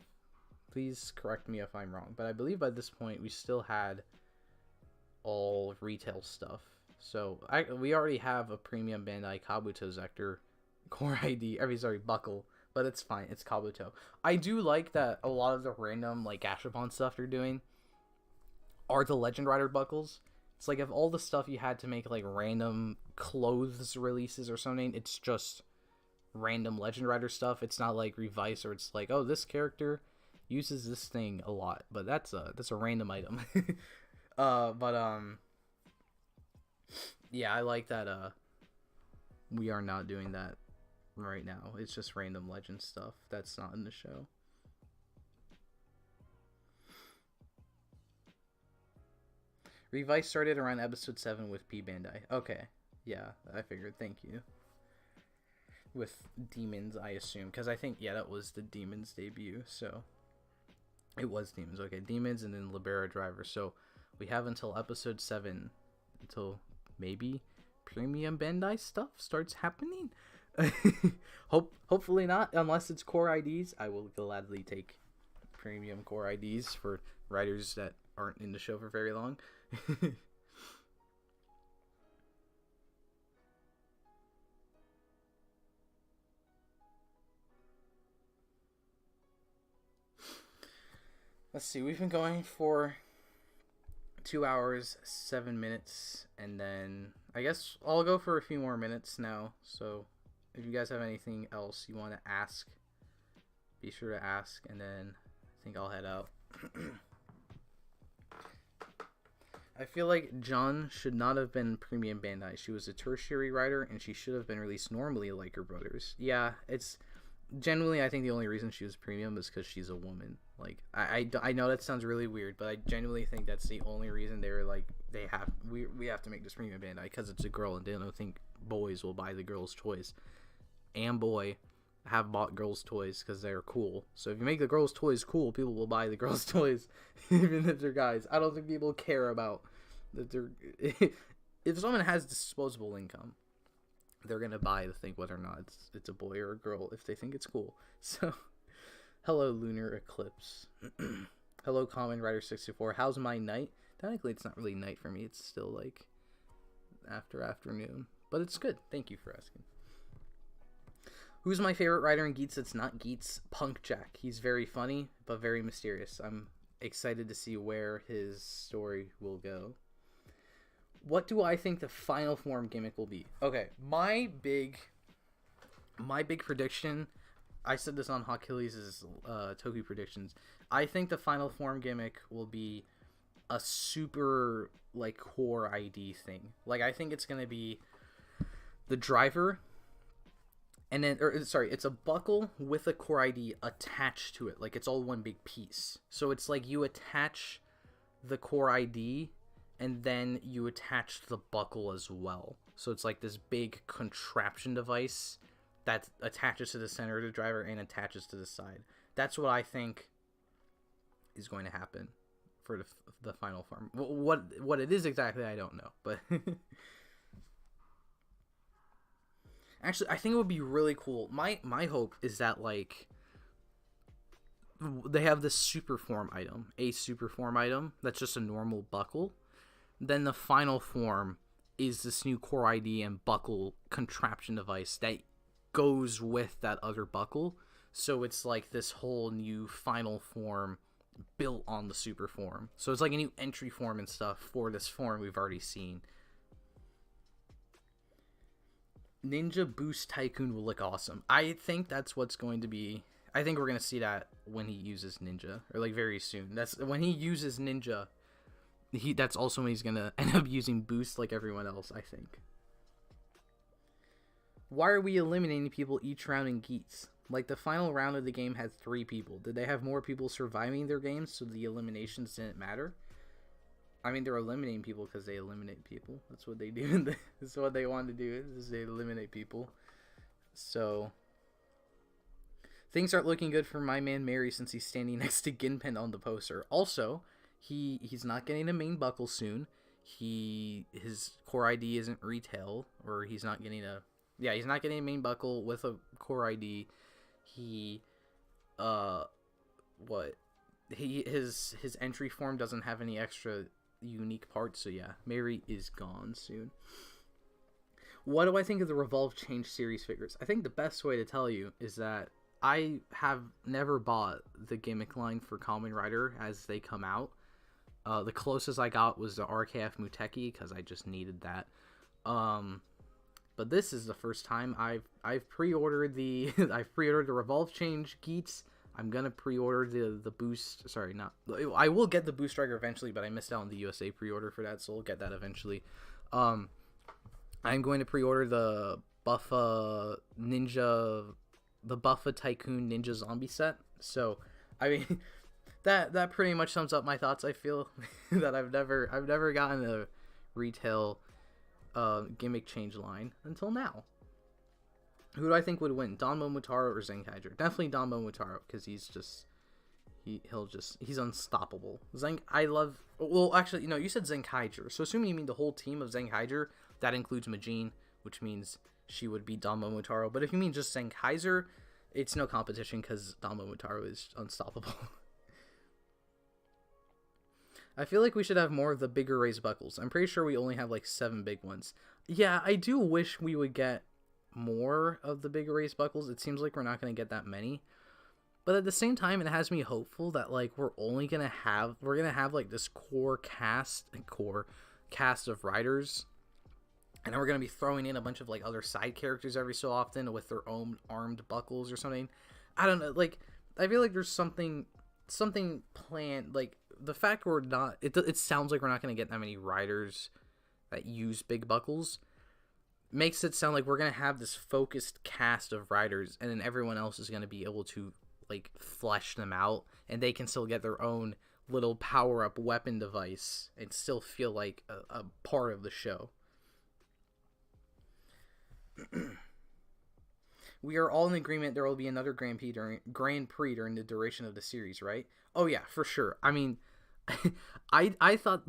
Please correct me if I'm wrong, but I believe by this point we still had all retail stuff. So we already have a Premium Bandai Kabuto Zector core ID, buckle, but it's fine. It's Kabuto. I do like that a lot of the random like Gashapon stuff they're doing are the Legend Rider buckles. It's like, if all the stuff you had to make like random clothes releases or something, it's just random Legend Rider stuff. It's not like Revice, or it's like, oh, this character uses this thing a lot, but that's a random item. Yeah, I like that we are not doing that right now. It's just random Legend stuff that's not in the show. Revice started around episode 7 with P Bandai. Okay. Yeah, I figured. Thank you. With Demons, I assume. Because I think, yeah, that was the Demons debut. So, it was Demons. Okay, Demons and then Libera Driver. So, we have until episode 7. Until maybe Premium Bandai stuff starts happening. Hopefully not. Unless it's core IDs. I will gladly take premium core IDs for writers that aren't in the show for very long. Let's see, we've been going for 2 hours, 7 minutes, and then I guess I'll go for a few more minutes now. So if you guys have anything else you want to ask, be sure to ask, and then I think I'll head out. I feel like John should not have been Premium Bandai. She was a tertiary writer, and she should have been released normally like her brothers. Yeah, it's generally, I think the only reason she was premium is because she's a woman. Like, I know that sounds really weird, but I genuinely think that's the only reason they were like, we have to make this Premium Bandai, because it's a girl, and they don't think boys will buy the girls' toys. And boy have bought girls' toys because they're cool. So if you make the girls' toys cool, people will buy the girls' toys, even if they're guys. I don't think people care about that they're... If someone has disposable income, they're gonna buy the thing whether or not it's a boy or a girl if they think it's cool. So, hello Lunar Eclipse. Hello Kamen Rider 64. How's my night? Technically, it's not really night for me. It's still like afternoon, but it's good. Thank you for asking. Who's my favorite writer in Geats that's not Geats? Punk Jack. He's very funny, but very mysterious. I'm excited to see where his story will go. What do I think the final form gimmick will be? Okay, my big prediction, I said this on Hawkillies' Toku predictions. I think the final form gimmick will be a super, like, core ID thing. Like, I think it's going to be the driver, and then, it's a buckle with a core ID attached to it. Like, it's all one big piece. So it's like you attach the core ID, and then you attach the buckle as well. So it's like this big contraption device that attaches to the center of the driver and attaches to the side. That's what I think is going to happen for the final form. What it is exactly, I don't know. But actually, I think it would be really cool. My hope is that, like, they have this super form item, a super form item that's just a normal buckle. Then the final form is this new core ID and buckle contraption device that goes with that other buckle. So it's like this whole new final form built on the super form. So it's like a new entry form and stuff for this form we've already seen. Ninja Boost Tycoon will look awesome. I think that's what's going to be... I think we're going to see that when he uses Ninja. Or, like, very soon. That's when he uses Ninja... That's also when he's gonna end up using Boost like everyone else, I think. Why are we eliminating people each round in Geats? Like, the final round of the game had 3 people. Did they have more people surviving their games so the eliminations didn't matter? I mean, they're eliminating people because they eliminate people. That's what they do. That's what they want to do, is they eliminate people. So, things aren't looking good for my man Mary since he's standing next to Ginpen on the poster. Also... He's not getting a main buckle soon. His core ID isn't retail, or he's not getting he's not getting a main buckle with a core ID. His entry form doesn't have any extra unique parts, so yeah, Mary is gone soon. What do I think of the Revolve Change series figures? I think the best way to tell you is that I have never bought the gimmick line for Kamen Rider as they come out. The closest I got was the RKF Muteki because I just needed that. But this is the first time I've pre-ordered the the Revolve Change Geats. I'm gonna pre-order the Boost. Sorry, not. I will get the Boost Striker eventually, but I missed out on the USA pre-order for that, so I'll get that eventually. I'm going to pre-order the Buffa Tycoon Ninja Zombie set. So, I mean. that pretty much sums up my thoughts. I feel that I've never gotten a retail gimmick change line until now. Who do I think would win, Don Momotaro or Zenkaiger? Definitely Don Momotaro, because he's unstoppable. Well, actually, no, you said Zenkaiger, so assuming you mean the whole team of Zenkaiger, that includes Majin, which means she would be Don Momotaro. But if you mean just Zenkaiger, it's no competition because Don Momotaro is unstoppable. I feel like we should have more of the bigger raised buckles. I'm pretty sure we only have like 7 big ones. Yeah, I do wish we would get more of the bigger raised buckles. It seems like we're not going to get that many. But at the same time, it has me hopeful that like we're gonna have like this core cast of riders, and then we're gonna be throwing in a bunch of like other side characters every so often with their own armed buckles or something. I don't know. Like, I feel like there's something planned. Like, the fact we're not, it sounds like we're not gonna get that many riders that use big buckles makes it sound like we're gonna have this focused cast of riders, and then everyone else is gonna be able to like flesh them out, and they can still get their own little power-up weapon device and still feel like a part of the show. We are all in agreement there will be another Grand Prix during the duration of the series, right? Oh yeah, for sure. I mean, I thought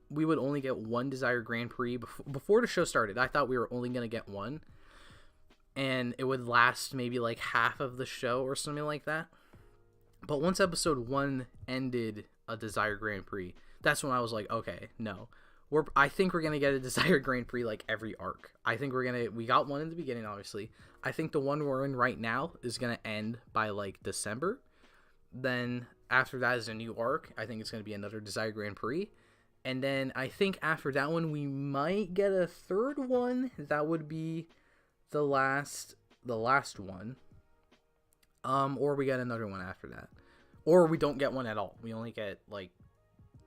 we would only get one Desire Grand Prix before the show started. I thought we were only gonna get one, and it would last maybe like half of the show or something like that. But once episode 1 ended a Desire Grand Prix, that's when I was like, okay, no. I think we're gonna get a Desire Grand Prix like every arc. I think we got one in the beginning, obviously. I think the one we're in right now is gonna end by like December. Then after that is a new arc. I think it's gonna be another Desire Grand Prix. And then I think after that one we might get a third one. That would be the last one, or we get another one after that, or we don't get one at all. We only get like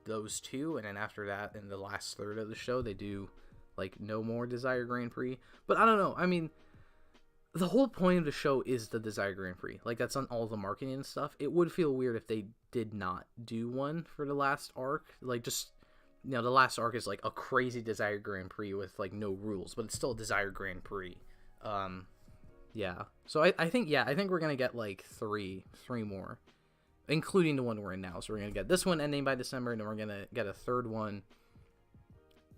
those 2, and then after that, in the last third of the show, they do like no more Desire Grand Prix. But I don't know. I mean, the whole point of the show is the Desire Grand Prix. Like, that's on all the marketing and stuff. It would feel weird if they did not do one for the last arc. Like, just, you know, the last arc is like a crazy Desire Grand Prix with like no rules, but it's still a Desire Grand Prix. Yeah. So I think we're gonna get like three more, including the one we're in now. So we're gonna get this one ending by December, and then we're gonna get a third one,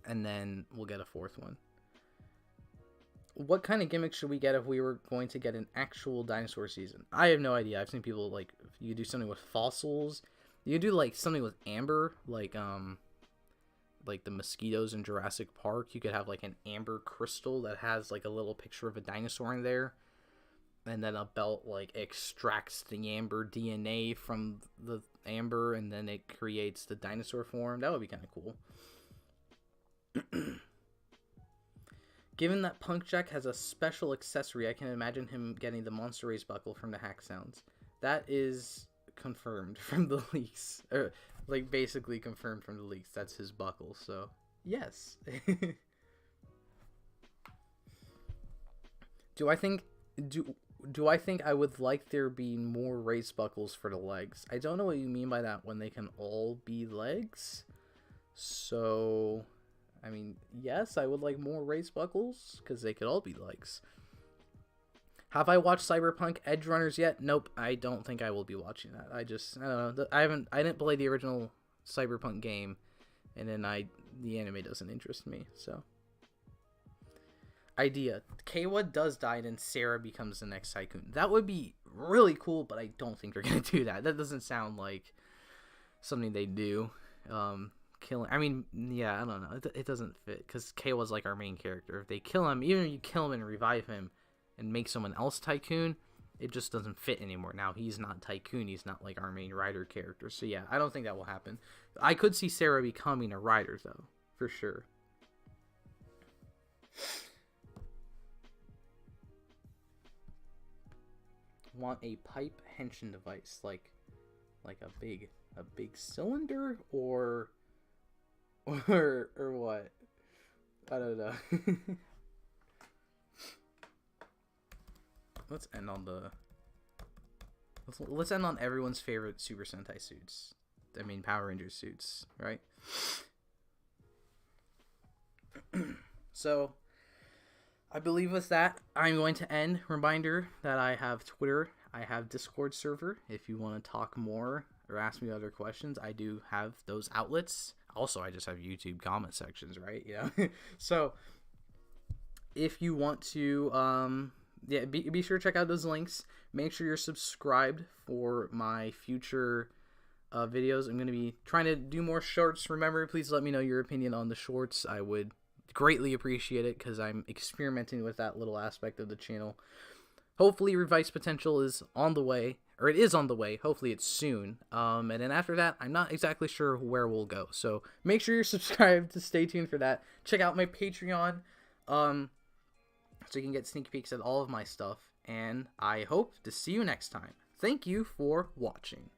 and then we'll get a fourth one. What kind of gimmick should we get if we were going to get an actual dinosaur season? I have no idea. I've seen people like, you do something with fossils. You do like something with amber, like the mosquitoes in Jurassic Park. You could have like an amber crystal that has like a little picture of a dinosaur in there, and then a belt like extracts the amber DNA from the amber, and then it creates the dinosaur form. That would be kind of cool. Given that Punk Jack has a special accessory, I can imagine him getting the Monster Race buckle from the Hack Sounds. That is confirmed from the leaks, or like basically confirmed from the leaks. That's his buckle, so yes. Do I think I would like there being more race buckles for the legs? I don't know what you mean by that, when they can all be legs. So, I mean, yes, I would like more race buckles because they could all be legs. Have I watched Cyberpunk Edge Runners yet? Nope, I don't think I will be watching that. I don't know. I didn't play the original Cyberpunk game, and then the anime doesn't interest me, so. Idea. Kawa does die, and then Sarah becomes the next Tycoon. That would be really cool, but I don't think they're going to do that. That doesn't sound like something they do. Killing, I mean, yeah, I don't know. It doesn't fit, because Kawa's like our main character. If they kill him, even if you kill him and revive him, and make someone else Tycoon, it just doesn't fit anymore. Now he's not Tycoon, he's not like our main rider character. So yeah, I don't think that will happen. I could see Sarah becoming a rider though, for sure. Want a pipe henshin device, like a big cylinder, or what? I don't know. Let's end on the let's end on everyone's favorite Super Sentai suits. I mean, Power Rangers suits, right? So, I believe with that, I'm going to end. Reminder that I have Twitter, I have Discord server. If you want to talk more or ask me other questions, I do have those outlets. Also, I just have YouTube comment sections, right? Yeah. So, if you want to, be sure to check out those links. Make sure you're subscribed for my future videos. I'm going to be trying to do more shorts. Remember, please let me know your opinion on the shorts. I would greatly appreciate it because I'm experimenting with that little aspect of the channel. Hopefully Revice Potential is on the way, or it is on the way. Hopefully it's soon. And then after that, I'm not exactly sure where we'll go. So make sure you're subscribed to stay tuned for that. Check out my Patreon so you can get sneak peeks at all of my stuff. And I hope to see you next time. Thank you for watching.